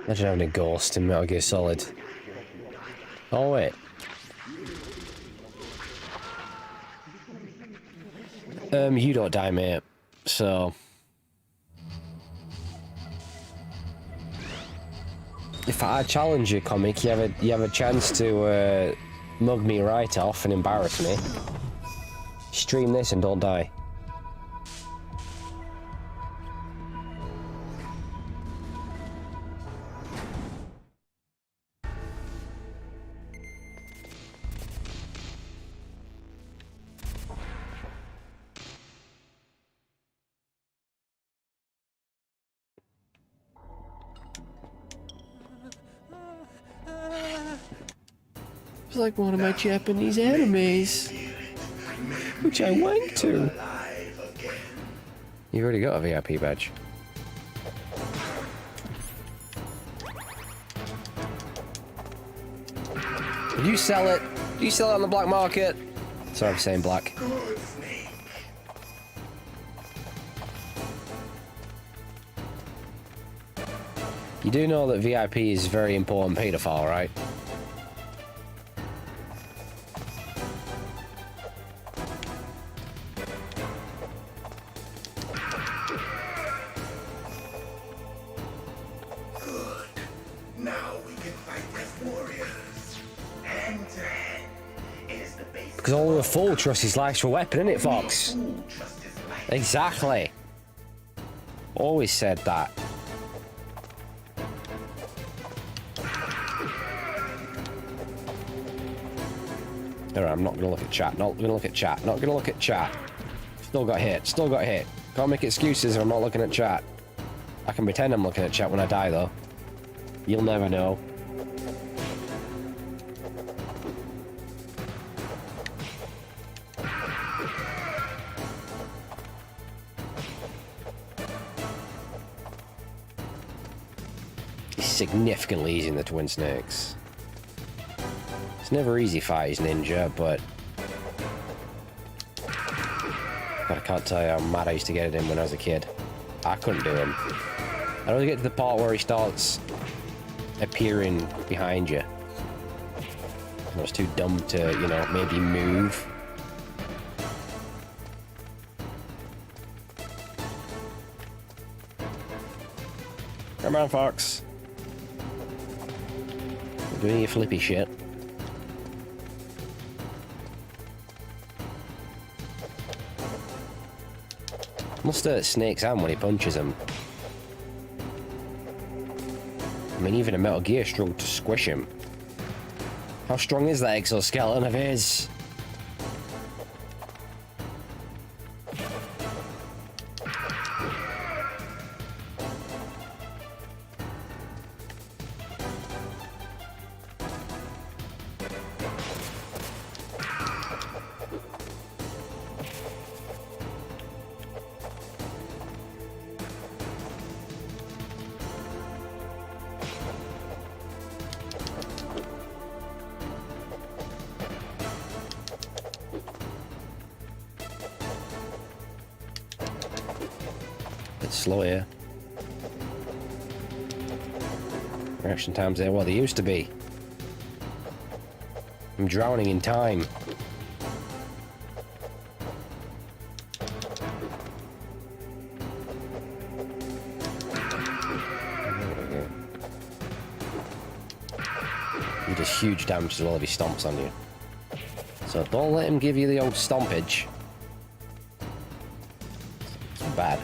Imagine having a ghost in Metal Gear Solid. Oh wait. You don't die, mate. So if I challenge you, comic, you have a chance to mug me right off and embarrass me. Stream this and don't die. It's like one of my Japanese animes, which I went to. You've already got a VIP badge. Did you sell it? Did you sell it on the black market? Sorry, I'm saying black. You do know that VIP is a very important paedophile, right? Because only a fool trusts his life to a weapon, innit, Fox? Exactly. Always said that. Alright, I'm not gonna look at chat. Not gonna look at chat. Not gonna look at chat. Still got hit. Still got hit. Can't make excuses if I'm not looking at chat. I can pretend I'm looking at chat when I die, though. You'll never know. Significantly easy in the Twin Snakes. It's never easy fighting Ninja, but I can't tell you how mad I used to get at him when I was a kid. I couldn't do him. I don't get to the part where he starts appearing behind you. I was too dumb to, you know, maybe move. Come on, Fox. Doing your flippy shit. Must hurt Snake's hand when he punches him. I mean, even a Metal Gear struggled to squish him. How strong is that exoskeleton of his? Slow here. Reaction times there, well, they used to be. I'm drowning in time. He does huge damage to all if he stomps on you. So don't let him give you the old stompage. It's bad.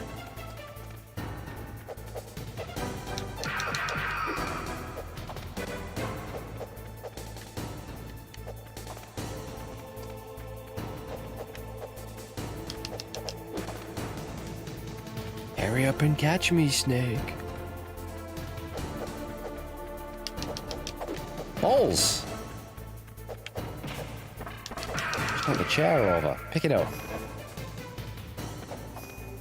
Hurry up and catch me, Snake. Balls! Just knock the chair over. Pick it up.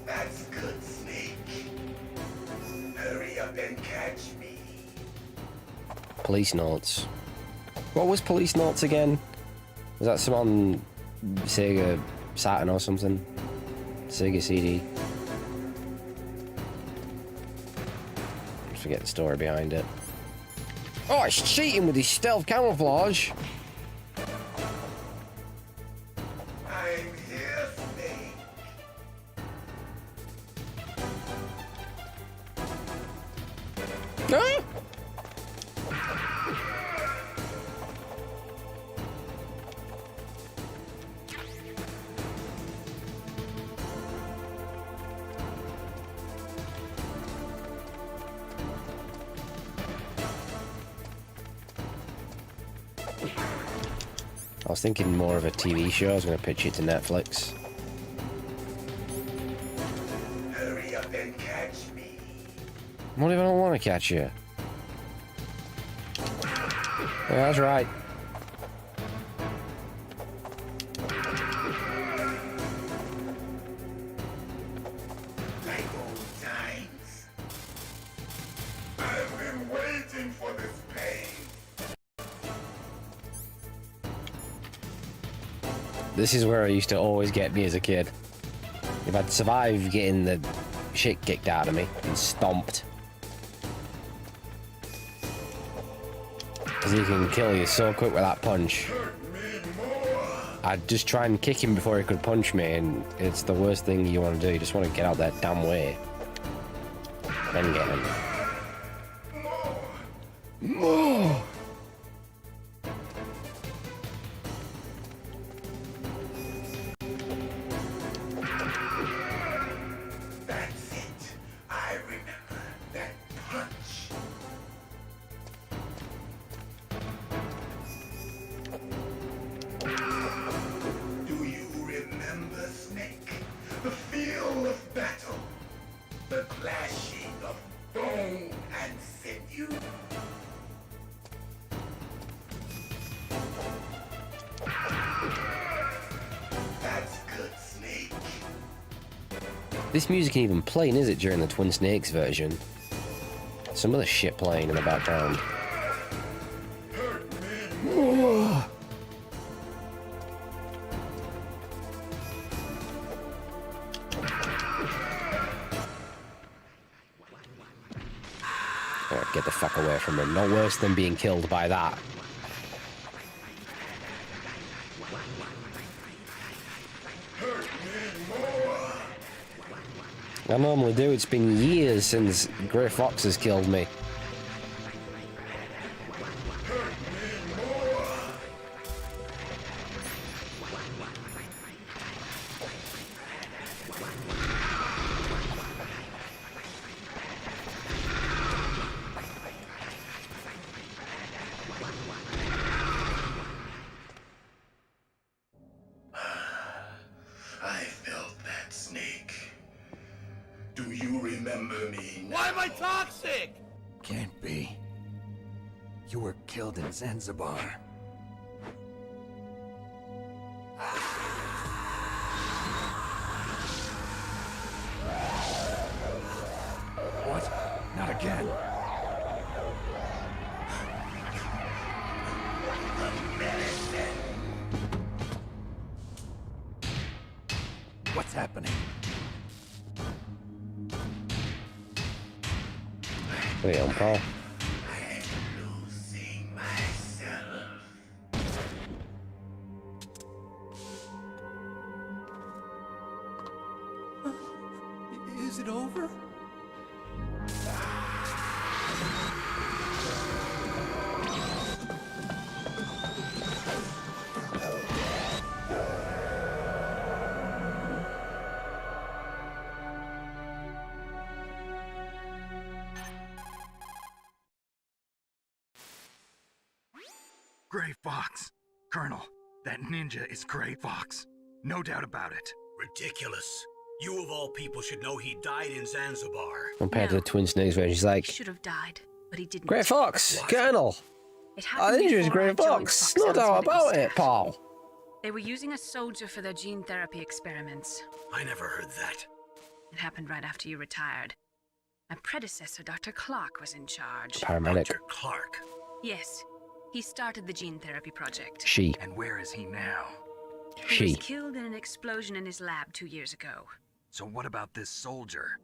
That's good, Snake. Hurry up and catch me. Police notes. What was police notes again? Was that some on Sega Saturn or something? Sega CD. Forget the story behind it. Oh, it's cheating with his stealth camouflage. I'm here, Snake. Huh? I was thinking more of a TV show. I was going to pitch it to Netflix. Hurry up and catch me. What if I don't want to catch you? Yeah, that's right. Like old times. I've been waiting for this pain. This is where I used to always get me as a kid. If I'd survived getting the shit kicked out of me and stomped. Because he can kill you so quick with that punch. I'd just try and kick him before he could punch me, and it's the worst thing you want to do. You just want to get out that damn way. Then get him. More! That's it. I remember that punch. Do you remember, Snake? The feel of battle. The clashing of bone and sinew. That's good, Snake. This music ain't even playing, is it, during the Twin Snakes version? Some other shit playing in the background. Oh, get the fuck away from him. No worse than being killed by that. I normally do. It's been years since Grey Fox has killed me. I felt that, Snake. Do you remember me now? Why am I toxic? Can't be. You were killed in Zanzibar. What? Not again. What's happening? Wait on, Paul. Losing myself. Is it over? Gray Fox. Colonel, that ninja is Gray Fox. No doubt about it. Ridiculous. You of all people should know he died in Zanzibar. Compared to the Twin Snakes version, she's like, He should have died, but he didn't. Grey Fox, Colonel. It I happened think it was before I Grey joined Fox. No Fox doubt Medical about it, Staff. Paul. They were using a soldier for their gene therapy experiments. I never heard that. It happened right after you retired. My predecessor, Dr. Clark, was in charge. Paramedic. Dr. Clark. Yes, he started the gene therapy project. She. And where is he now? He She. was killed in an explosion in his lab 2 years ago. So what about this soldier?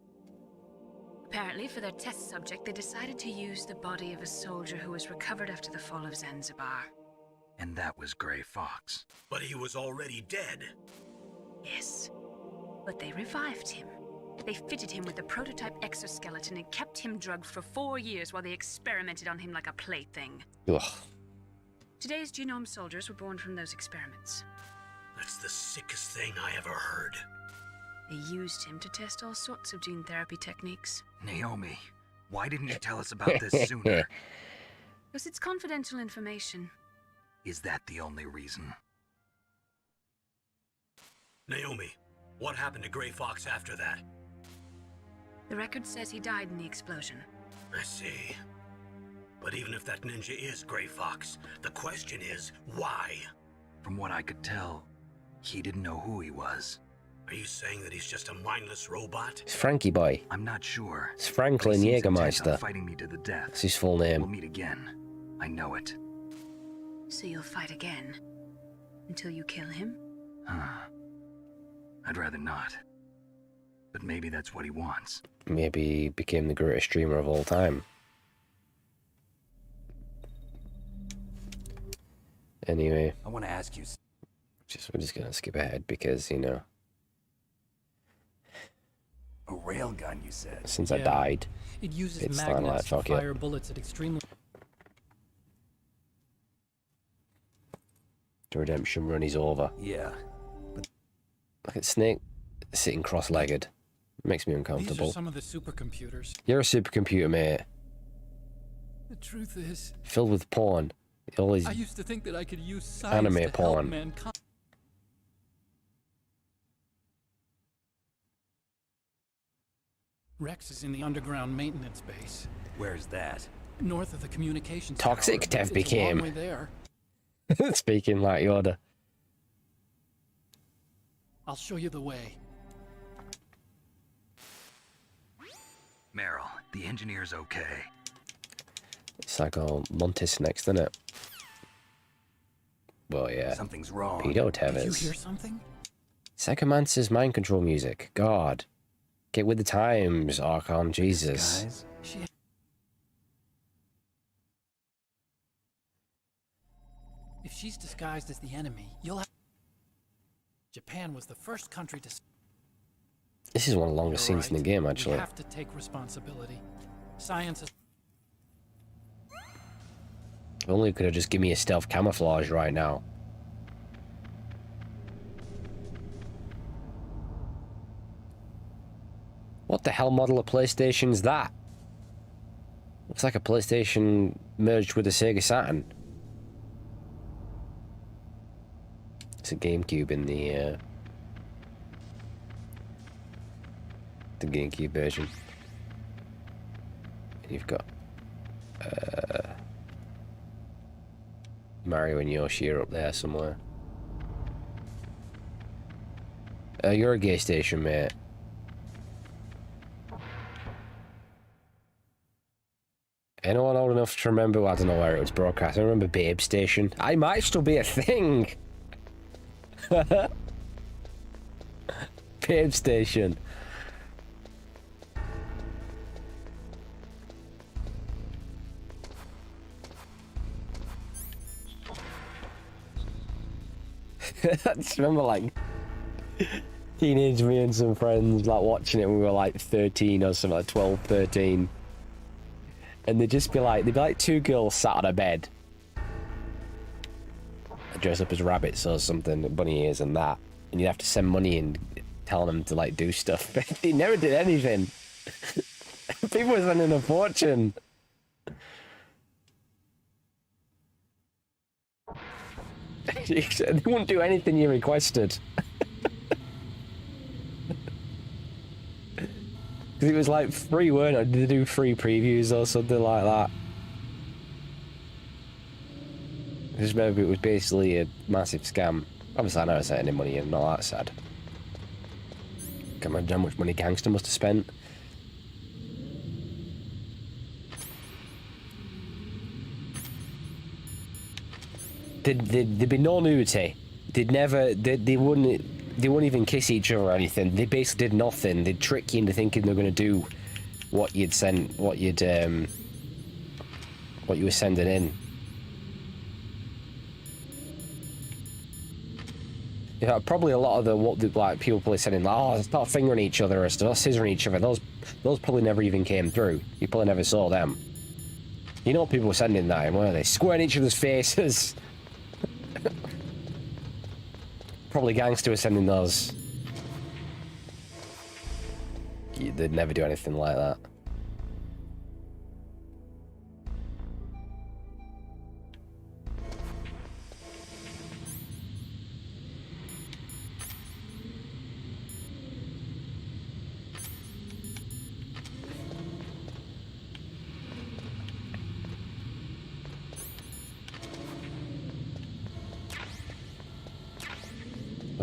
Apparently, for their test subject, they decided to use the body of a soldier who was recovered after the fall of Zanzibar. And that was Gray Fox. But he was already dead. Yes. But they revived him. They fitted him with a prototype exoskeleton and kept him drugged for 4 years while they experimented on him like a plaything. Ugh. Today's genome soldiers were born from those experiments. That's the sickest thing I ever heard. They used him to test all sorts of gene therapy techniques. Naomi, why didn't you tell us about this sooner? Because it's confidential information. Is that the only reason? Naomi, what happened to Gray Fox after that? The record says he died in the explosion. I see. But even if that ninja is Gray Fox, the question is, why? From what I could tell, he didn't know who he was. Are you saying that he's just a mindless robot? It's Frankie Boy. I'm not sure. It's Franklin He seems intent on Jägermeister. fighting me to the death. That's his full name. We'll meet again. I know it. So you'll fight again? Until you kill him? I'd rather not. But maybe that's what he wants. Maybe he became the greatest streamer of all time. Anyway, I want to ask you. we're just gonna skip ahead because, you know, A railgun, you said. since I died, It uses it's not like magnets to fuck it. fire bullets at extremely. The redemption run is over. Yeah. Look at Snake sitting cross-legged. Makes me These are uncomfortable. some of the supercomputers. You're a supercomputer, mate. The truth is, Filled with porn. All these I used to think that I could use science anime to help porn. mankind. Rex is in the underground maintenance base, Where's that? north of the communications Toxic tower. Tev It's a became. long way there. Speaking like Yoda. I'll show you the way. Meryl, the engineer's okay. It's like all Montis next, isn't it? Well, yeah. Something's wrong. Pedo Did you Tevez. hear something? Psychomancer's mind control music. God. Get with the times, Archon. Jesus. Guys? If she's disguised as the enemy, you'll have. Japan was the first country to. This is one of the longest You're scenes in the right. game, We actually. have to take responsibility. Science is. If only it could have just given me a stealth camouflage right now. What the hell model of PlayStation's that? Looks like a PlayStation merged with a Sega Saturn. It's a GameCube in the GameCube version. And you've got Mario and Yoshi are up there somewhere. You're a gay station, mate. Anyone old enough to remember? I don't know where it was broadcast. I remember Babe Station. I might still be a thing. Babe Station. I just remember, like, teenage me and some friends, like, watching it when we were, like, 13 or something, like 12, 13. And they'd just be like, two girls sat on a bed. Dress up as rabbits or something, bunny ears and that. And you'd have to send money and tell them to, like, do stuff. But they never did anything. People were spending a fortune. They wouldn't do anything you requested. Because it was like free, weren't it? Did they do free previews or something like that? I just remember it was basically a massive scam. Obviously I never sent any money in, not that sad. Can't imagine how much money Gangster must have spent. There'd be no nudity. They wouldn't, They won't even kiss each other or anything. They basically did nothing. They'd trick you into thinking they're going to do what you'd send, what you were sending in. Yeah, probably a lot of like people probably sending like, oh, start fingering each other or start scissoring each other. Those probably never even came through. You probably never saw them. You know what people were sending that in, weren't they? Squaring each other's faces. Probably gangster was sending those. They'd never do anything like that.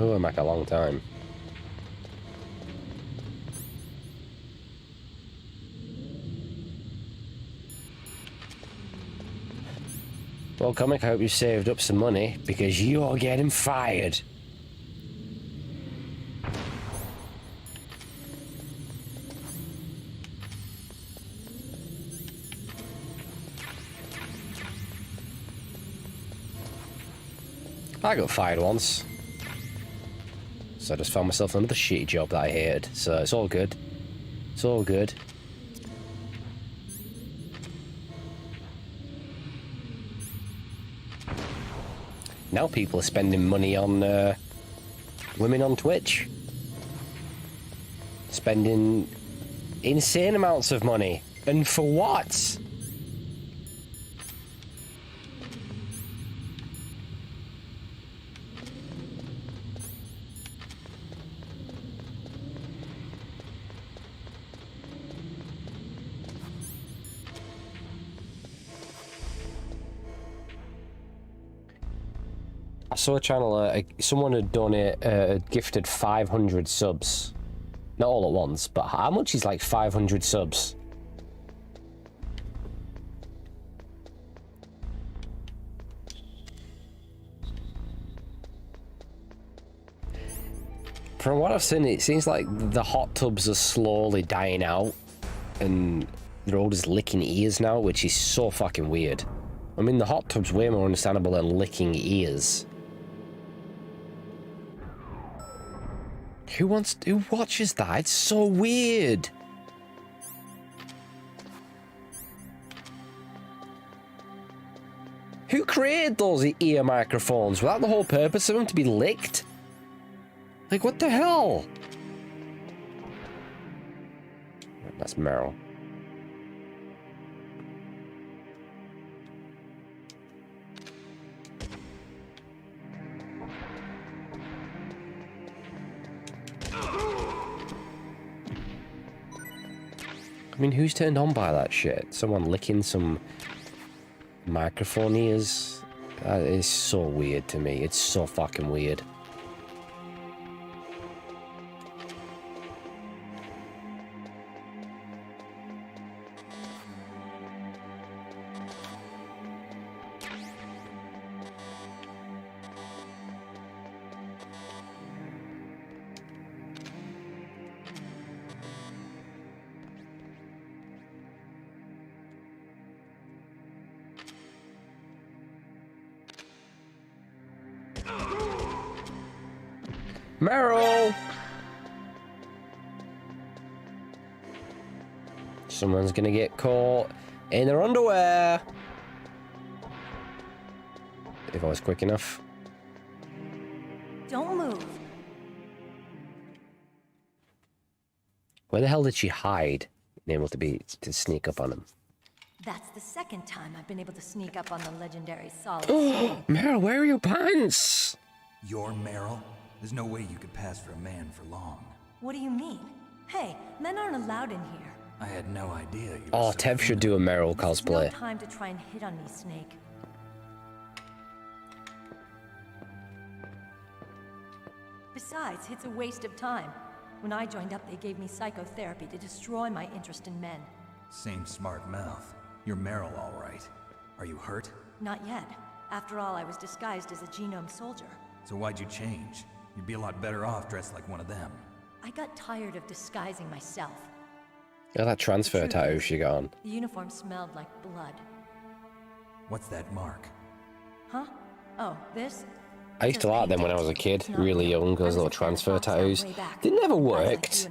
Oh, I'm back a long time. Well, Comic, I hope you saved up some money, because you're getting fired. I got fired once. So I just found myself another shitty job that I hated. So it's all good. It's all good. Now people are spending money on women on Twitch. Spending insane amounts of money. And for what? I saw a channel, someone had gifted 500 subs. Not all at once, but how much is like 500 subs? From what I've seen, it seems like the hot tubs are slowly dying out, and they're all just licking ears now, which is so fucking weird. I mean, the hot tub's way more understandable than licking ears. Who watches that? It's so weird. Who created those ear microphones? Was that the whole purpose of them, to be licked? Like, what the hell? That's Meryl. I mean, who's turned on by that shit? Someone licking some microphone ears? That is so weird to me. It's so fucking weird. Meryl! Someone's gonna get caught in their underwear. If I was quick enough. Don't move. Where the hell did she hide? Being able to sneak up on him. That's the second time I've been able to sneak up on the legendary Solid Oh, Meryl, where are your pants? You're Meryl? There's no way you could pass for a man for long. What do you mean? Hey, men aren't allowed in here. I had no idea you were Oh, so Tev should do a Meryl cosplay. No time to try and hit on me, Snake. Besides, it's a waste of time. When I joined up, they gave me psychotherapy to destroy my interest in men. Same smart mouth. You're Meryl, all right. Are you hurt? Not yet. After all, I was disguised as a genome soldier. So why'd you change? You'd be a lot better off dressed like one of them. I got tired of disguising myself. Yeah, that transfer tattoo she got on. The uniform smelled like blood. What's that mark? Huh? Oh, this? I used to like them when I was a kid, really young, those little transfer tattoos. They never worked.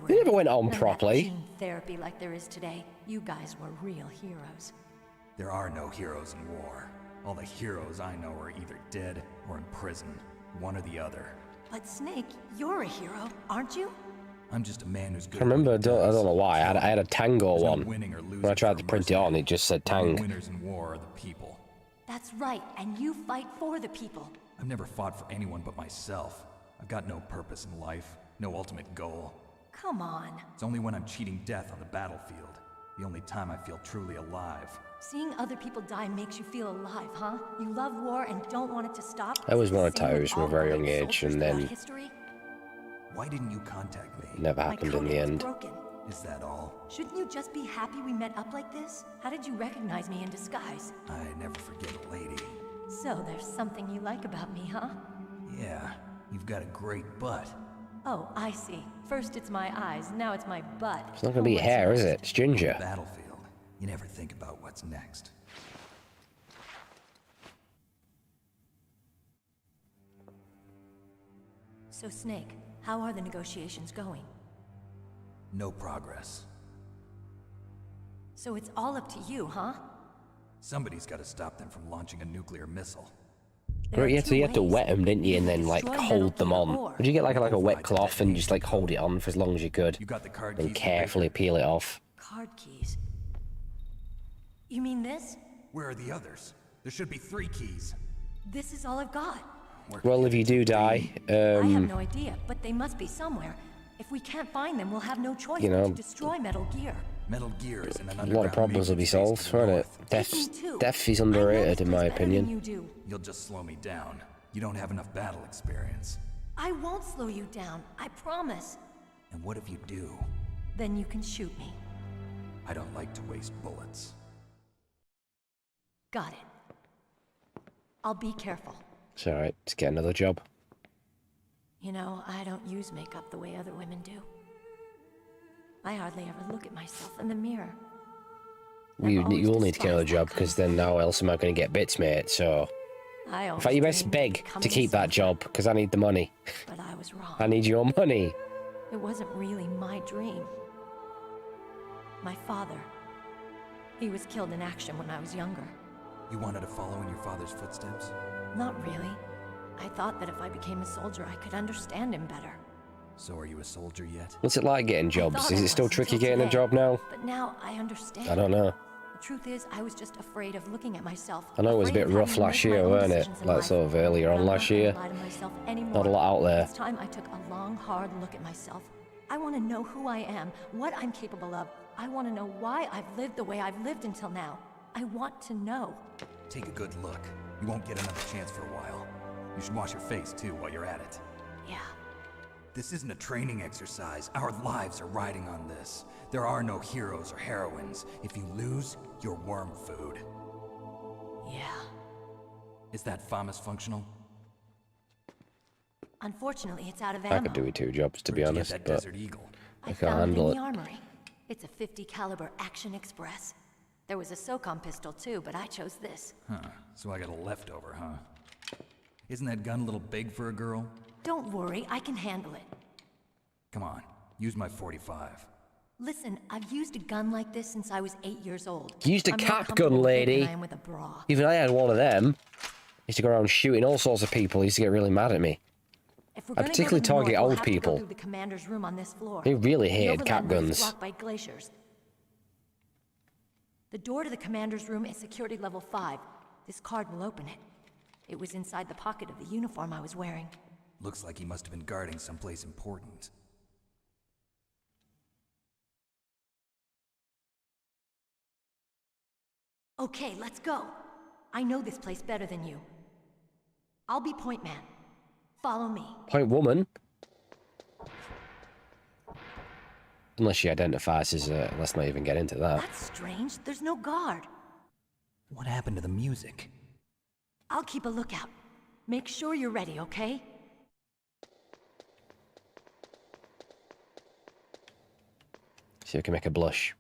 They never went on properly. Therapy like there is today. You guys were real heroes. There are no heroes in war. All the heroes I know are either dead or in prison. One or the other. But Snake, you're a hero, aren't you? I'm just a man who's good. I remember, I don't know why, I had a Tango no one. winning or losing When I tried to for print it on, it just said The Tang. winners in war are the people. That's right, and you fight for the people. I've never fought for anyone but myself. I've got no purpose in life, no ultimate goal. Come on. It's only when I'm cheating death on the battlefield. The only time I feel truly alive. Seeing other people die makes you feel alive, huh? You love war and don't want it to stop? I always wanted tattoos from a very young age, and then Why didn't you contact me? never happened in the end. Broken. Is that all? Shouldn't you just be happy we met up like this? How did you recognize me in disguise? I never forget a lady. So there's something you like about me, huh? Yeah, you've got a great butt. Oh, I see. First it's my eyes, now it's my butt. It's not gonna be hair, is it? It's ginger. Battlefield. You never think about what's next. So Snake, how are the negotiations going? No progress. So it's all up to you, huh? Somebody's got to stop them from launching a nuclear missile. Right, you had to wet them, didn't you, and then like hold them on. Would you get like a wet cloth and just like hold it on for as long as you could, and carefully peel it off? Card keys. You mean this? Where are the others? There should be 3 keys. This is all I've got. Well, if you do die, I have no idea, but they must be somewhere. If we can't find them, we'll have no choice You but know, to destroy Metal Gear. Metal Gear is in an a lot of problems will be solved, won't it? Death is underrated, in my opinion. You'll just slow me down. You don't have enough battle experience. I won't slow you down, I promise. And what if you do? Then you can shoot me. I don't like to waste bullets. Got it. I'll be careful. It's alright, just get another job. You know, I don't use makeup the way other women do. I hardly ever look at myself in the mirror. You will need to get another job, because then how else am I going to get bits, mate? So, in fact, you best beg to keep that job, because I need the money. But I was wrong. I need your money. It wasn't really my dream. My father. He was killed in action when I was younger. You wanted to follow in your father's footsteps? Not really. I thought that if I became a soldier, I could understand him better. So are you a soldier yet? What's it like getting jobs? Is it still tricky getting a job now? But now I understand. I don't know. The truth is, I was just afraid of looking at myself. I know it was a bit rough last year, weren't it? Like sort of earlier on last year. Not a lot out there. This time I took a long, hard look at myself. I want to know who I am, what I'm capable of. I want to know why I've lived the way I've lived until now. I want to know. Take a good look. You won't get another chance for a while. You should wash your face, too, while you're at it. Yeah. This isn't a training exercise. Our lives are riding on this. There are no heroes or heroines. If you lose, you're worm food. Yeah. Is that FAMAS functional? Unfortunately, it's out of ammo. I could do with 2 jobs, to be honest, but I can't found it handle in it. the armory. It's a .50 caliber Action Express. There was a SOCOM pistol too, but I chose this. Huh. So I got a leftover, huh? Isn't that gun a little big for a girl? Don't worry, I can handle it. Come on, use my 45. Listen, I've used a gun like this since I was 8 years old. You used a I'm more cap comfortable gun, with it lady. than I am with a bra. Even I had one of them. I used to go around shooting all sorts of people. He used to get really mad at me. If we're I gonna particularly go to the north, target we'll old have to go people. through the commander's room on this floor. They really The hated cap overland route is guns. blocked by glaciers. The door to the commander's room is security level 5. This card will open it. It was inside the pocket of the uniform I was wearing. Looks like he must have been guarding someplace important. Okay, let's go. I know this place better than you. I'll be point man. Follow me. Point woman? Unless she identifies as let's not even get into that. That's strange. There's no guard. What happened to the music? I'll keep a lookout. Make sure you're ready, okay? See if we can make her blush.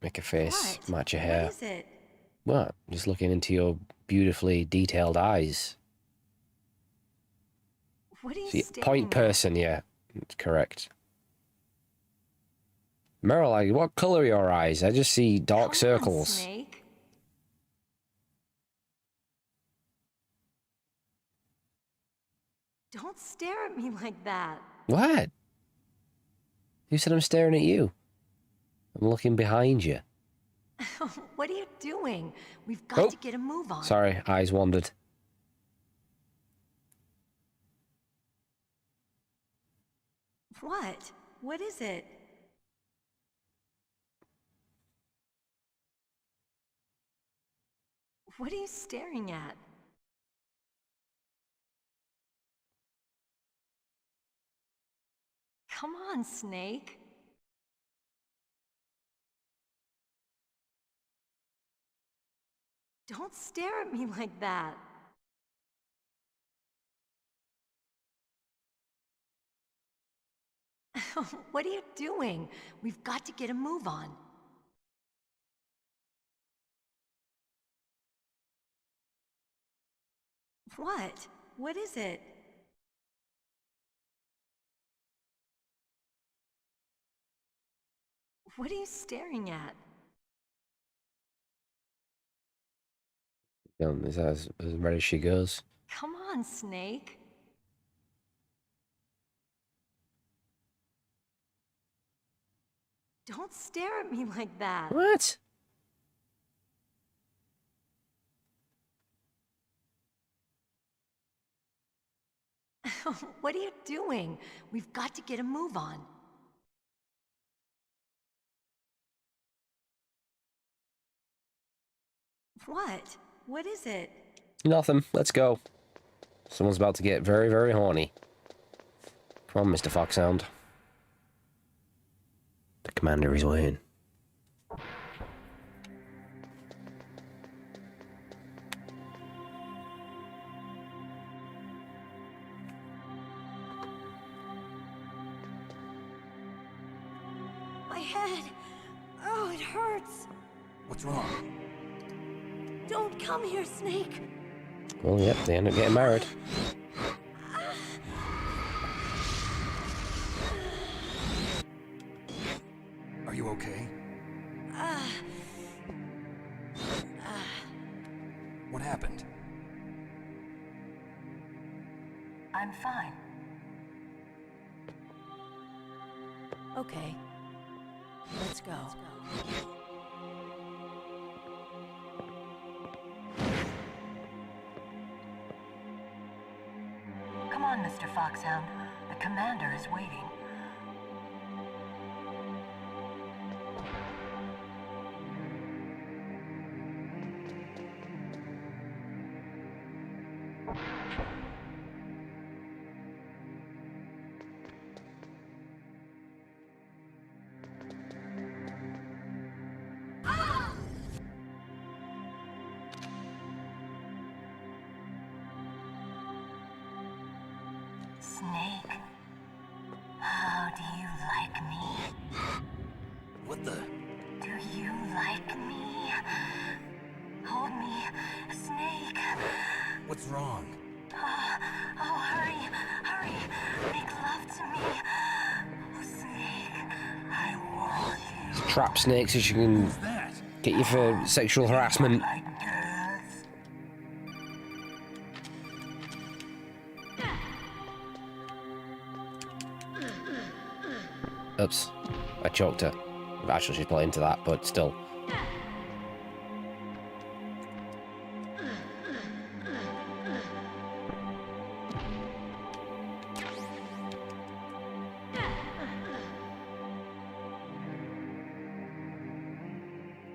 Make her face match her hair. What is it? What? Just looking into your beautifully detailed eyes. What are you See, staring point at? person, yeah. That's correct. Meryl, what colour are your eyes? I just see dark circles. Snake. Don't stare at me like that. What? Who said I'm staring at you? I'm looking behind you. What are you doing? We've got to get a move on. Sorry, eyes wandered. What? What is it? What are you staring at? Come on, Snake. Don't stare at me like that. What are you doing? We've got to get a move on. What? What is it? What are you staring at? Is that as red as she goes? Come on, Snake. Don't stare at me like that. What? What are you doing? We've got to get a move on. What? What is it? Nothing. Let's go. Someone's about to get very, very horny. Come on, Mr. Foxhound. The commander is waiting. My head. Oh, it hurts. What's wrong? Don't come here, Snake. Well, yep, they end up getting married. Are you okay? What happened? I'm fine. Okay. Let's go. Come on, Mr. Foxhound. The commander is waiting. Snake, how do you like me? What the? Do you like me? Hold me, Snake. What's wrong? Oh, hurry, hurry. Make love to me. Oh, Snake, I want you. Trap Snake so she can get you for sexual harassment. Oops, I choked her. Actually, she's playing to that, but still.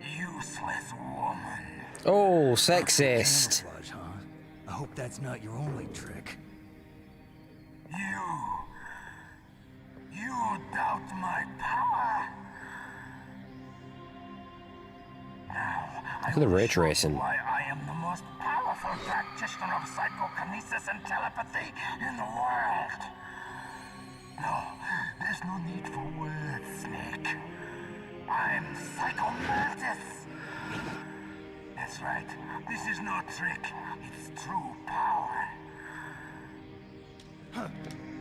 Useless woman. Oh, sexist. Camouflage, huh? I hope that's not your only trick. You doubt my power? Now, Look at the ray tracing. why I am the most powerful practitioner of psychokinesis and telepathy in the world. No, there's no need for words, Snake. I'm Psycho Mantis. That's right. This is no trick. It's true power.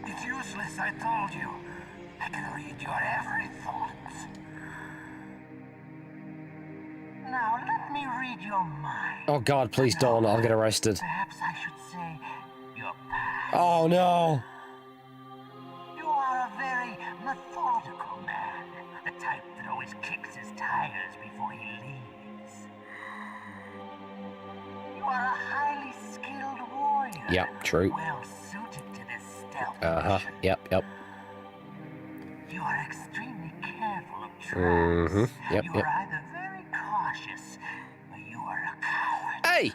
It's useless, I told you. I can read your every thought. Now let me read your mind. Oh God, please don't. I'll get arrested. Perhaps I should say your past. Oh no. You are a very methodical man. The type that always kicks his tires before he leaves. You are a highly skilled warrior. Yep, true. Well suited to this stealth. mission. Yep. You are extremely careful of traps. Yep. You are either very cautious, or you are a coward. Hey!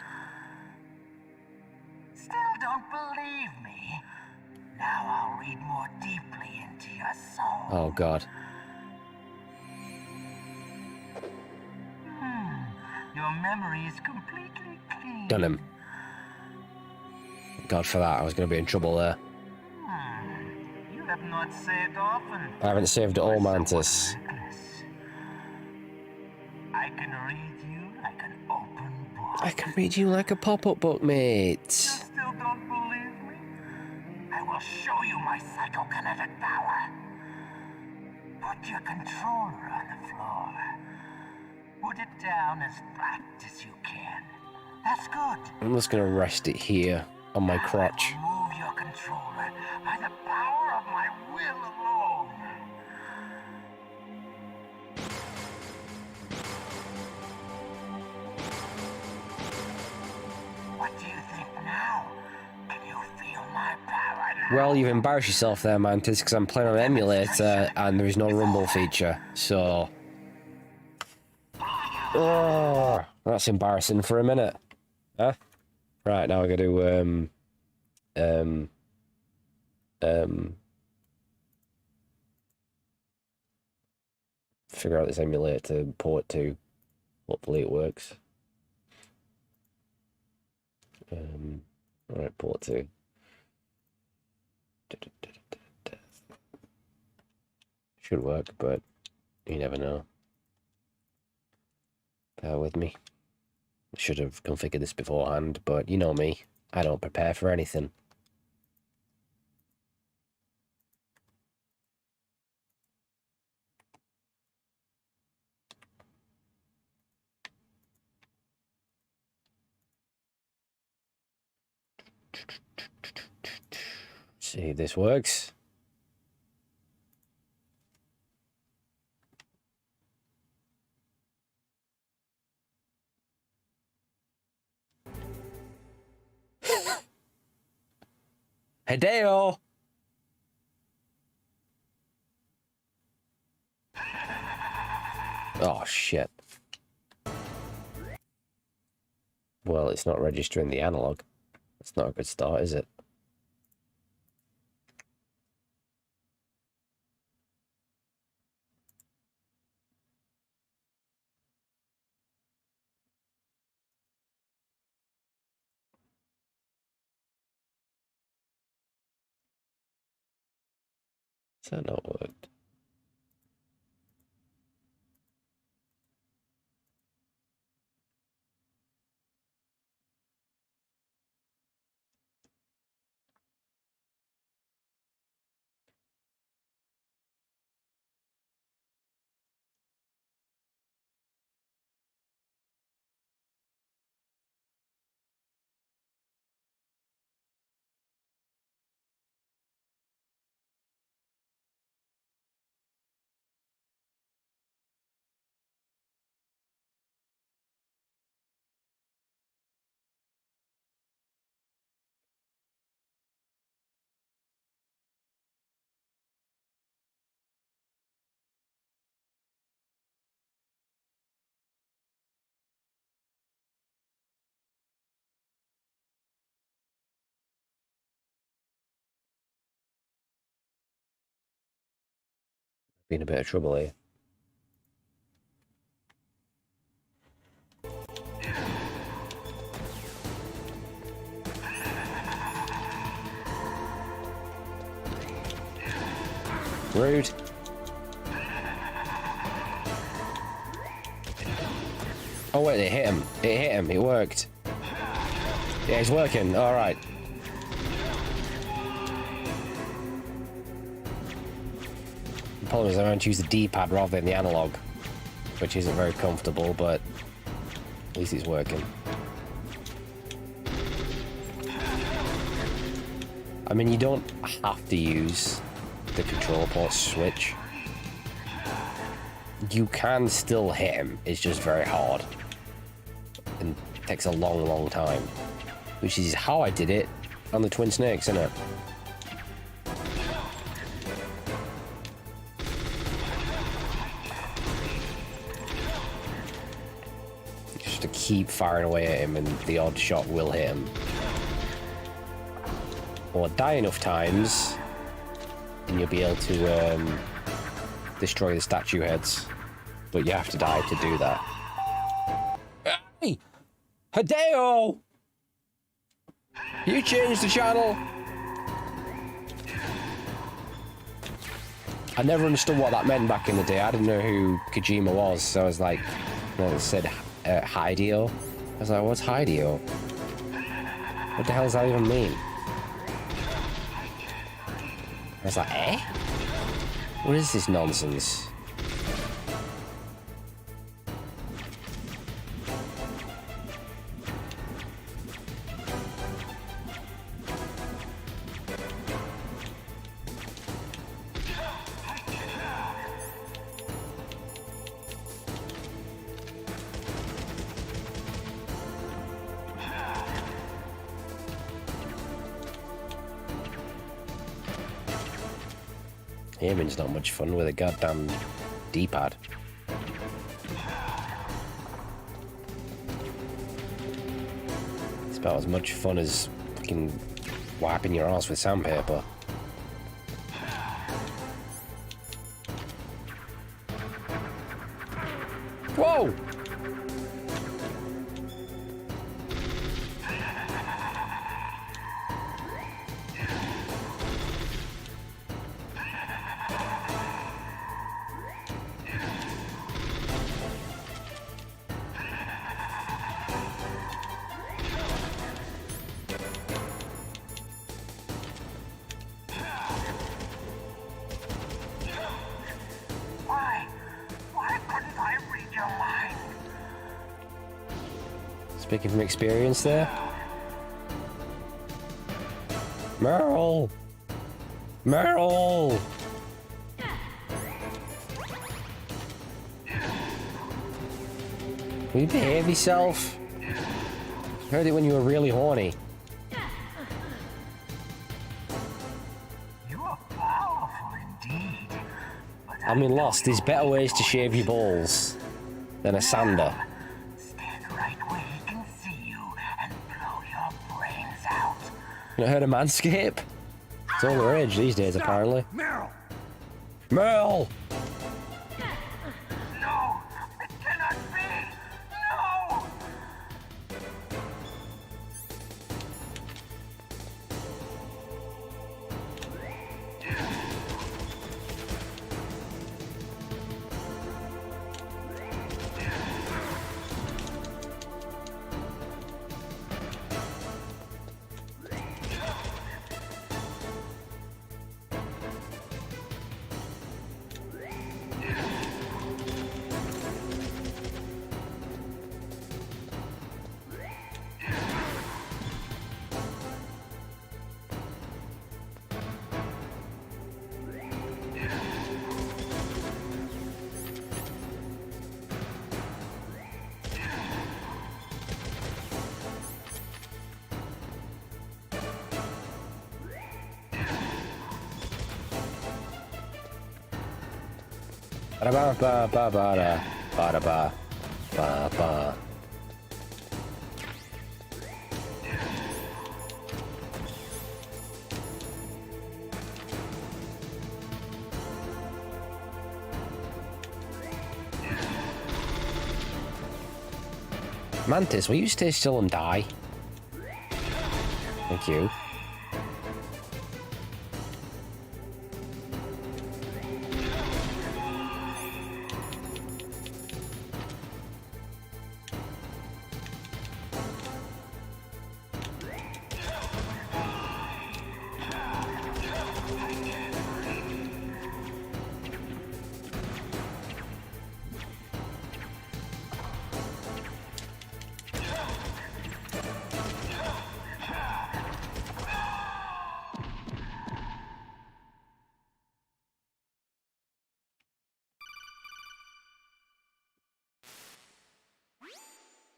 Still don't believe me? Now I'll read more deeply into your soul. Oh God. Your memory is completely clean. Done him. God for that, I was going to be in trouble there. You have not saved often. I haven't saved it all, Mantis. I can read you like an open book. I can read you like a pop-up book, mate. Still don't believe me? I will show you my psychokinetic power. Put your controller on the floor. Put it down as flat as you can. That's good. I'm just going to rest it here on my crotch. Move your controller by the power of my will alone. What do you think now? Can you feel my power now? Well, you've embarrassed yourself there, Mantis, because I'm playing on an emulator and there is no rumble feature, so... Oh, that's embarrassing for a minute. Huh? Right, now I gotta do, figure out this emulator to port to. Hopefully it works. Alright, port to. Should work, but you never know. Bear with me. Should have configured this beforehand, but you know me. I don't prepare for anything. See if this works. Hideo! Oh, shit. Well, it's not registering the analog. That's not a good start, is it? Has that not worked? Been a bit of trouble here. Rude. Oh wait, it hit him. It hit him. It worked. Yeah, it's working. All right. The problem is I want to use the D-pad rather than the analog, which isn't very comfortable, but at least it's working. I mean, you don't have to use the control port switch. You can still hit him. It's just very hard. And takes a long, long time. Which is how I did it on the Twin Snakes, isn't it? Just to keep firing away at him and the odd shot will hit him. Or die enough times and you'll be able to destroy the statue heads. But you have to die to do that. Hey! Hideo! You changed the channel! I never understood what that meant back in the day. I didn't know who Kojima was, so I was like, it said Hideo. I was like, what's Hideo? What the hell does that even mean? I was like, eh? What is this nonsense? Aiming's not much fun with a goddamn D-pad. It's about as much fun as fucking wiping your ass with sandpaper. Whoa! Speaking from experience there. Meryl! Meryl! Will you behave yourself? I heard it when you were really horny. You are powerful indeed. I mean, Lost, there's better ways to shave your balls than a sander. You not heard of Manscaped? It's all the rage these days, apparently. Meryl! Meryl! No! It cannot be! No! Ba-da-ba-ba-ba-da-ba-da-ba. Mantis, will you stay still and die? Thank you.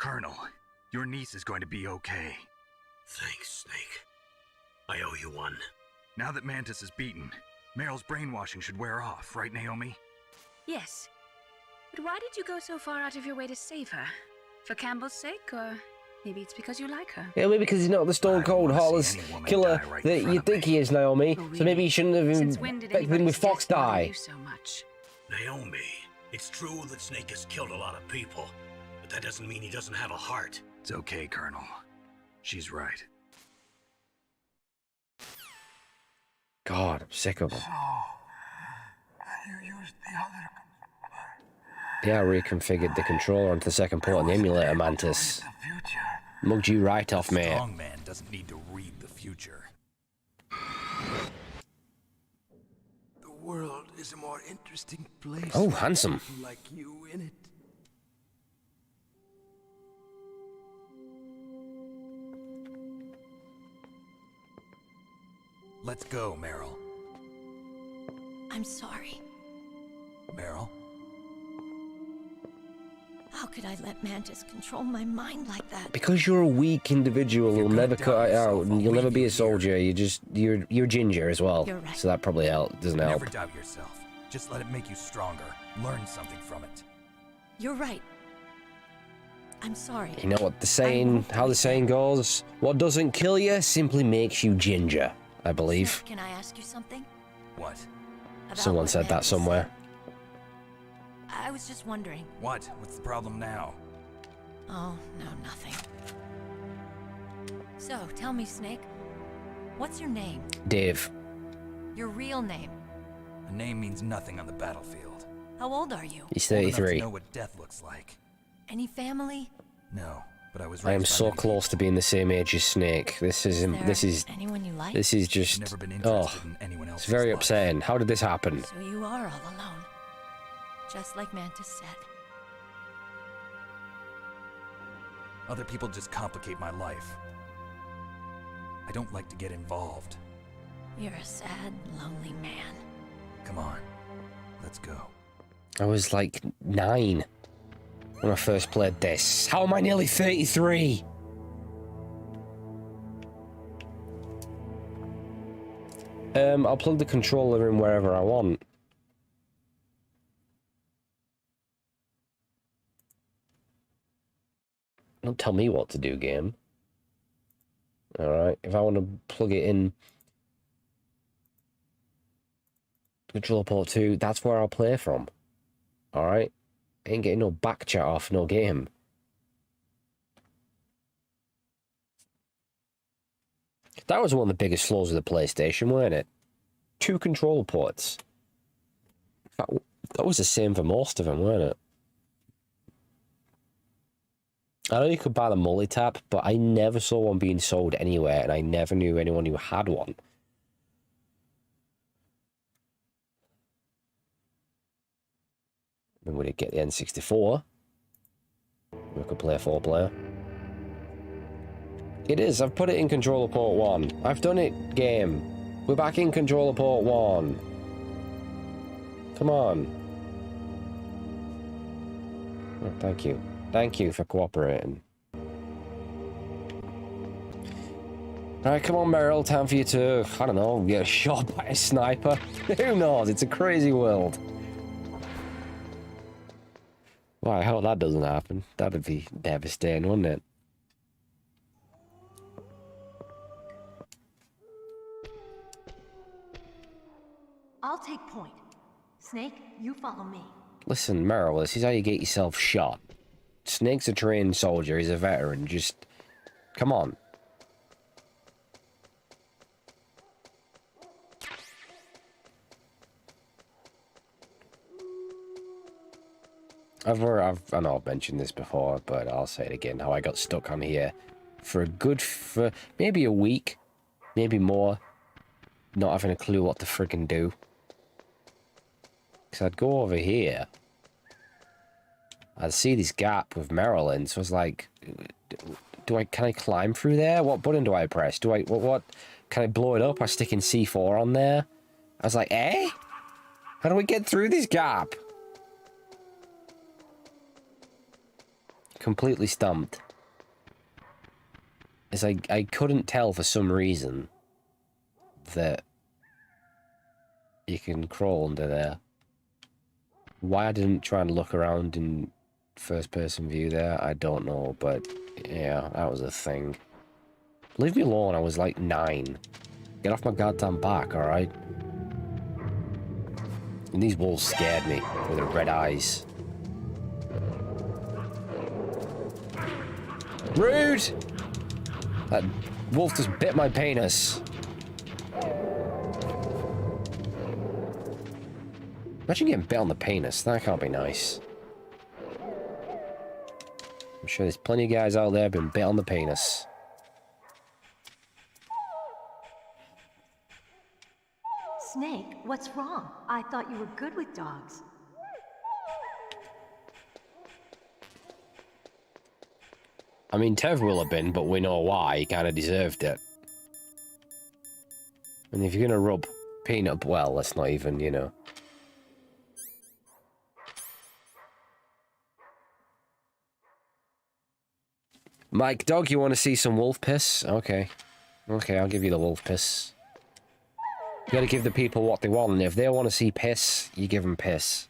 Colonel, your niece is going to be okay. Thanks, Snake. I owe you one. Now that Mantis is beaten, Meryl's brainwashing should wear off, right, Naomi? Yes. But why did you go so far out of your way to save her? For Campbell's sake, or maybe it's because you like her? Yeah, maybe because he's not the stone cold, heartless killer that you think he is, Naomi. So maybe you shouldn't have infected him with Fox Die. So much. Naomi, it's true that Snake has killed a lot of people, but that doesn't mean he doesn't have a heart. It's okay, Colonel. She's right. God, I'm sick of him. You used the other. Yeah, I reconfigured the controller onto the second port on the emulator, Mantis. Mugged you right off, mate. Strong man doesn't need to read the future. The world is a more interesting place. Oh, with handsome. people like you in it. Let's go, Meryl. I'm sorry. Meryl? How could I let Mantis control my mind like that? Because you're a weak individual, you'll never cut it out, and you'll never be a soldier. You're ginger as well. You're right. So that probably doesn't help. Never doubt yourself. Just let it make you stronger. Learn something from it. You're right. I'm sorry. You know what the saying, how the saying goes? What doesn't kill you simply makes you ginger, I believe. Can I ask you something? What? About Someone what said that Mantis somewhere. said. I was just wondering. What? What's the problem now? Oh, no, nothing. So, tell me, Snake. What's your name? Dave. Your real name? A name means nothing on the battlefield. How old are you? He's Old enough to 33. know what death looks like. Any family? No, but I was I am raised by so many close to being the same age as Snake. This is anyone you like? this is just Never been oh, interested in anyone it's else's very life. upsetting. How did this happen? So you are all alone. Just like Mantis said. Other people just complicate my life. I don't like to get involved. You're a sad, lonely man. Come on, let's go. I was like 9 when I first played this. How am I nearly 33? I'll plug the controller in wherever I want. Don't tell me what to do, game. Alright, if I want to plug it in controller port 2, that's where I'll play from. Alright? Ain't getting no back chat off no game. That was one of the biggest flaws of the PlayStation, weren't it? 2 controller ports. That was the same for most of them, weren't it? I know you could buy the multi-tap, but I never saw one being sold anywhere, and I never knew anyone who had one. Then we did get the N64. We could play a 4-player. It is, I've put it in controller port 1. I've done it, game. We're back in controller port 1. Come on. Oh, thank you. Thank you for cooperating. Alright, come on, Meryl. Time for you to, I don't know, get shot by a sniper. Who knows? It's a crazy world. Well, I hope that doesn't happen. That'd be devastating, wouldn't it? I'll take point. Snake, you follow me. Listen, Meryl, this is how you get yourself shot. Snake's a trained soldier. He's a veteran. Just, come on. I know I've mentioned this before, but I'll say it again. How I got stuck on here for maybe a week, maybe more, not having a clue what to friggin' do. Because I'd go over here, I'd see this gap with Maryland, so I was like, can I climb through there? What button do I press? What, can I blow it up by sticking C4 on there? I was like, eh? How do we get through this gap? completely stumped is I couldn't tell for some reason that you can crawl under there. Why I didn't try and look around in first-person view there, I don't know, but yeah, that was a thing. Leave me alone, I was like 9. Get off my goddamn back, alright? And these wolves scared me with their red eyes. Rude! That wolf just bit my penis. Imagine getting bit on the penis. That can't be nice. I'm sure there's plenty of guys out there been bit on the penis. Snake, what's wrong? I thought you were good with dogs. I mean, Tev will have been, but we know why. He kind of deserved it. And if you're going to rub peanut, well, let's not even, you know. Mike, dog, you want to see some wolf piss? Okay. Okay, I'll give you the wolf piss. You gotta give the people what they want, and if they want to see piss, you give them piss.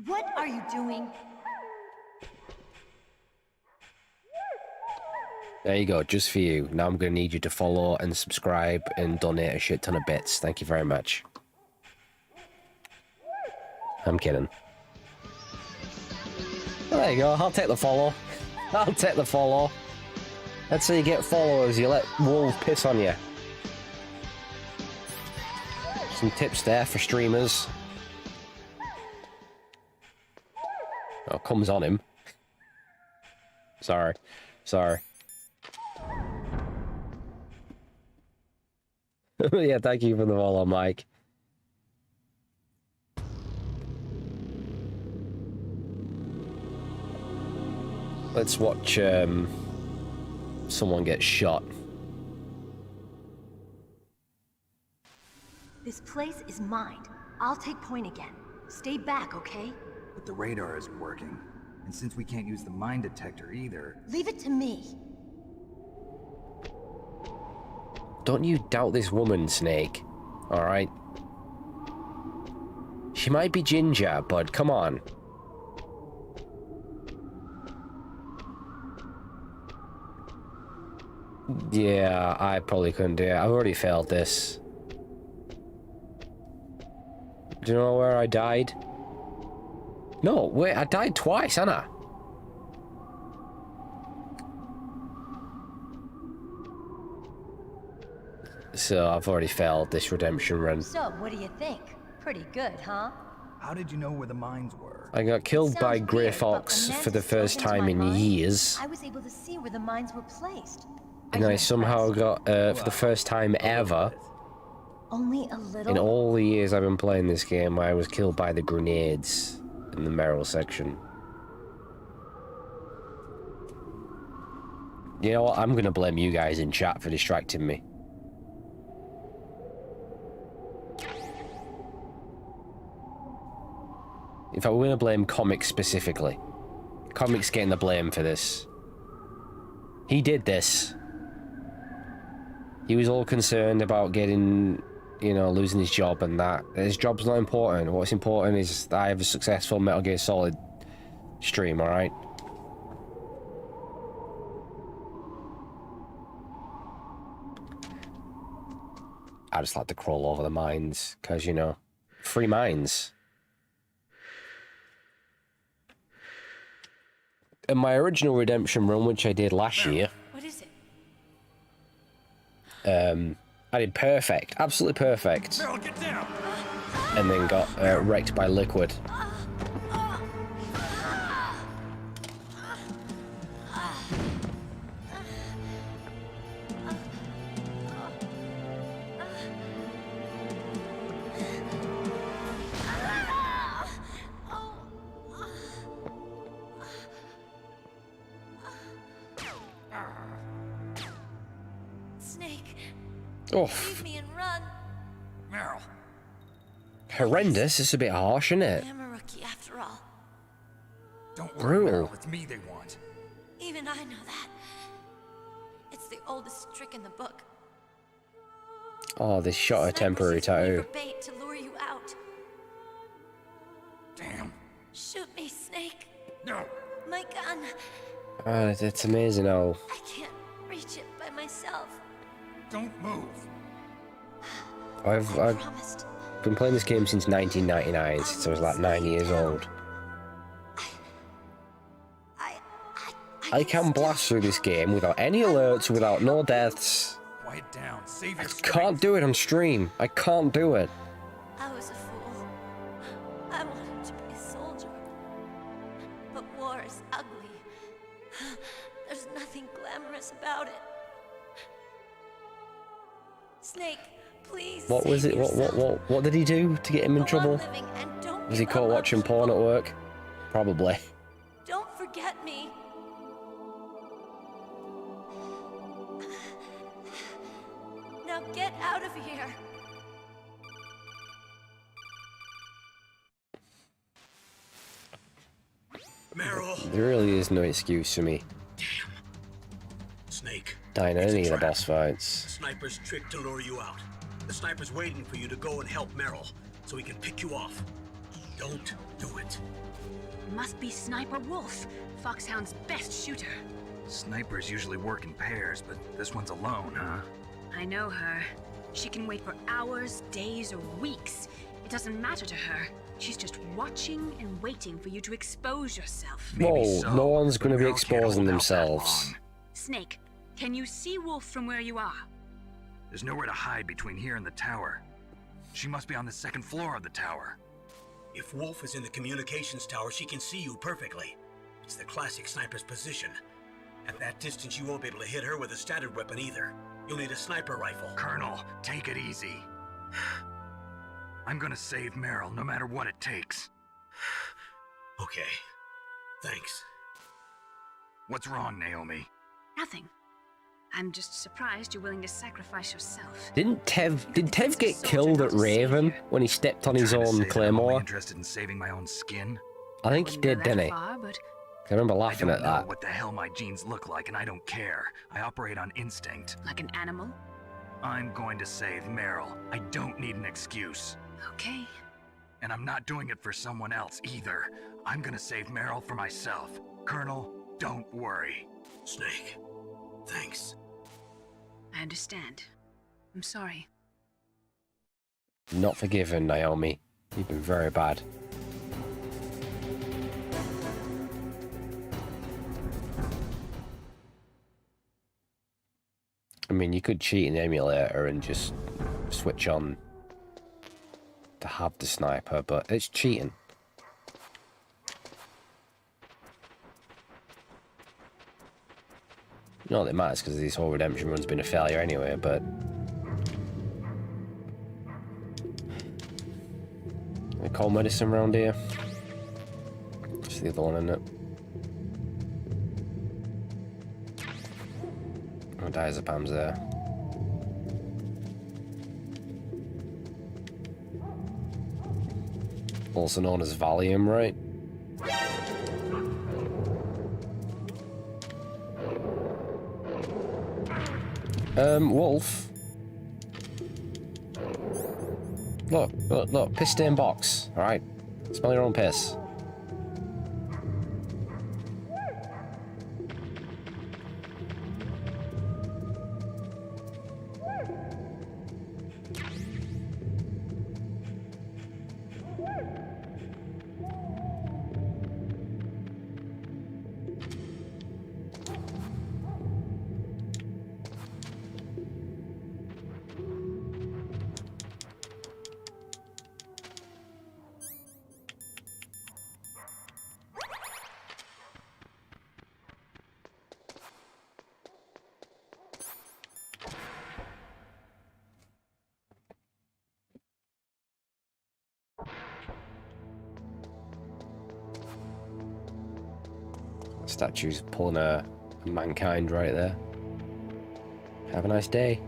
What are you doing? There you go, just for you. Now I'm gonna need you to follow and subscribe and donate a shit ton of bits. Thank you very much. I'm kidding. Well, there you go, I'll take the follow. I'll take the follow. That's how you get followers, you let wolves piss on you. Some tips there for streamers. Oh, comes on him. Sorry. Sorry. Yeah, thank you for the follow, Mike. Let's watch someone get shot. This place is mine. I'll take point again. Stay back, okay? But the radar isn't working. And since we can't use the mine detector either... Leave it to me. Don't you doubt this woman, Snake. Alright? She might be ginger, but come on. Yeah, I probably couldn't do it. I've already failed this. Do you know where I died? No, wait, I died twice, haven't I? So I've already failed this redemption run. So, what do you think? Pretty good, huh? How did you know where the mines were? I got killed by Grey Fox for the first time in years. I was able to see where the mines were placed. And I somehow got, for the first time ever, Only a little. in all the years I've been playing this game, I was killed by the grenades in the Merrill section. You know what? I'm gonna blame you guys in chat for distracting me. In fact, we're gonna blame Comics specifically. Comics getting the blame for this. He did this. He was all concerned about getting, you know, losing his job and that. His job's not important. What's important is that I have a successful Metal Gear Solid stream, alright? I just like to crawl over the mines, because, you know, free mines. In my original redemption run, which I did last year, What is it? I did perfect, absolutely perfect, Meryl, get down! and then got wrecked by Liquid. Snake, Oh, Leave me and run. Meryl. horrendous. It's a bit harsh, isn't it? I am a rookie after all. Don't worry, Brutal. Meryl. It's me they want. Even I know that. It's the oldest trick in the book. Oh, this shot a temporary tattoo. For bait to lure you out. Damn. Shoot me, Snake. No. My gun. Oh, it's amazing how I can't reach it by myself. Don't move. I've Promised. been playing this game since 1999, since I was like 9 years old. I can blast through this game without any alerts, without no deaths. Quiet down. Save your I can't do it on stream. I can't do it. I was a fool. I wanted to be a soldier. But war is ugly. There's nothing glamorous about it. Snake, please. What was save it? yourself. What did he do to get him in Go on trouble? living and don't Was he give caught up on watching people. porn at work? Probably. Don't forget me. Now get out of here. Meryl. There really is no excuse for me Snake. dying in It's a any of the trap. boss fights. Sniper's trick to lure you out. The sniper's waiting for you to go and help Meryl, so he can pick you off. Don't do it. Must be Sniper Wolf, Foxhound's best shooter. Snipers usually work in pairs, but this one's alone, huh? I know her. She can wait for hours, days, or weeks. It doesn't matter to her. She's just watching and waiting for you to expose yourself. Whoa, no one's going to be exposing themselves. Snake, can you see Wolf from where you are? There's nowhere to hide between here and the tower. She must be on the second floor of the tower. If Wolf is in the communications tower, she can see you perfectly. It's the classic sniper's position. At that distance, you won't be able to hit her with a standard weapon either. You'll need a sniper rifle. Colonel, take it easy. I'm gonna save Meryl, no matter what it takes. Okay. Thanks. What's wrong, Naomi? Nothing. I'm just surprised you're willing to sacrifice yourself. Did Tev get killed at Raven when he stepped on his Trying to own say that I'm only claymore? interested in saving my own skin? I think he did, didn't he? Far, but I remember laughing I at don't know that. what the hell my genes look like, and I don't care. I operate on instinct. like an animal? I'm going to save Meryl. I don't need an excuse. Okay. And I'm not doing it for someone else either. I'm gonna save Meryl for myself. Colonel, don't worry. Snake, thanks. I understand. I'm sorry. Not forgiven, Naomi. You've been very bad. I mean, you could cheat in the emulator and just switch on to have the sniper, but it's cheating. Not that it matters because this whole redemption run's been a failure anyway, but... They call medicine around here. It's the other one, isn't it? Oh, diazepam's there. Also known as Valium, right? Wolf. Look, piss stain box. Alright. Smell your own piss. Statue's pulling a mankind right there. Have a nice day.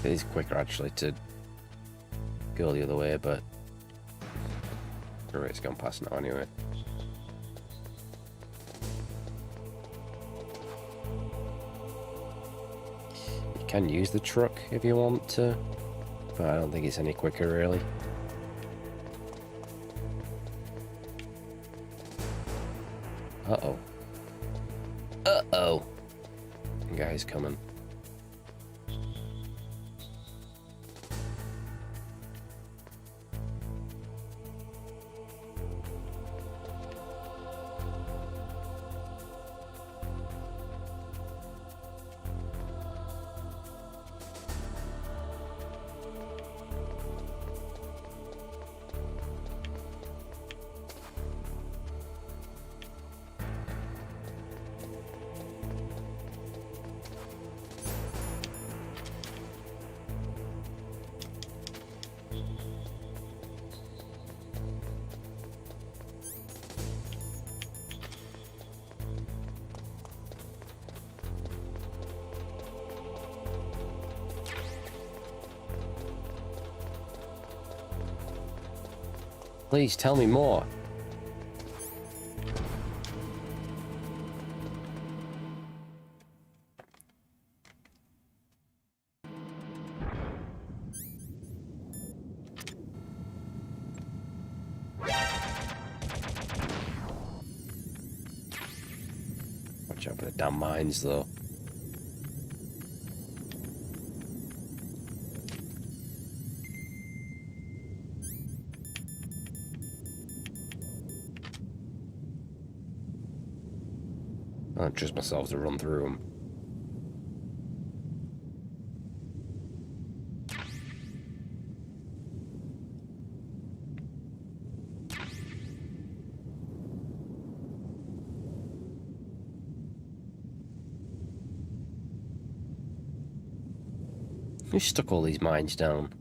It is quicker actually to go the other way, but it's gone past now anyway. You can use the truck if you want to, but I don't think it's any quicker really. Uh-oh. Uh-oh. Guy's coming. Please tell me more. Watch out for the damn mines, though. I don't trust myself to run through them. Who stuck all these mines down?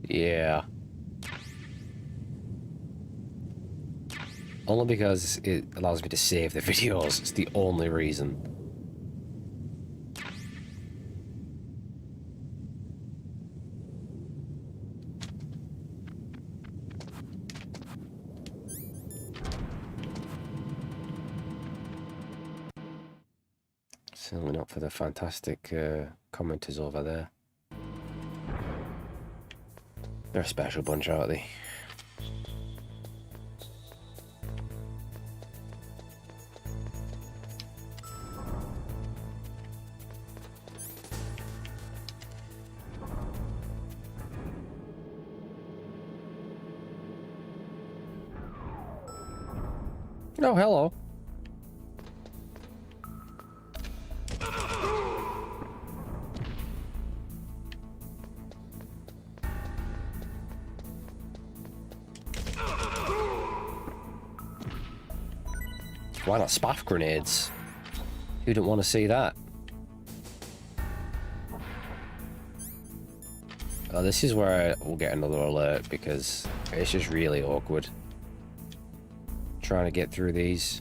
Yeah. Only because it allows me to save the videos. It's the only reason. Certainly not for the fantastic commenters over there. They're a special bunch, aren't they? Oh, hello. Why not spaff grenades? Who didn't want to see that? Oh, this is where we'll get another alert because it's just really awkward trying to get through these.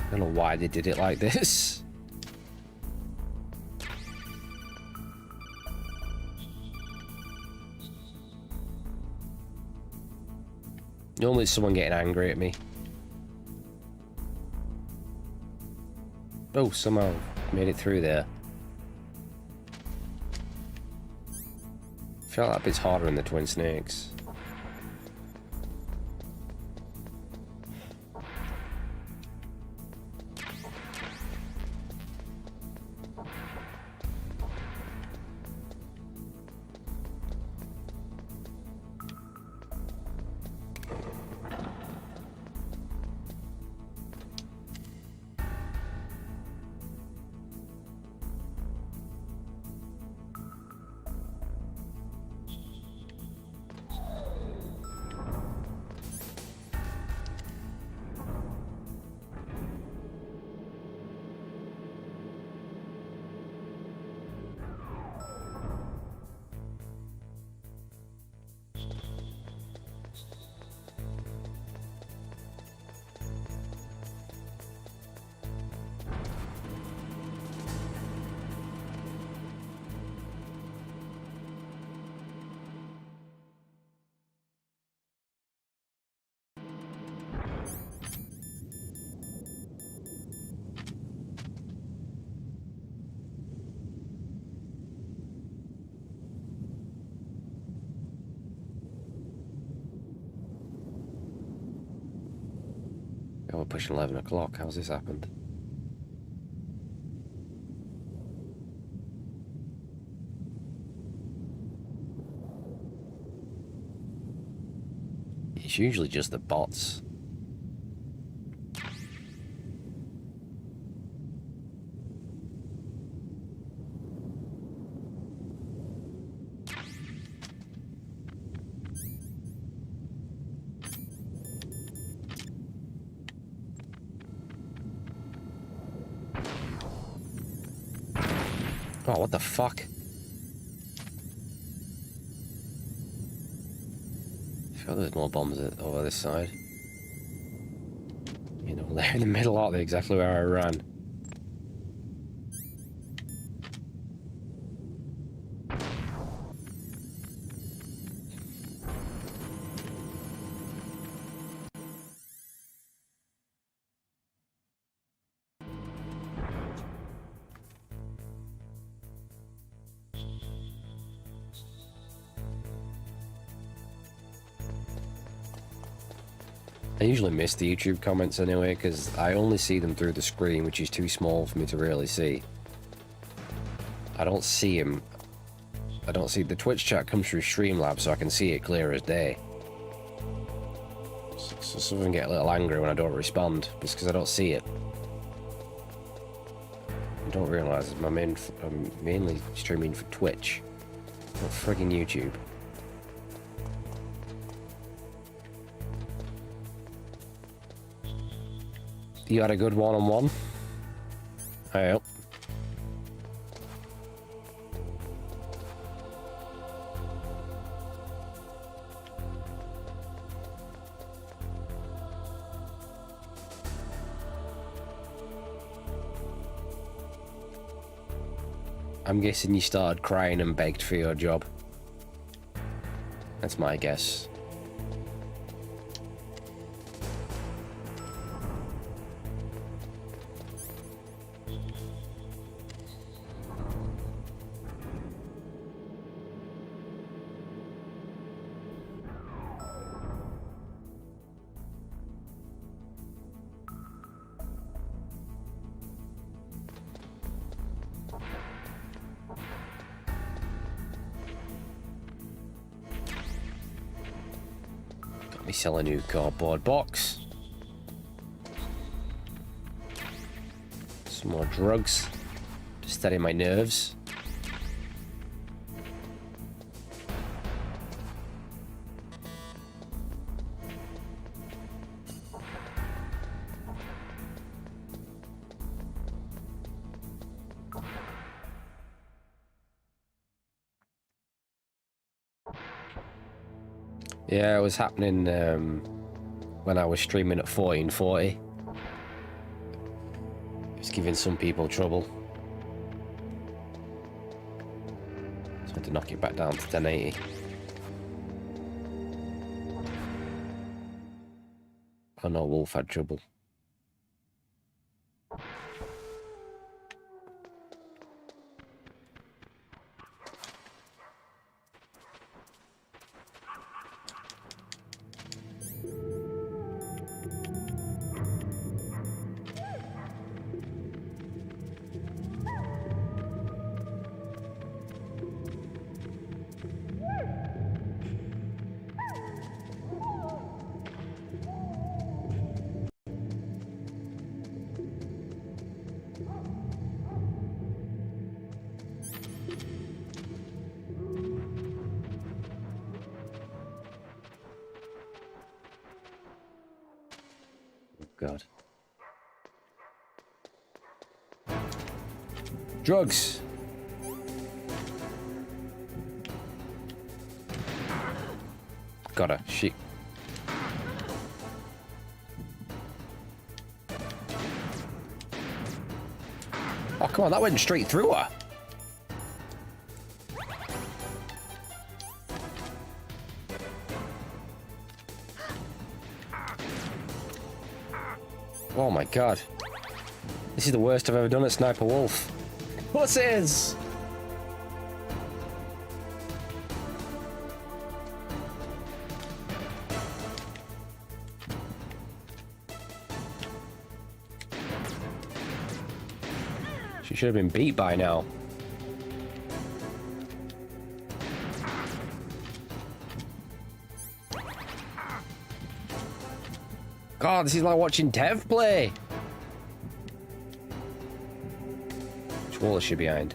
I don't know why they did it like this. Normally it's someone getting angry at me. Oh, somehow made it through there. I feel like that bit's harder in the Twin Snakes. we're pushing 11 o'clock. How's this happened? It's usually just the bots. Oh, what the fuck? I feel there's more bombs over this side. You know, they're in the middle, aren't they? Exactly where I ran. I usually miss the YouTube comments anyway, because I only see them through the screen, which is too small for me to really see. I don't see them. I don't see... The Twitch chat comes through Streamlabs, so I can see it clear as day. So some of them get a little angry when I don't respond, just because I don't see it. I don't realise I'm mainly streaming for Twitch, not friggin' YouTube. You had a good one-on-one? I hope. I'm guessing you started crying and begged for your job. That's my guess. Got me sell a new cardboard box. Some more drugs to steady my nerves. Yeah, it was happening when I was streaming at 1440. It's giving some people trouble. So I had to knock it back down to 1080. Oh no, Wolf had trouble. God. Drugs. Got her. She. Oh, come on, that went straight through her. Oh my god. This is the worst I've ever done at Sniper Wolf. Pussies! You should have been beat by now. God, this is like watching Dev play. Which wall is she behind?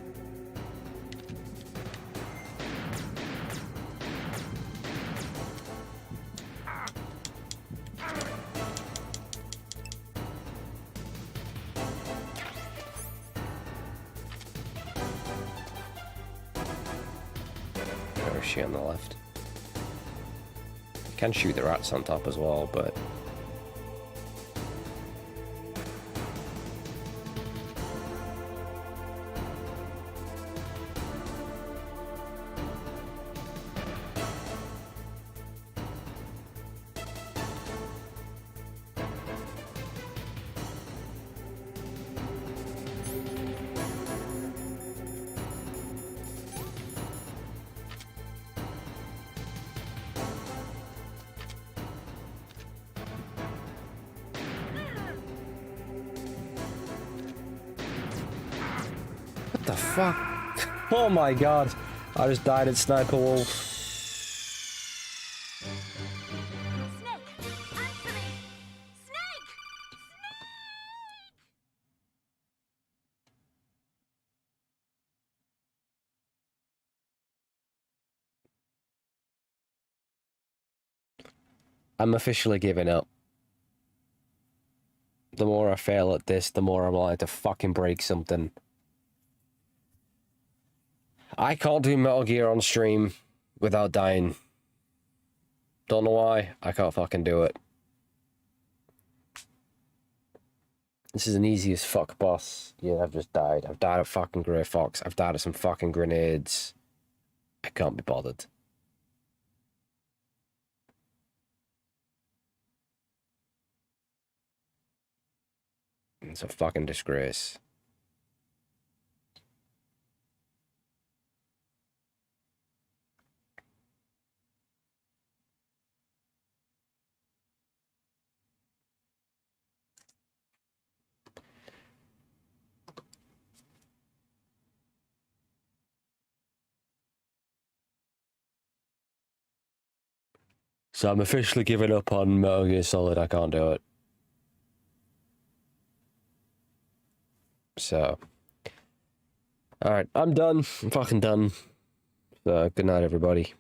Where is she on the left? You can shoot the rats on top as well, but... What the fuck? Oh my god. I just died at Sniper Wolf. I'm officially giving up. The more I fail at this, the more I'm likely to fucking break something. I can't do Metal Gear on stream without dying. Don't know why. I can't fucking do it. This is an easy as fuck boss. Yeah, I've just died. I've died at fucking Grey Fox. I've died at some fucking grenades. I can't be bothered. It's a fucking disgrace. So I'm officially giving up on Metal Gear Solid. I can't do it. So, alright, I'm done. I'm fucking done. So, good night, everybody.